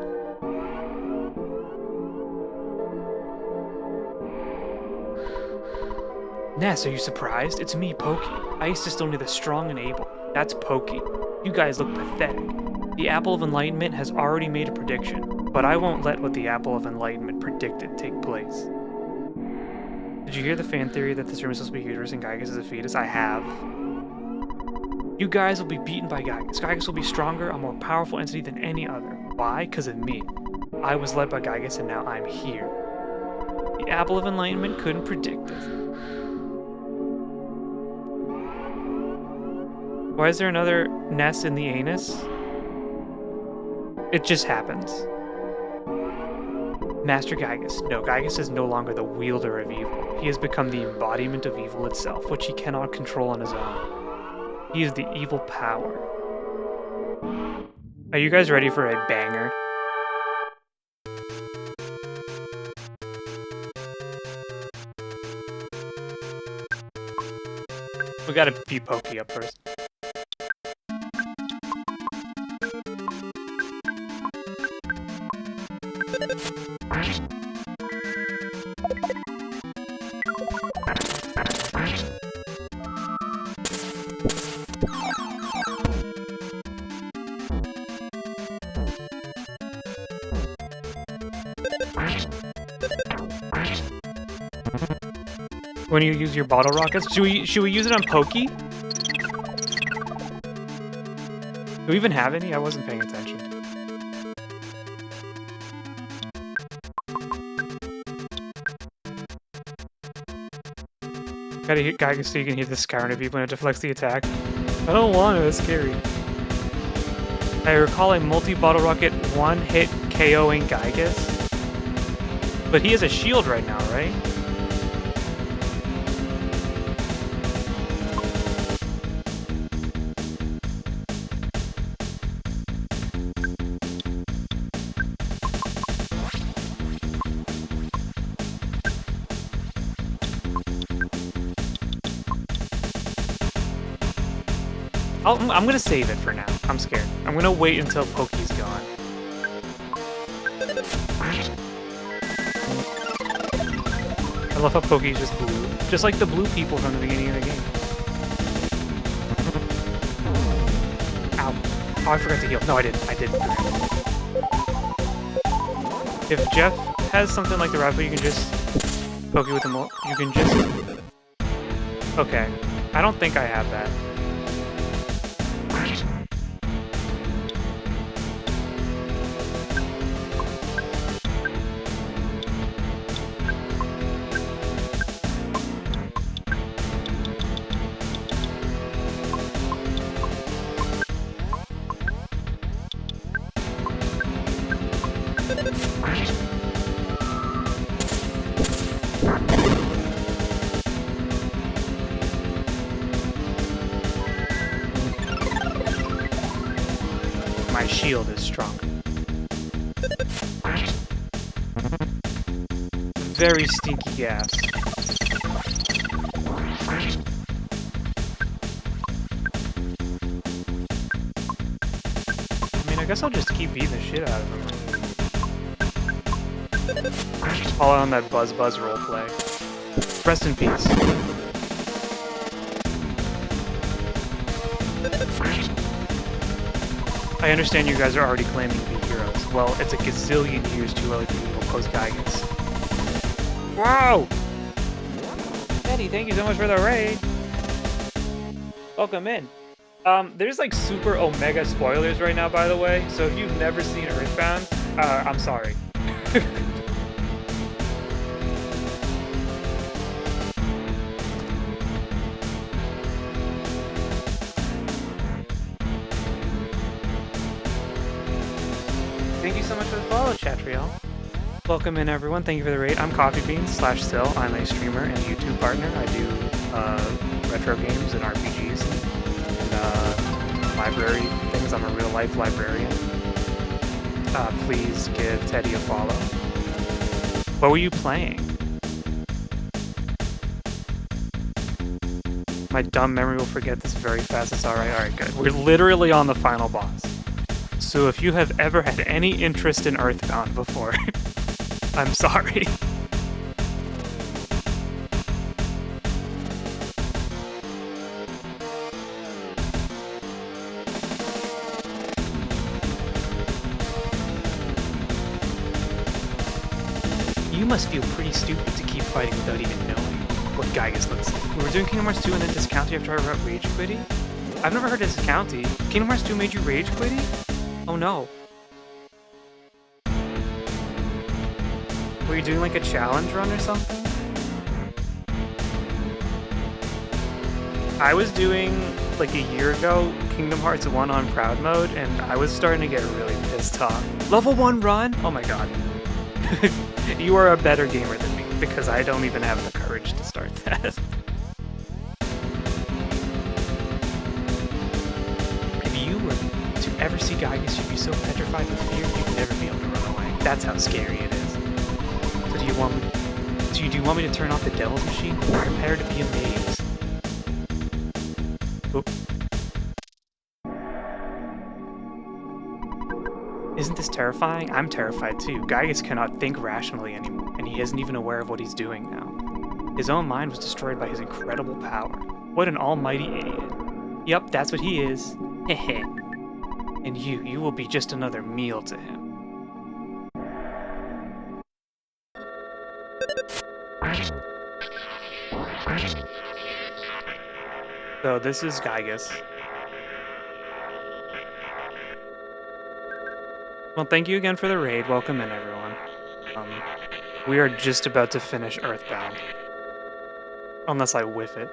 Ness, are you surprised? It's me, Pokey. Ice is still neither strong and able. That's Pokey. You guys look pathetic. The Apple of Enlightenment has already made a prediction, but I won't let what the Apple of Enlightenment predicted take place. Did you hear the fan theory that this room is supposed to be uterus and Gygus is a fetus? I have. You guys will be beaten by Gygus. Gygus will be stronger, a more powerful entity than any other. Why? Because of me. I was led by Gygus and now I'm here. The Apple of Enlightenment couldn't predict this. Why is there another Ness in the anus? It just happens. Master Gygus. No, Gygus is no longer the wielder of evil. He has become the embodiment of evil itself, which he cannot control on his own. He is the evil power. Are you guys ready for a banger? We gotta beat Pokey up first. When you use your bottle rockets? Should we use it on Pokey? Do we even have any? I wasn't paying attention. Gotta hit Gygus so you can hit the scar into people and it deflects the attack. I don't want it, it's scary. I recall a multi-bottle rocket one-hit KOing Gygus. But he has a shield right now, right? I'm gonna save it for now. I'm scared. I'm gonna wait until Pokey's gone. I love how Pokey's just blue. Just like the blue people from the beginning of the game. Ow. Oh, I forgot to heal. No, I didn't. I didn't. If Jeff has something like the rifle, you can just Pokey with the you can just... Okay. I don't think I have that. My shield is strong. Very stinky gas. I mean, I guess I'll just keep beating the shit out of him. All on that buzz roleplay. Rest in peace. I understand you guys are already claiming to be heroes. Well, it's a gazillion years too early for you to post Gygus. Wow! Eddie, thank you so much for the raid. Welcome in. There's like super omega spoilers right now, by the way. So if you've never seen EarthBound, I'm sorry. Thank you so much for the follow, Chatriel. Welcome in, everyone. Thank you for the raid. I'm coughyybeans/Still. I'm a streamer and YouTube partner. I do retro games and RPGs and library things. I'm a real-life librarian. Please give Teddy a follow. What were you playing? My dumb memory will forget this very fast. It's alright. Alright, good. We're literally on the final boss. So if you have ever had any interest in EarthBound before, I'm sorry. You must feel pretty stupid to keep fighting without even knowing what Gygus looks like. We were doing Kingdom Hearts 2 and then Discounty after I wrote Rage Quitty? I've never heard of Discounty. Kingdom Hearts 2 made you Rage Quitty? Oh no. Were you doing like a challenge run or something? I was doing, like a year ago, Kingdom Hearts 1 on Proud Mode, and I was starting to get really pissed off. Level 1 run? Oh my god. You are a better gamer than me, because I don't even have the courage to start that. If you were to ever see Gygus, you'd be so petrified with fear, you'd never be able to run away. That's how scary it is. So do you want me to turn off the Devil's Machine? Prepare to be amazed. Oop. Isn't this terrifying? I'm terrified too. Gygus cannot think rationally anymore, and he isn't even aware of what he's doing now. His own mind was destroyed by his incredible power. What an almighty idiot. Yup, that's what he is. Heh. And you will be just another meal to him. So this is Gygus. Well, thank you again for the raid. Welcome in, everyone. We are just about to finish EarthBound. Unless I whiff it.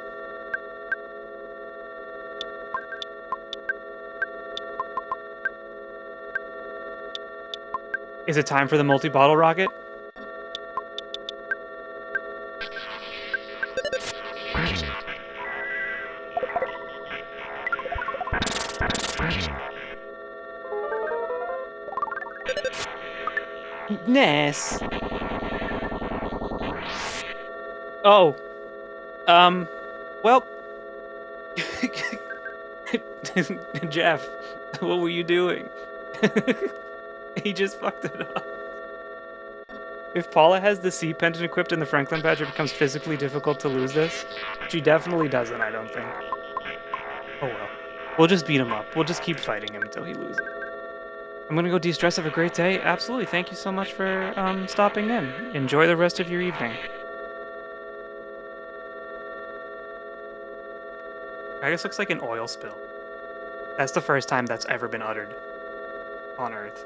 Is it time for the multi-bottle rocket? Ness. Oh. Well. Jeff, what were you doing? He just fucked it up. If Paula has the C pendant equipped in the Franklin badge, it becomes physically difficult to lose this. She definitely doesn't, I don't think. Oh well. We'll just beat him up. We'll just keep fighting him until he loses. I'm gonna go de-stress. Have a great day. Absolutely. Thank you so much for stopping in. Enjoy the rest of your evening. I guess looks like an oil spill. That's the first time that's ever been uttered on Earth.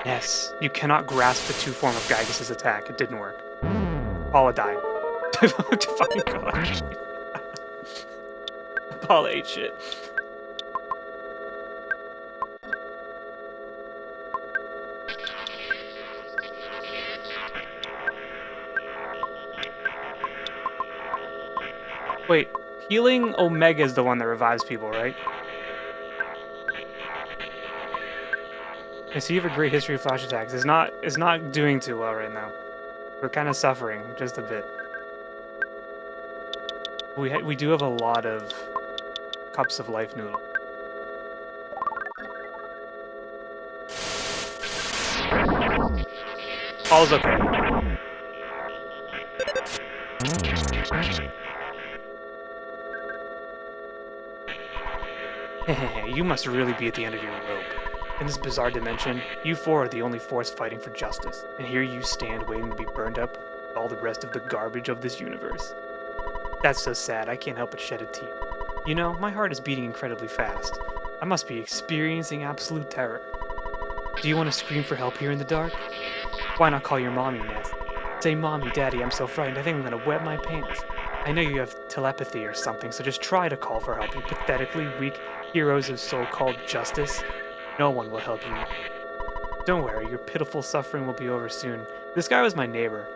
Yes, you cannot grasp the two form of Gygus' attack. It didn't work. Paula died. Fucking God. Paula ate shit. Wait, healing Omega is the one that revives people, right? I see you have a great history of flash attacks. It's not doing too well right now. We're kind of suffering just a bit. We do have a lot of cups of life noodle. All's okay. You must really be at the end of your rope. In this bizarre dimension, you four are the only force fighting for justice, and here you stand waiting to be burned up with all the rest of the garbage of this universe. That's so sad, I can't help but shed a tear. You know, my heart is beating incredibly fast. I must be experiencing absolute terror. Do you want to scream for help here in the dark? Why not call your mommy, Ness? Say, Mommy, Daddy, I'm so frightened, I think I'm gonna wet my pants. I know you have telepathy or something, so just try to call for help, you pathetically weak heroes of so-called justice. No one will help you. Don't worry, your pitiful suffering will be over soon. This guy was my neighbor.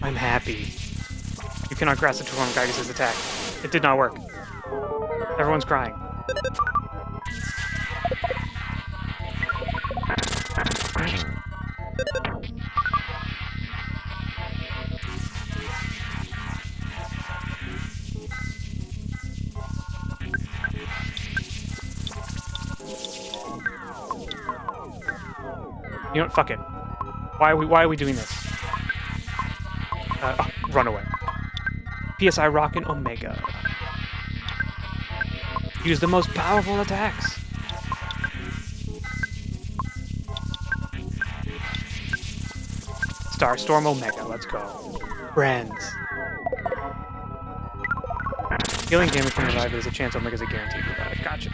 I'm happy. You cannot grasp the form of Gygus' attack. It did not work. Everyone's crying. You know what? Fuck it. Why are we doing this? Run away. PSI Rocket Omega. Use the most powerful attacks. Starstorm Omega, let's go. Friends. Healing damage from revive, there's a chance Omega's a guaranteed revive. Gotcha.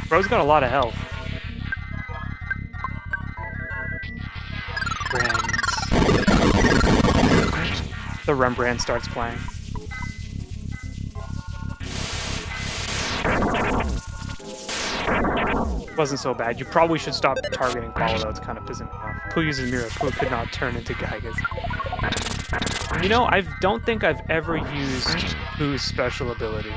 Bro's got a lot of health. Friends. The Rembrandt starts playing. Wasn't so bad. You probably should stop targeting Paula though, it's kind of pissing me off. Pooh uses mirror, Pooh could not turn into Gygas. You know, I don't think I've ever used Pooh's special ability.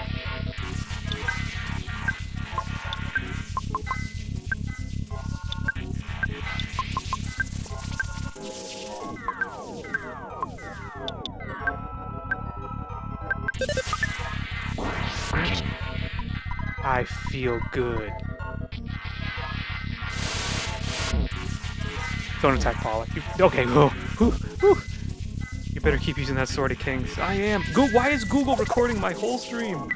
I feel good. Don't attack Pollock. Okay, whoa. You better keep using that Sword of Kings. I am. Why is Google recording my whole stream?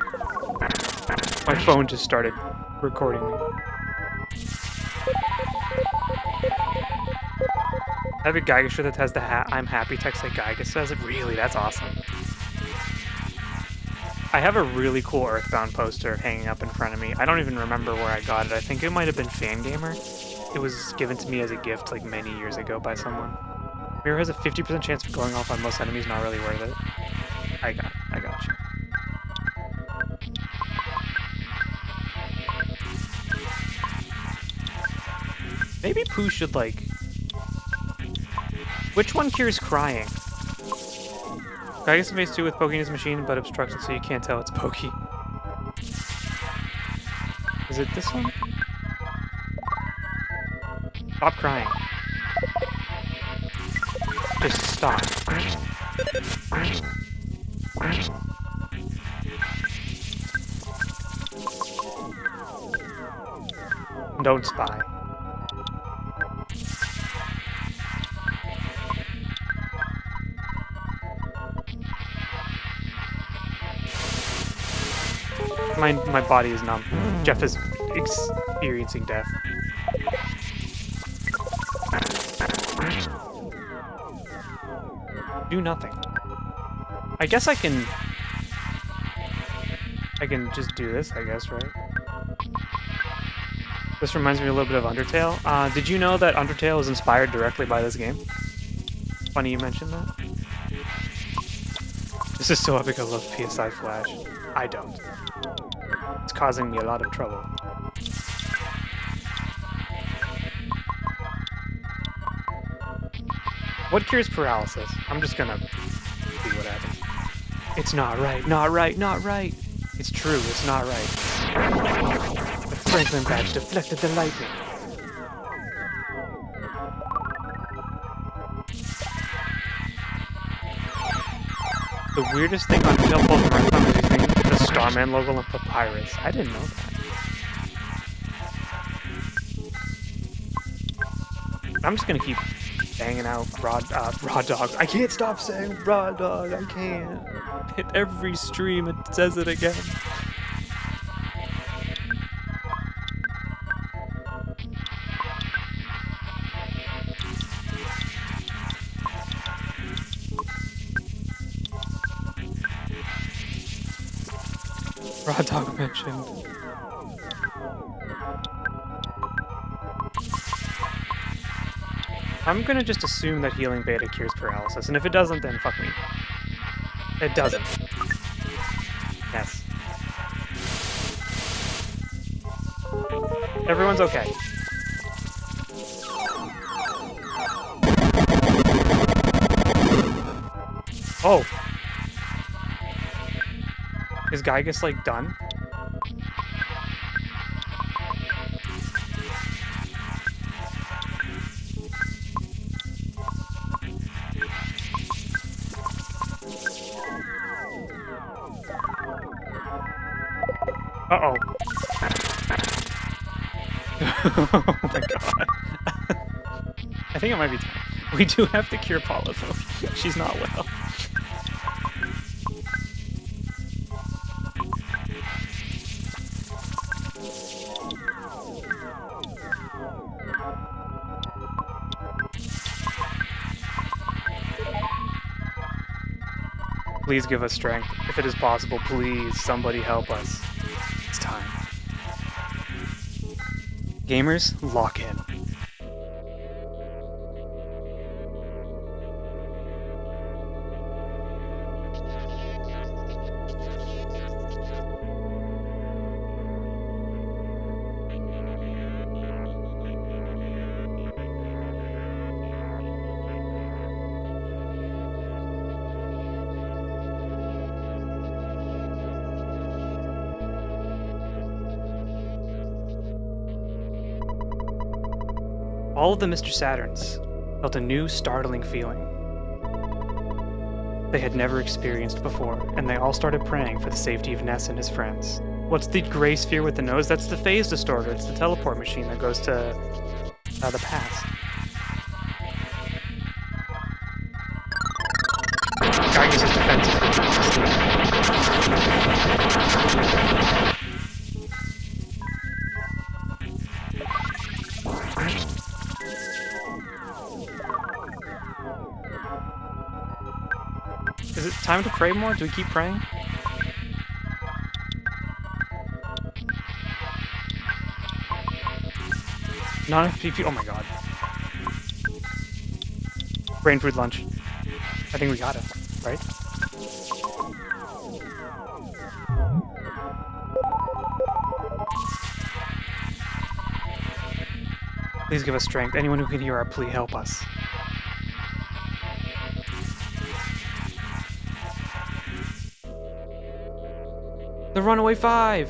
My phone just started recording me. I have a Gygas shirt that has the I'm happy text like Gygas says it. Really, that's awesome. I have a really cool EarthBound poster hanging up in front of me. I don't even remember where I got it. I think it might have been Fangamer. It was given to me as a gift like many years ago by someone. Mirror has a 50% chance of going off on most enemies, not really worth it. I got you. Maybe Pooh should, like... Which one cures crying? Gygas in phase 2 with poking his machine, but obstructed so you can't tell it's pokey. Is it this one? Stop crying. Just stop. Don't spy. My body is numb. Jeff is experiencing death. Do nothing. I guess I can just do this, I guess, right? This reminds me a little bit of Undertale. Did you know that Undertale was inspired directly by this game? Funny you mentioned that. This is so epic, I love PSI Flash. I don't. It's causing me a lot of trouble. What cures paralysis? I'm just gonna see what happens. It's not right, not right, not right! It's true, it's not right. The Franklin badge deflected the lightning. The weirdest thing on Pokemon Marathon is using the Starman logo on Papyrus. I didn't know that. I'm just gonna keep banging out raw dog. I can't stop saying raw dog. I can't. Hit every stream it says it again. Raw dog mentioned. I'm gonna just assume that healing beta cures paralysis, and if it doesn't, then fuck me. It doesn't. Yes. Everyone's okay. Oh! Is Gygas, like, done? Uh-oh. Oh my god. I think it might be time. We do have to cure Paula, though. She's not well. Please give us strength. If it is possible, please, somebody help us. It's time. Gamers, lock in. All of the Mr. Saturns felt a new, startling feeling they had never experienced before, and they all started praying for the safety of Ness and his friends. What's the gray sphere with the nose? That's the phase distorter. It's the teleport machine that goes to the past. Guy uses defensive. Is it time to pray more? Do we keep praying? Not enough PP. Oh my god. Brain food lunch. I think we got it, right? Please give us strength. Anyone who can hear our plea, help us. The Runaway Five!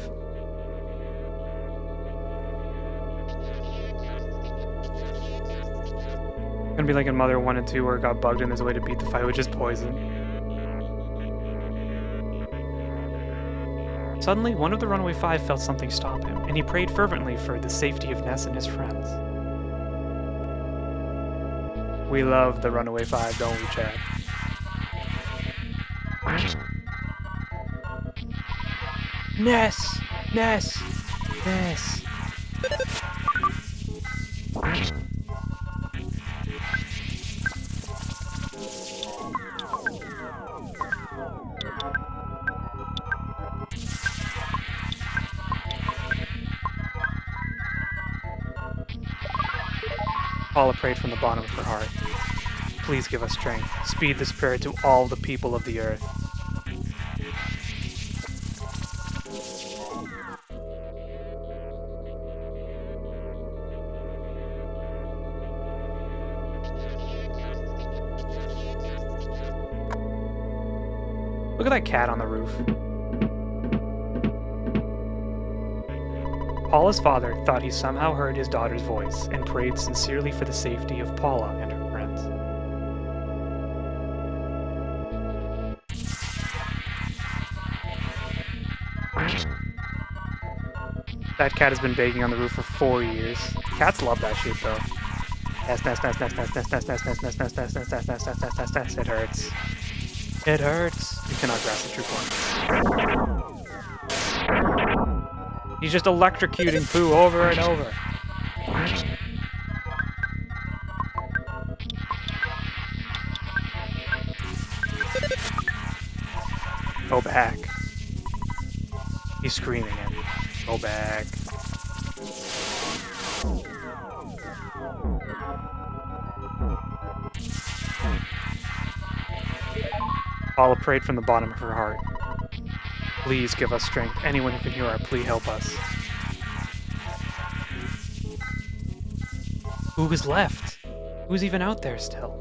Gonna be like in Mother 1 and 2 where it got bugged and there's a way to beat the fight, which is poison. Suddenly, one of the Runaway Five felt something stop him, and he prayed fervently for the safety of Ness and his friends. We love the Runaway Five, don't we, Chad? Ness! Ness! Ness! Paula prayed from the bottom of her heart. Please give us strength. Speed this prayer to all the people of the earth. Look at that cat on the roof. Paula's father thought he somehow heard his daughter's voice and prayed sincerely for the safety of Paula and her friends. That cat has been begging on the roof for 4 years. Cats love that shit though. Nest, nest, nest, nest, nest, nest, nest, nest, nest, nest, nest, nest, nest, nest, nest, nest, nest, nest, nest. It hurts. It hurts. You cannot grasp the true form. He's just electrocuting Pooh over and over. Go back. He's screaming at me. Go back. Paula prayed from the bottom of her heart. Please give us strength. Anyone who can hear our plea, help us. Who is left? Who's even out there still?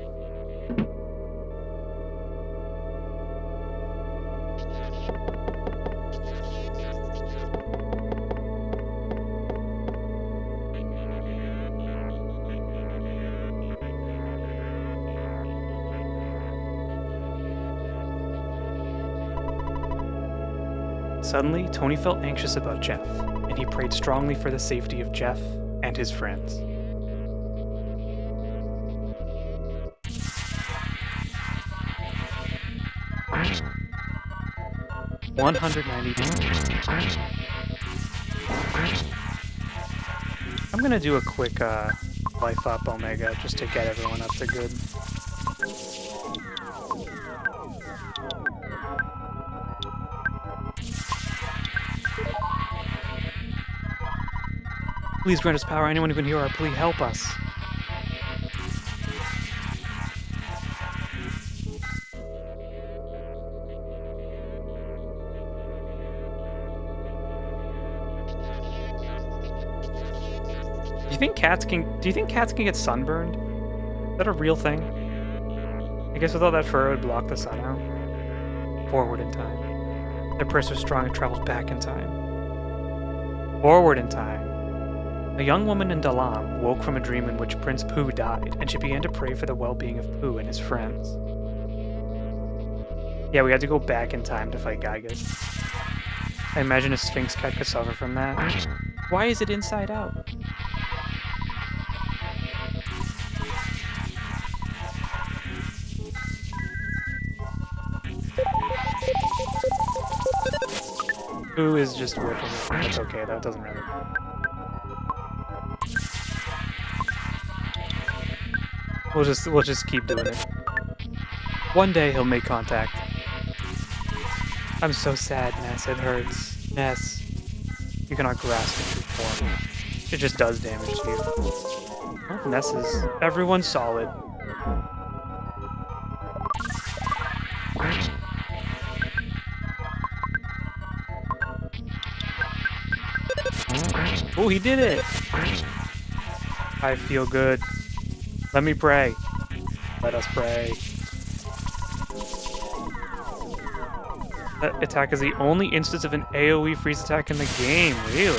Suddenly, Tony felt anxious about Jeff, and he prayed strongly for the safety of Jeff and his friends. $190. I'm gonna do a quick life up Omega just to get everyone up to good. Please grant us power. Anyone who can hear our plea, help us. Do you think cats can get sunburned? Is that a real thing? I guess without that fur, it would block the sun out. Forward in time. Their prayers are strong and travels back in time. Forward in time. A young woman in Dalam woke from a dream in which Prince Pooh died, and she began to pray for the well-being of Pooh and his friends. Yeah, we had to go back in time to fight Gygus. I imagine a Sphinx cat could suffer from that. Why is it inside out? Pooh is just whipping it. That's okay, that doesn't really. We'll just keep doing it. One day he'll make contact. I'm so sad, Ness. It hurts. Ness. You cannot grasp the true form. It just does damage to you. Oh, Ness is... Everyone's solid. Oh, he did it! I feel good. Let me pray. Let us pray. That attack is the only instance of an AoE freeze attack in the game, really?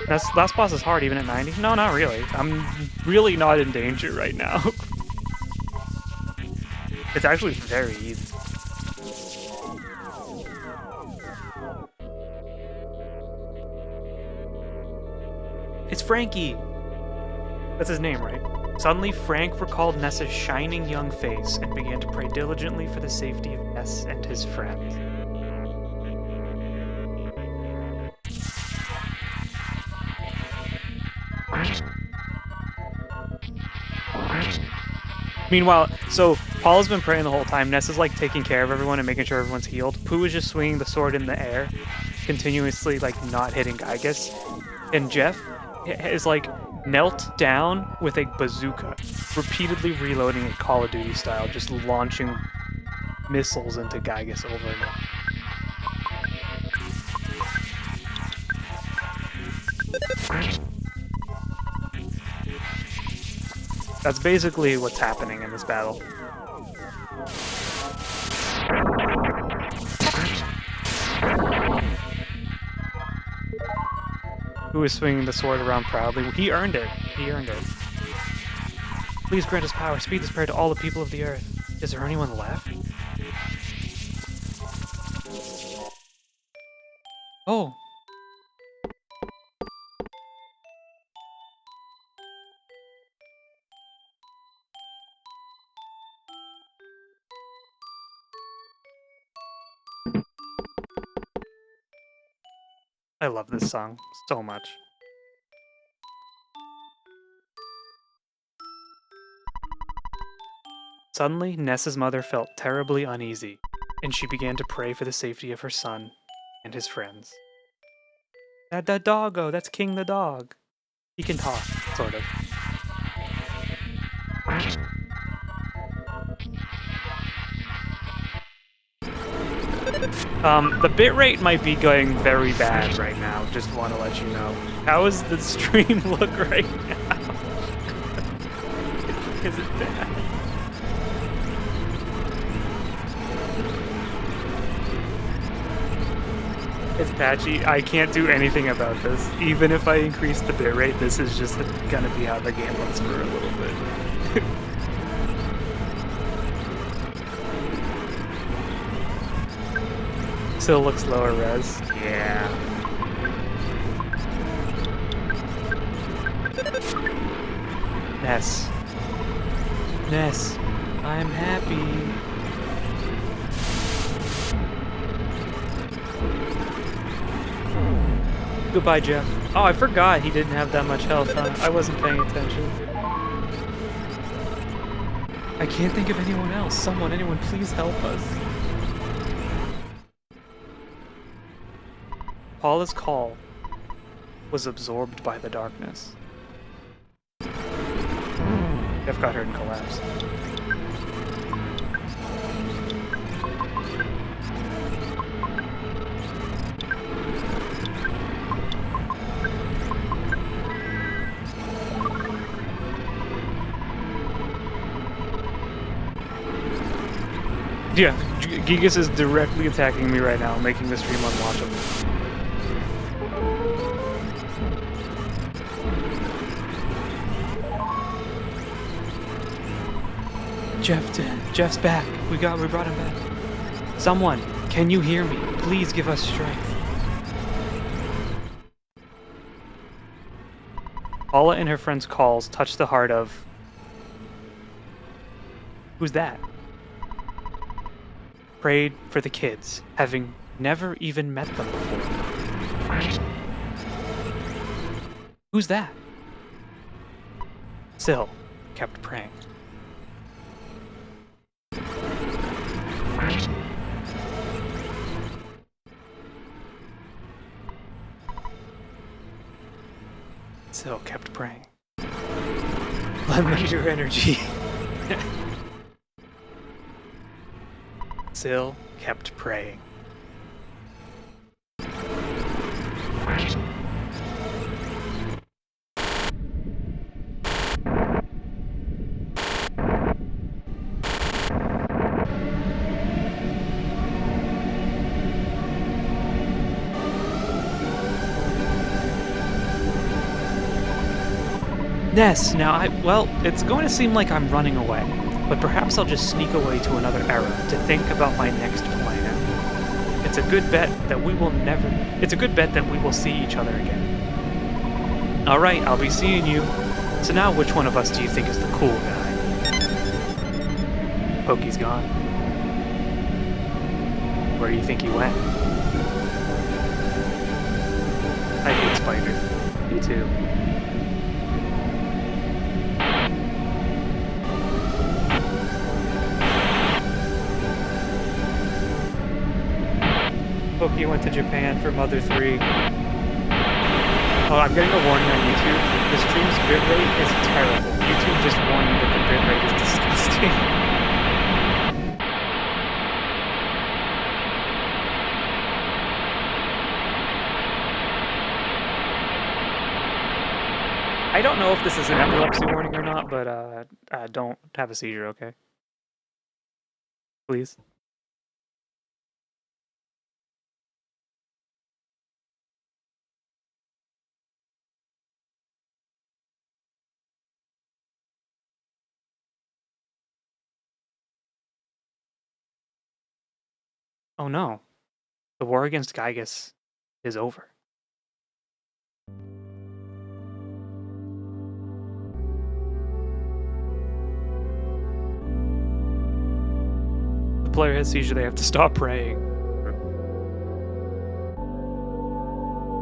That's, last boss is hard even at 90? No, not really. I'm really not in danger right now. It's actually very easy. It's Frankie! That's his name, right? Suddenly, Frank recalled Ness's shining young face and began to pray diligently for the safety of Ness and his friends. Meanwhile, so Paul has been praying the whole time. Ness is like taking care of everyone and making sure everyone's healed. Pooh is just swinging the sword in the air, continuously like not hitting Gygus. And Jeff is like knelt down with a bazooka, repeatedly reloading it Call of Duty style, just launching missiles into Gygus over and over. That's basically what's happening in this battle. Who is swinging the sword around proudly? He earned it. He earned it. Please grant us power. Speed this prayer to all the people of the earth. Is there anyone left? Oh. I love this song so much. Suddenly, Ness's mother felt terribly uneasy, and she began to pray for the safety of her son and his friends. That doggo, that's King the dog. He can talk, sort of. The bitrate might be going very bad right now, just want to let you know. How does the stream look right now? Is it bad? It's patchy. I can't do anything about this. Even if I increase the bitrate, this is just gonna be how the game looks for a little bit. Still looks lower res. Yeah. Ness. Ness. I'm happy. Goodbye, Jeff. Oh, I forgot he didn't have that much health, huh? I wasn't paying attention. I can't think of anyone else. Anyone, please help us. Paula's call was absorbed by the darkness. Jeff got hurt and collapsed. Yeah, Gigas is directly attacking me right now, making the stream unwatchable. Jeff's back. We brought him back. Someone, can you hear me? Please give us strength. Paula and her friend's calls touch the heart of... Who's that? Prayed for the kids, having never even met them before. Who's that? Still kept praying. Still kept praying. Lend me your energy. Still kept praying. Ness, now well, it's going to seem like I'm running away, but perhaps I'll just sneak away to another era to think about my next plan. It's a good bet that we will see each other again. Alright, I'll be seeing you. So now which one of us do you think is the cool guy? Pokey's gone. Where do you think he went? I hate Spider. Me too. Pokey went to Japan for Mother 3. Oh, I'm getting a warning on YouTube. The stream's bitrate is terrible. YouTube just warned me that the bitrate is disgusting. I don't know if this is an epilepsy warning or not, but don't have a seizure, okay? Please. Oh no. The war against Gygus is over. The player has seizure, they have to stop praying.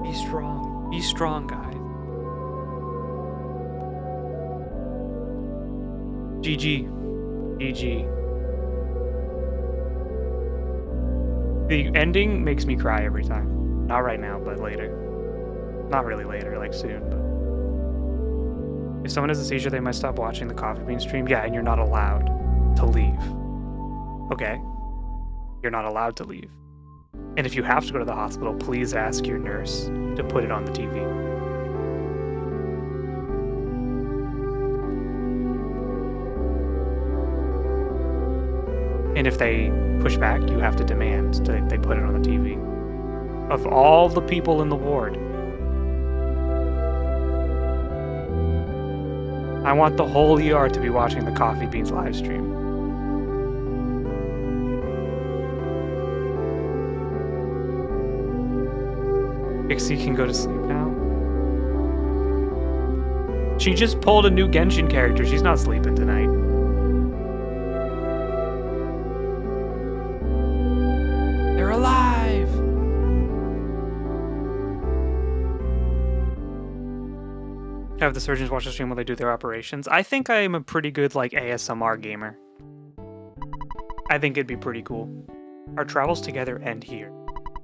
Be strong. Be strong, guys. GG. GG. The ending makes me cry every time. Not right now, but later. Not really later, like soon, but... If someone has a seizure, they might stop watching the Coffee Bean stream. Yeah, and you're not allowed to leave. Okay? You're not allowed to leave. And if you have to go to the hospital, please ask your nurse to put it on the TV. And if they push back, you have to demand that they put it on the TV. Of all the people in the ward, I want the whole ER to be watching the Coffee Beans live stream. Pixie can go to sleep now. She just pulled a new Genshin character. She's not sleeping tonight. They're alive! Have the surgeons watch the stream while they do their operations. I think I am a pretty good, like, ASMR gamer. I think it'd be pretty cool. Our travels together end here.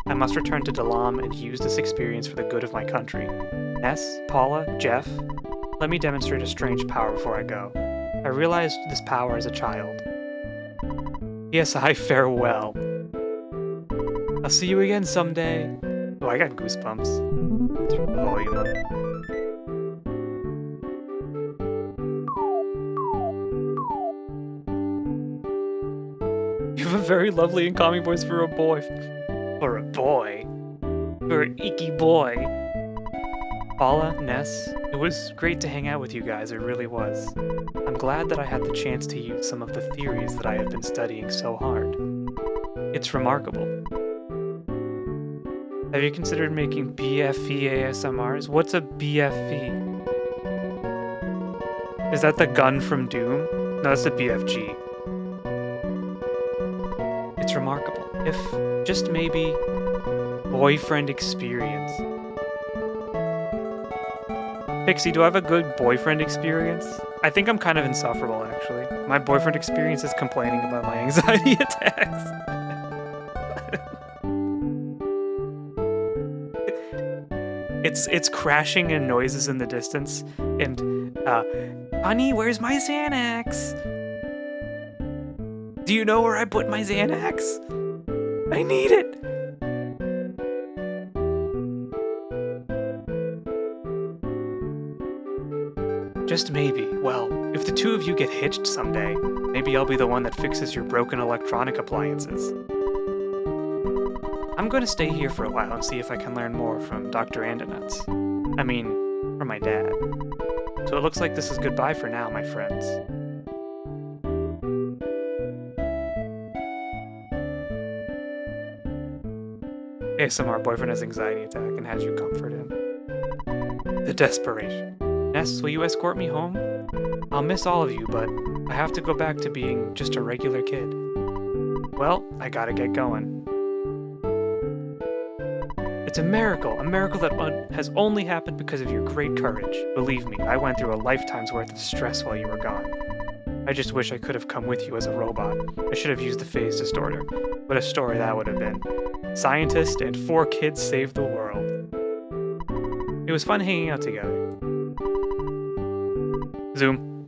I must return to Dalam and use this experience for the good of my country. Ness, Paula, Jeff, let me demonstrate a strange power before I go. I realized this power as a child. Yes, I farewell. I'll see you again someday. Oh, I got goosebumps. Turn the volume up. You have a very lovely and calming voice for a boy. For a boy? For an icky boy. Paula, Ness, it was great to hang out with you guys, it really was. I'm glad that I had the chance to use some of the theories that I have been studying so hard. It's remarkable. Have you considered making BFE ASMRs? What's a BFE? Is that the gun from Doom? No, that's the BFG. It's remarkable. If just maybe boyfriend experience. Pixie, do I have a good boyfriend experience? I think I'm kind of insufferable, actually. My boyfriend experience is complaining about my anxiety attacks. It's crashing and noises in the distance, and honey, where's my Xanax? Do you know where I put my Xanax? I need it. Just maybe. Well, if the two of you get hitched someday, maybe I'll be the one that fixes your broken electronic appliances. I'm going to stay here for a while and see if I can learn more from Dr. Andonuts. I mean, from my dad. So it looks like this is goodbye for now, my friends. ASMR boyfriend has anxiety attack and has you comfort him. The desperation. Ness, will you escort me home? I'll miss all of you, but I have to go back to being just a regular kid. Well, I gotta get going. It's a miracle that has only happened because of your great courage. Believe me, I went through a lifetime's worth of stress while you were gone. I just wish I could have come with you as a robot. I should have used the phase distorter. What a story that would have been. Scientist and 4 kids saved the world. It was fun hanging out together. Zoom.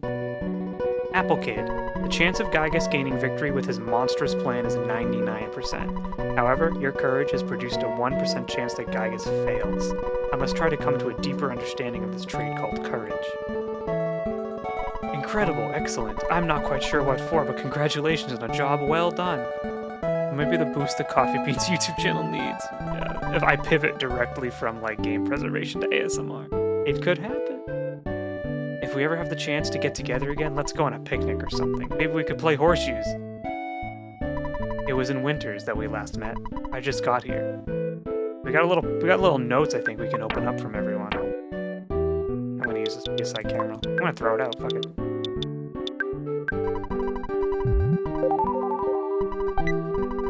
Apple Kid. The chance of Gygas gaining victory with his monstrous plan is 99%. However, your courage has produced a 1% chance that Gygas fails. I must try to come to a deeper understanding of this trait called courage. Incredible, excellent. I'm not quite sure what for, but congratulations on a job well done. Maybe the boost the coughyybeans YouTube channel needs. Yeah, if I pivot directly from like game preservation to ASMR, it could happen. If we ever have the chance to get together again, let's go on a picnic or something. Maybe we could play horseshoes. It was in Winters that we last met. I just got here. We got little notes I think we can open up from everyone. I'm gonna use this PSI camera. I'm gonna throw it out, fuck it.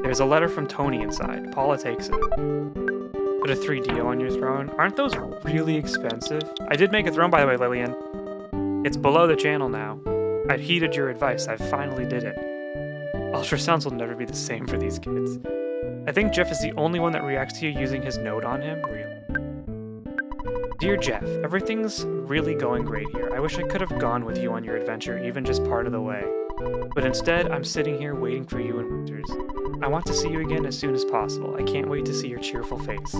There's a letter from Tony inside. Paula takes it. Put a 3DO on your throne. Aren't those really expensive? I did make a throne, by the way, Lillian. It's below the channel now. I've heeded your advice. I finally did it. Ultrasounds will never be the same for these kids. I think Jeff is the only one that reacts to you using his note on him. Really. Dear Jeff, everything's really going great here. I wish I could have gone with you on your adventure, even just part of the way. But instead, I'm sitting here waiting for you in Winters. I want to see you again as soon as possible. I can't wait to see your cheerful face.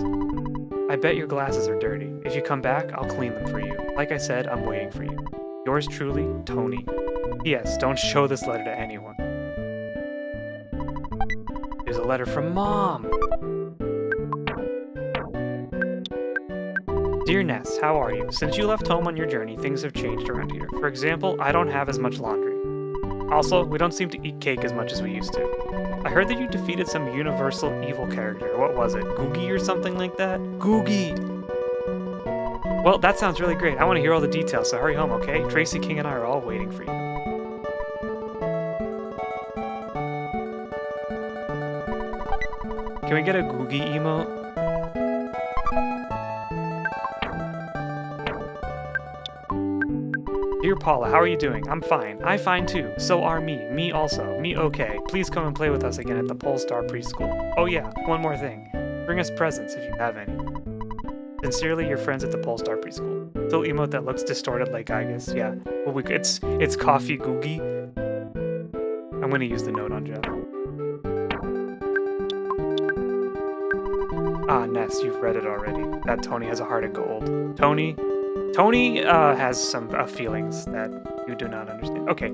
I bet your glasses are dirty. If you come back, I'll clean them for you. Like I said, I'm waiting for you. Yours truly, Tony. P.S. Don't show this letter to anyone. There's a letter from Mom. Dear Ness, how are you? Since you left home on your journey, things have changed around here. For example, I don't have as much laundry. Also, we don't seem to eat cake as much as we used to. I heard that you defeated some universal evil character. What was it? Googie or something like that? Googie! Well, that sounds really great. I want to hear all the details, so hurry home, okay? Tracy King and I are all waiting for you. Can we get a Googie emote? Dear Paula, how are you doing? I'm fine. I fine too. So are me. Me also. Me okay. Please come and play with us again at the Polestar Preschool. Oh yeah, one more thing. Bring us presents if you have any. Sincerely, your friends at the Polestar Preschool. Still emote that looks distorted like Gygas. Yeah. Well, it's Coffee Googie. I'm gonna use the note on Jeff. Ah, Ness, you've read it already. That Tony has a heart of gold. Tony has some feelings that you do not understand. Okay,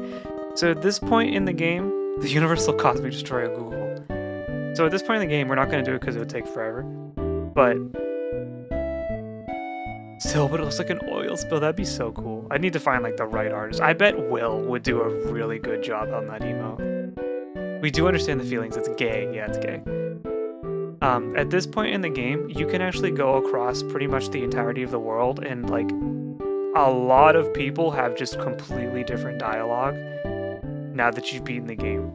so at this point in the game, The universal cosmic destroyer of Google. So at this point in the game, we're not going to do it because it would take forever. But still, but it looks like an oil spill. That'd be so cool. I need to find like the right artist. I bet Will would do a really good job on that emote. We do understand the feelings. It's gay. Yeah, it's gay. At this point in the game, you can actually go across pretty much the entirety of the world, and like a lot of people have just completely different dialogue now that you've beaten the game.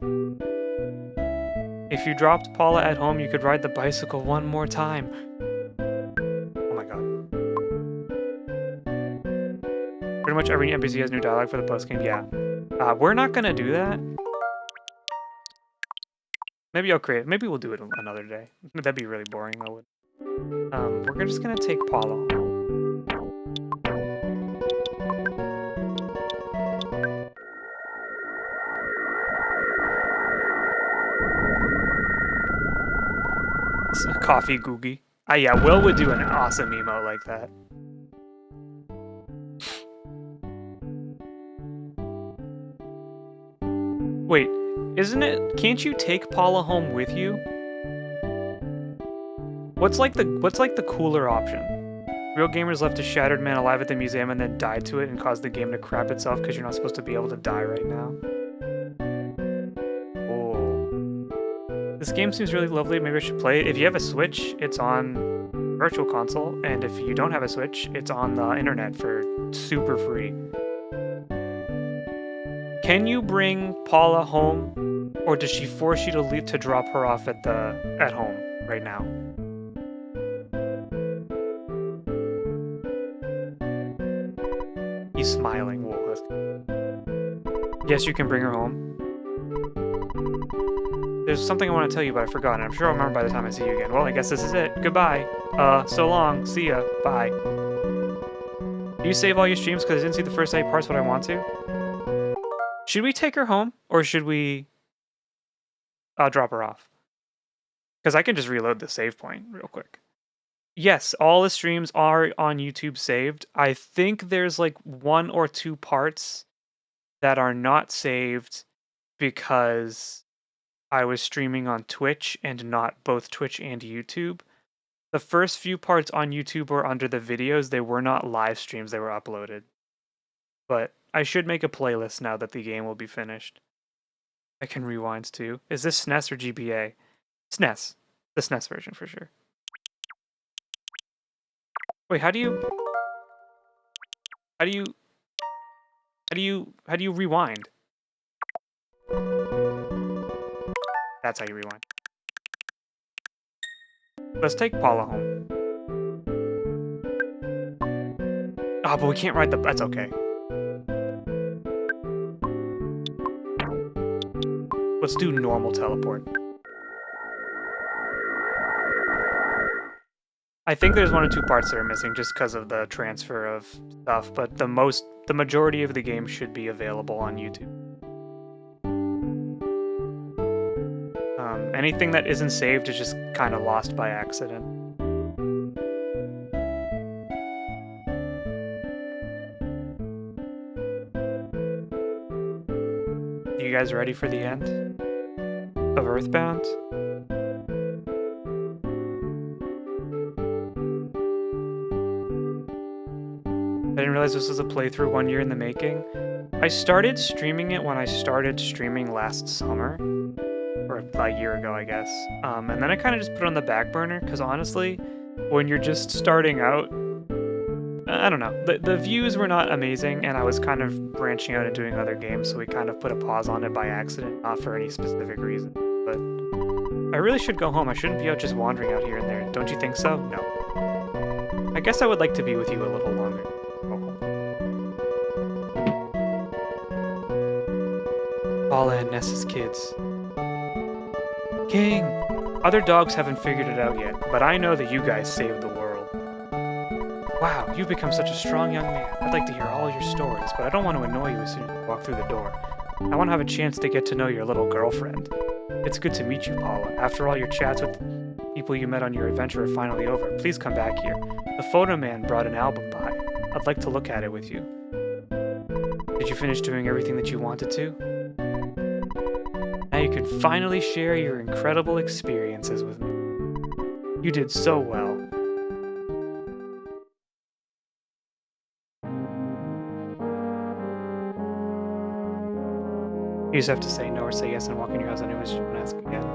If you dropped Paula at home, you could ride the bicycle one more time. Oh my god. Pretty much every NPC has new dialogue for the post-game, yeah. We're not gonna do that. Maybe I'll create it. Maybe we'll do it another day. That'd be really boring, though. We're just gonna take Paula. It's a coffee googie. Yeah, Will would do an awesome emote like that. Wait. Isn't it? Can't you take Paula home with you? What's like the cooler option? Real gamers left a shattered man alive at the museum and then died to it and caused the game to crap itself because you're not supposed to be able to die right now. Oh. This game seems really lovely. Maybe I should play it. If you have a Switch, it's on Virtual Console, and if you don't have a Switch, it's on the internet for super free. Can you bring Paula home, or does she force you to leave to drop her off at home right now? He's smiling. Whoa, that's good. Yes, you can bring her home. There's something I want to tell you, but I forgot, and I'm sure I'll remember by the time I see you again. Well, I guess this is it. Goodbye. So long. See ya. Bye. Do you save all your streams because I didn't see the first 8 parts, but I want to? Should we take her home, or should we drop her off? Because I can just reload the save point real quick. Yes, all the streams are on YouTube saved. I think there's like 1 or 2 parts that are not saved because I was streaming on Twitch and not both Twitch and YouTube. The first few parts on YouTube were under the videos. They were not live streams, they were uploaded. But I should make a playlist now that the game will be finished. I can rewind too. Is this SNES or GBA? SNES. The SNES version for sure. Wait, how do you rewind? That's how you rewind. Let's take Paula home. Ah, but we can't ride the... That's okay. Let's do normal teleport. I think there's 1 or 2 parts that are missing just because of the transfer of stuff, but the majority of the game should be available on YouTube. Anything that isn't saved is just kind of lost by accident. You guys ready for the end of EarthBound? I didn't realize this was a playthrough 1 year in the making. I started streaming it when I started streaming last summer. Or a year ago, I guess. And then I kind of just put it on the back burner, because honestly, when you're just starting out, I don't know. The views were not amazing, and I was kind of branching out and doing other games, so we kind of put a pause on it by accident, not for any specific reason. But I really should go home. I shouldn't be out just wandering out here and there. Don't you think so? No. I guess I would like to be with you a little longer. Paula and Ness's kids. King! Other dogs haven't figured it out yet, but I know that you guys saved the world. Wow, you've become such a strong young man. I'd like to hear all your stories, but I don't want to annoy you as soon as you walk through the door. I want to have a chance to get to know your little girlfriend. It's good to meet you, Paula. After all your chats with people you met on your adventure are finally over, please come back here. The photo man brought an album by. I'd like to look at it with you. Did you finish doing everything that you wanted to? you can finally share your incredible experiences with me. You did so well. You just have to say no or say yes and walk in your house anyways. She won't ask again.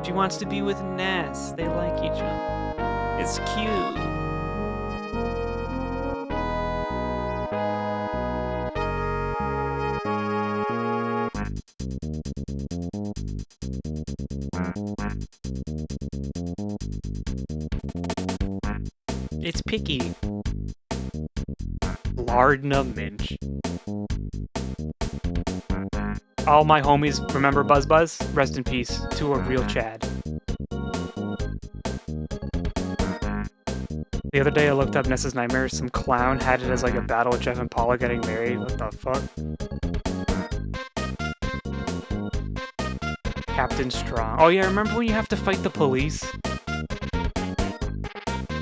She wants to be with Ness. They like each other. It's cute. It's picky. Lardna Minch. All my homies remember Buzz Buzz? Rest in peace to a real Chad. The other day I looked up Ness's Nightmares. Some clown had it as like a battle with Jeff and Paula getting married. What the fuck? Captain Strong. Oh yeah, remember when you have to fight the police?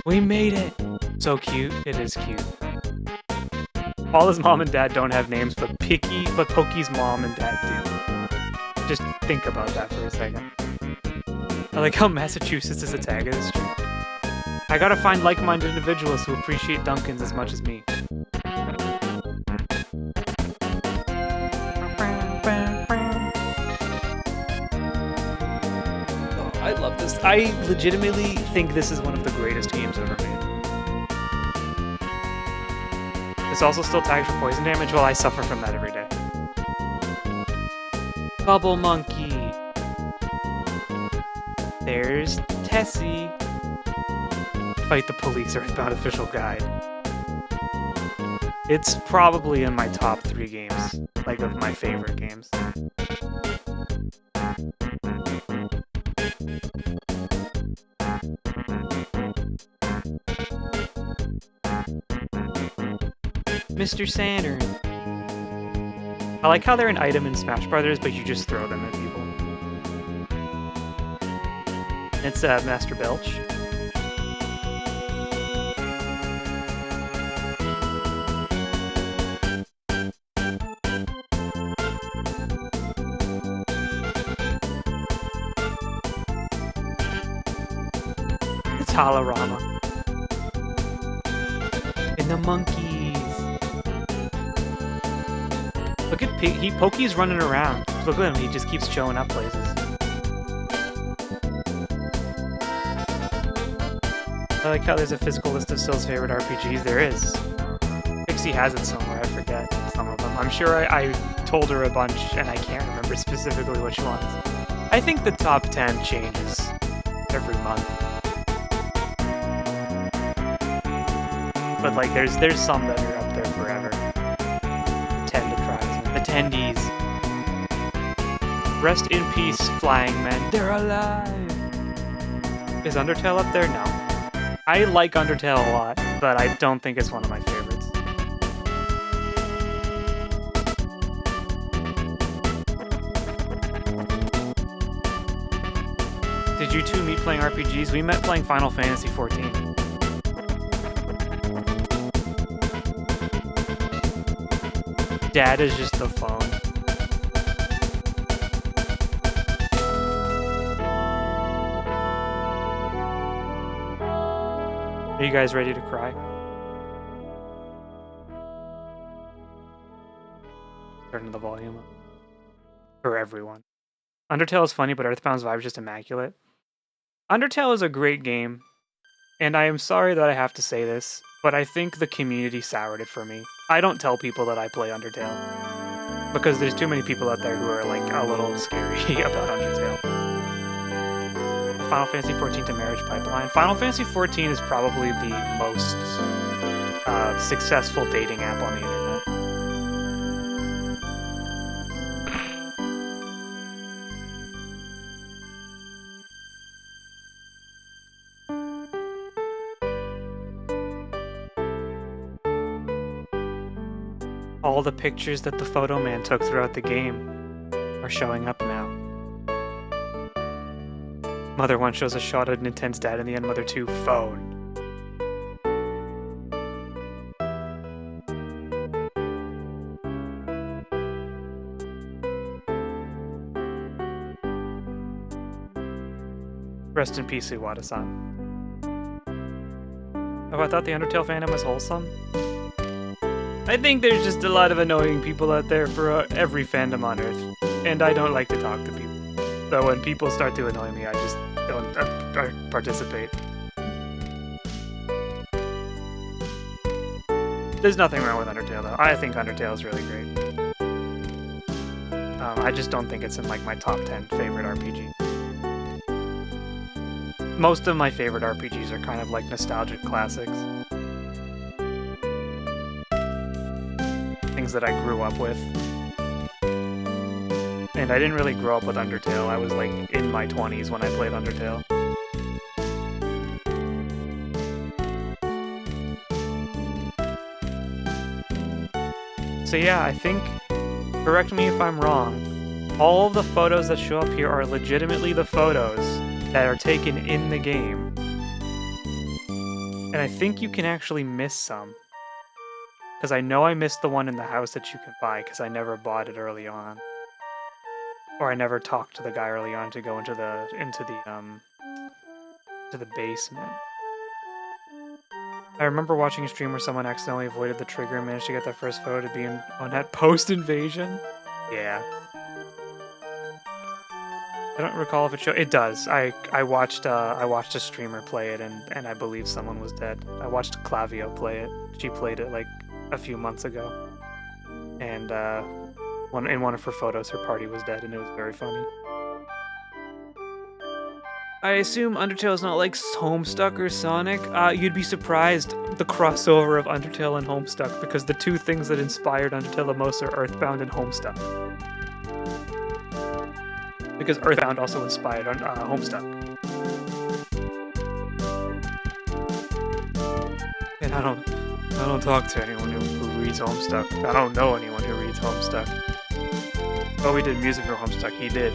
We made it! So cute. It is cute. Paula's mom and dad don't have names, but Pokey's mom and dad do. Just think about that for a second. I like how Massachusetts is a tag of this trip. I gotta find like-minded individuals who appreciate Dunkins as much as me. Oh, I love this. I legitimately think this is one of the greatest games ever made. It's also still tagged for poison damage. Well, I suffer from that every day. Bubble Monkey. There's Tessie. Fight the Police, EarthBound official guide. It's probably in my top 3 games, like of my favorite games. Mr. Saturn. I like how they're an item in Smash Brothers, but you just throw them at people. It's Master Belch. It's Holorama. And the monkeys. Look at Pokey's running around. Look at him, he just keeps showing up places. I like how there's a physical list of Syl's favorite RPGs. There is. Pixie has it somewhere, I forget some of them. I'm sure I told her a bunch and I can't remember specifically which ones. I think the top 10 changes every month. But like there's some that are up there forever. Attendees. Rest in peace, flying men. They're alive! Is Undertale up there? No. I like Undertale a lot, but I don't think it's one of my favorites. Did you two meet playing RPGs? We met playing Final Fantasy XIV. Dad is just the phone. Are you guys ready to cry? Turn the volume up. For everyone. Undertale is funny, but Earthbound's vibe is just immaculate. Undertale is a great game, and I am sorry that I have to say this, but I think the community soured it for me. I don't tell people that I play Undertale, because there's too many people out there who are like a little scary about Undertale. Final Fantasy XIV to Marriage Pipeline. Final Fantasy XIV is probably the most successful dating app on the internet. All the pictures that the photo man took throughout the game are showing up now. Mother 1 shows a shot of Nintendo's dad in the end. Mother 2, phone. Rest in peace, Iwata-san. Oh, I thought the Undertale fandom was wholesome. I think there's just a lot of annoying people out there for every fandom on Earth, and I don't like to talk to people. So when people start to annoy me, I just don't participate. There's nothing wrong with Undertale, though. I think Undertale is really great. I just don't think it's in like my top 10 favorite RPGs. Most of my favorite RPGs are kind of like nostalgic classics. Things that I grew up with. And I didn't really grow up with Undertale. I was like in my 20s when I played Undertale. So yeah, I think, correct me if I'm wrong, all of the photos that show up here are legitimately the photos that are taken in the game. And I think you can actually miss some. Because I know I missed the one in the house that you can buy because I never bought it early on. Or I never talked to the guy early on to go into the basement. I remember watching a stream where someone accidentally avoided the trigger and managed to get their first photo to be on that post-invasion. Yeah. I don't recall if it showed. It does. I watched a streamer play it and I believe someone was dead. I watched Clavio play it. She played it like a few months ago. And in one of her photos, her party was dead, and it was very funny. I assume Undertale is not like Homestuck or Sonic. You'd be surprised the crossover of Undertale and Homestuck, because the two things that inspired Undertale the most are EarthBound and Homestuck. Because EarthBound also inspired Homestuck. And I don't talk to anyone who reads Homestuck. I don't know anyone who reads Homestuck. Oh, we did music for Homestuck. He did.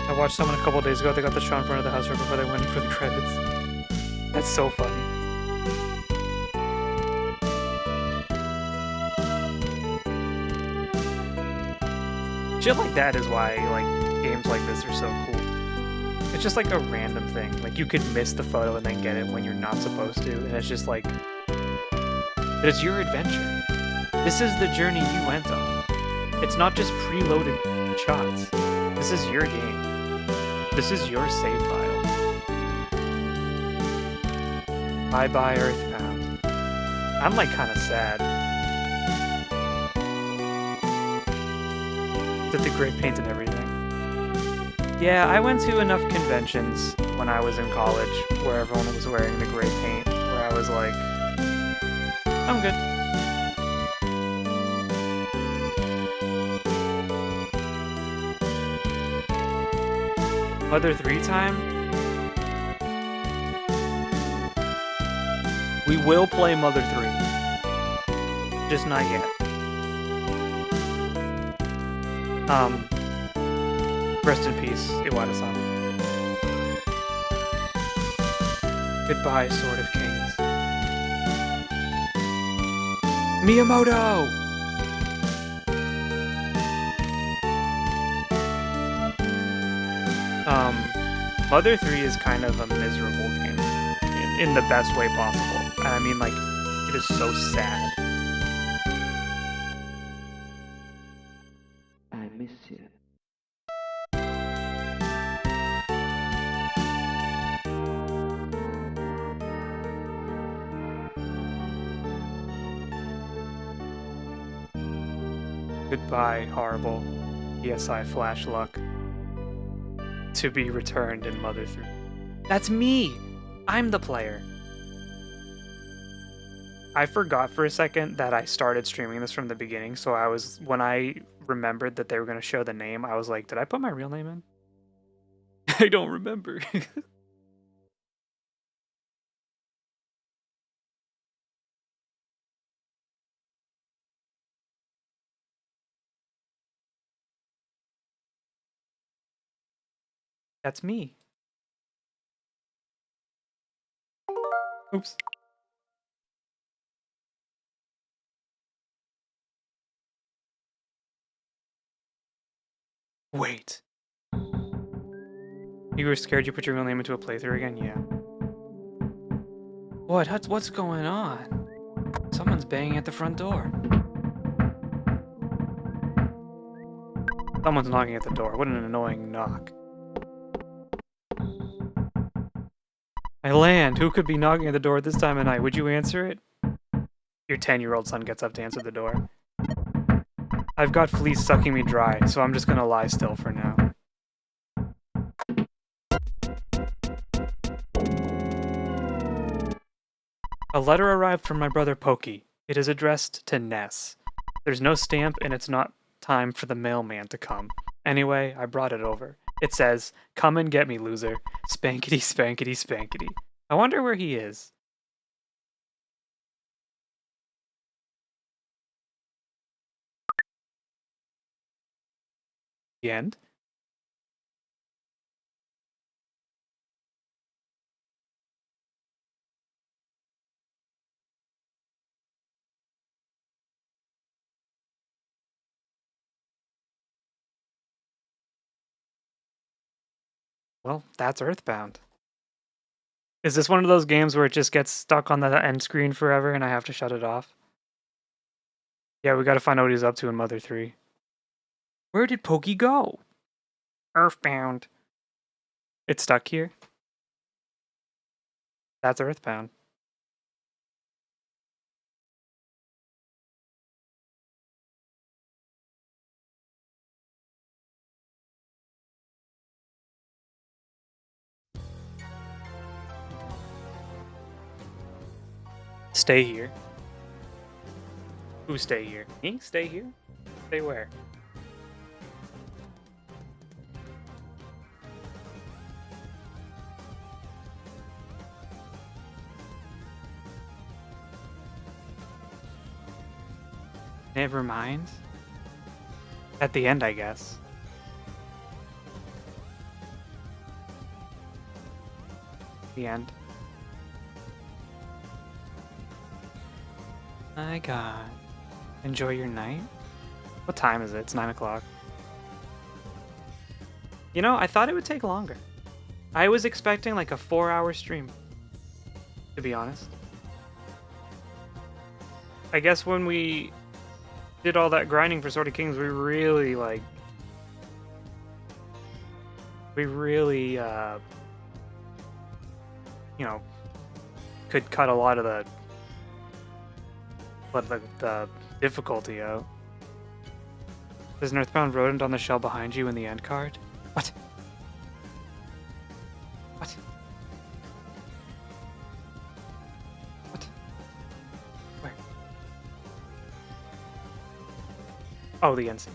I watched someone a couple days ago. They got the show in front of the house right before they went in for the credits. That's so funny. Shit like that is why like games like this are so cool. It's just like a random thing. Like you could miss the photo and then get it when you're not supposed to, and it's just like, but it's your adventure. This is the journey you went on. It's not just preloaded shots. This is your game. This is your save file. Bye-bye, EarthBound. I'm like kind of sad that the gray paint and everything. Yeah, I went to enough conventions when I was in college where everyone was wearing the gray paint, where I was like, I'm good. Mother 3 time? We will play Mother 3. Just not yet. Rest in peace, Iwata-san. Goodbye, Sword of Kings. Miyamoto! Mother 3 is kind of a miserable game. In the best way possible. I mean, like, it is so sad. I miss you. Goodbye, horrible ESI Flash luck. To be returned in Mother 3. That's me! I'm the player. I forgot for a second that I started streaming this from the beginning, so when I remembered that they were going to show the name, I was like, did I put my real name in? I don't remember. That's me. Oops. Wait. You were scared you put your real name into a playthrough again? Yeah. What's going on? Someone's banging at the front door. Someone's knocking at the door. What an annoying knock. I land. Who could be knocking at the door at this time of night? Would you answer it? Your 10-year-old son gets up to answer the door. I've got fleas sucking me dry, so I'm just gonna lie still for now. A letter arrived from my brother Pokey. It is addressed to Ness. There's no stamp, and it's not time for the mailman to come. Anyway, I brought it over. It says, "Come and get me, loser. Spankety, spankety, spankety." I wonder where he is. The end? Well, that's EarthBound. Is this one of those games where it just gets stuck on the end screen forever and I have to shut it off? Yeah, we gotta find out what he's up to in Mother 3. Where did Pokey go? EarthBound. It's stuck here? That's EarthBound. Stay here. Who stay here? Me? Stay here? Stay where? Never mind. At the end, I guess. The end. My god. Enjoy your night? What time is it? It's 9 o'clock. You know, I thought it would take longer. I was expecting like a 4-hour stream, to be honest. I guess when we did all that grinding for Sword of Kings, we really, you know, could cut a lot of the difficulty out. There's an Earthbound rodent on the shell behind you in the end card. What? What? What? Where? Oh, the end scene.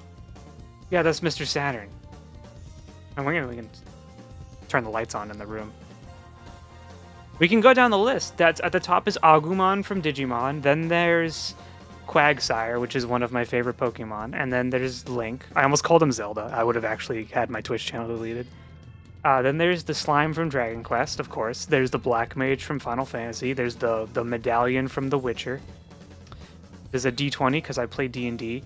Yeah, that's Mr. Saturn. And we can turn the lights on in the room. We can go down the list. That's at the top is Agumon from Digimon. Then there's Quagsire, which is one of my favorite Pokemon. And then there's Link. I almost called him Zelda. I would have actually had my Twitch channel deleted. Then there's the Slime from Dragon Quest, of course. There's the Black Mage from Final Fantasy. There's the Medallion from The Witcher. There's a D20 because I play D&D.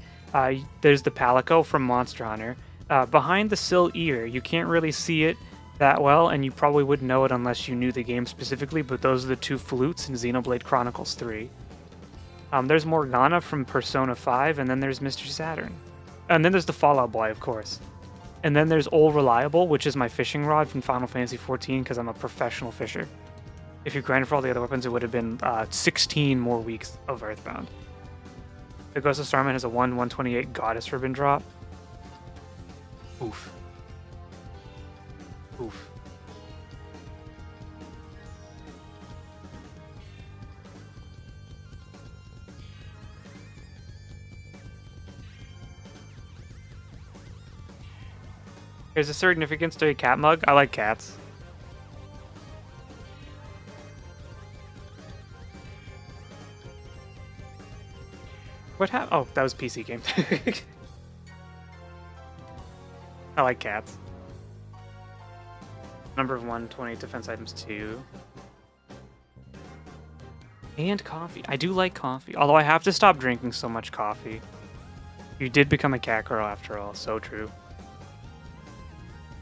There's the Palico from Monster Hunter. Behind the Sill ear, you can't really see it that well, and you probably wouldn't know it unless you knew the game specifically, but those are the two flutes in Xenoblade Chronicles 3. There's Morgana from Persona 5, and then there's Mr. Saturn. And then there's the Fallout Boy, of course. And then there's Ol Reliable, which is my fishing rod from Final Fantasy XIV, because I'm a professional fisher. If you grinded for all the other weapons, it would have been 16 more weeks of Earthbound. The Ghost of Starman has a 1/128 Goddess Ribbon drop. Oof. Oof. There's a significance to a cat mug. I like cats. What happened? Oh, that was PC game. I like cats. Number of 1, 20 defense items 2. And coffee. I do like coffee, although I have to stop drinking so much coffee. You did become a cat girl after all, so true.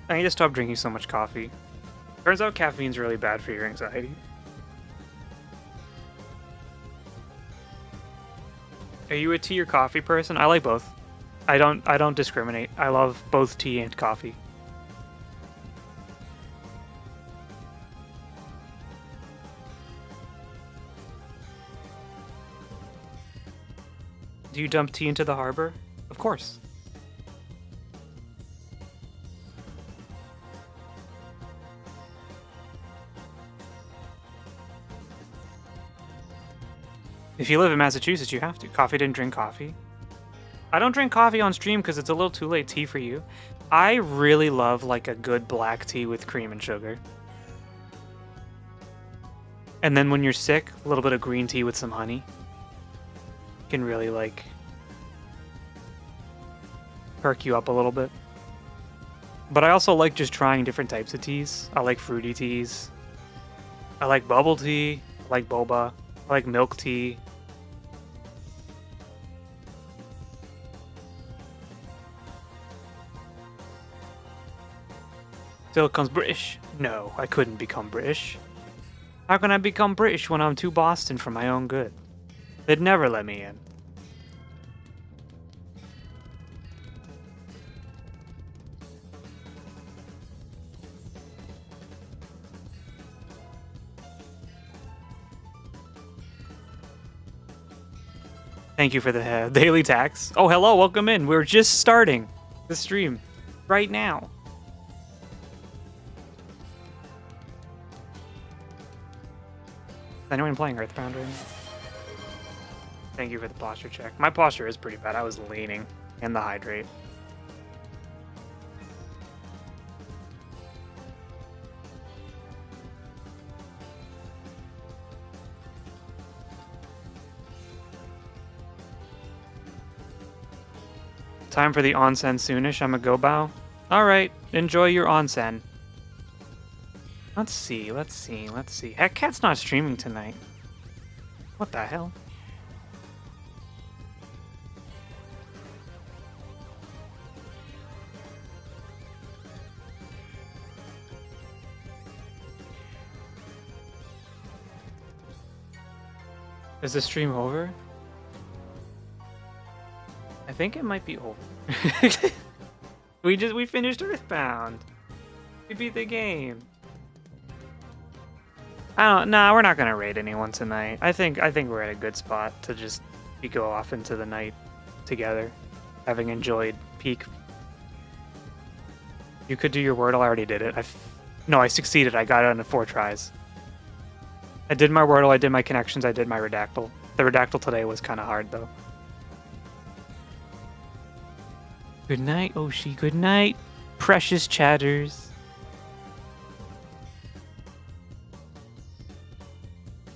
I need to stop drinking so much coffee. Turns out caffeine's really bad for your anxiety. Are you a tea or coffee person? I like both. I don't discriminate. I love both tea and coffee. Do you dump tea into the harbor? Of course. If you live in Massachusetts, you have to. Coffee didn't drink coffee. I don't drink coffee on stream because it's a little too late. Tea for you. I really love like a good black tea with cream and sugar. And then when you're sick, a little bit of green tea with some honey can really like perk you up a little bit. But I also like just trying different types of teas. I like fruity teas. I like bubble tea. I like boba. I like milk tea. Still comes British. No, I couldn't become British. How can I become British when I'm too Boston for my own good? They'd never let me in. Thank you for the daily tax. Oh, hello, welcome in. We're just starting the stream right now. Is anyone playing EarthBound right now? Thank you for the posture check. My posture is pretty bad. I was leaning in the hydrate. Time for the onsen soonish. I'm a go bow. Alright, enjoy your onsen. Let's see. Heck, Cat's not streaming tonight. What the hell? Is the stream over? I think it might be over. we finished EarthBound. We beat the game. Nah, we're not gonna raid anyone tonight. I think we're at a good spot to just go off into the night together, having enjoyed peak. You could do your Wordle. I already did it. No, I succeeded. I got it on 4 tries. I did my Wordle. I did my connections. I did my Redactyl. The Redactyl today was kind of hard though. Good night, Oshi. Good night, precious chatters.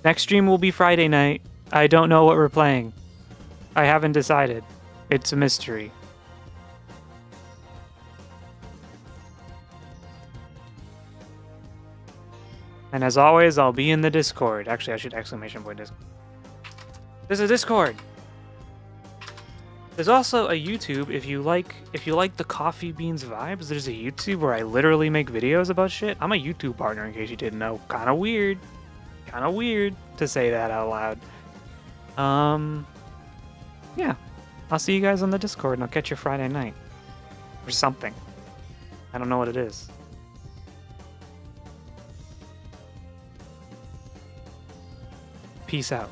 Next stream will be Friday night. I don't know what we're playing. I haven't decided. It's a mystery. And as always, I'll be in the Discord. Actually, I should exclamation point Discord. There's a Discord. There's also a YouTube if you like the coffee beans vibes. There's a YouTube where I literally make videos about shit. I'm a YouTube partner in case you didn't know. Kind of weird to say that out loud. Yeah. I'll see you guys on the Discord and I'll catch you Friday night. Or something. I don't know what it is. Peace out.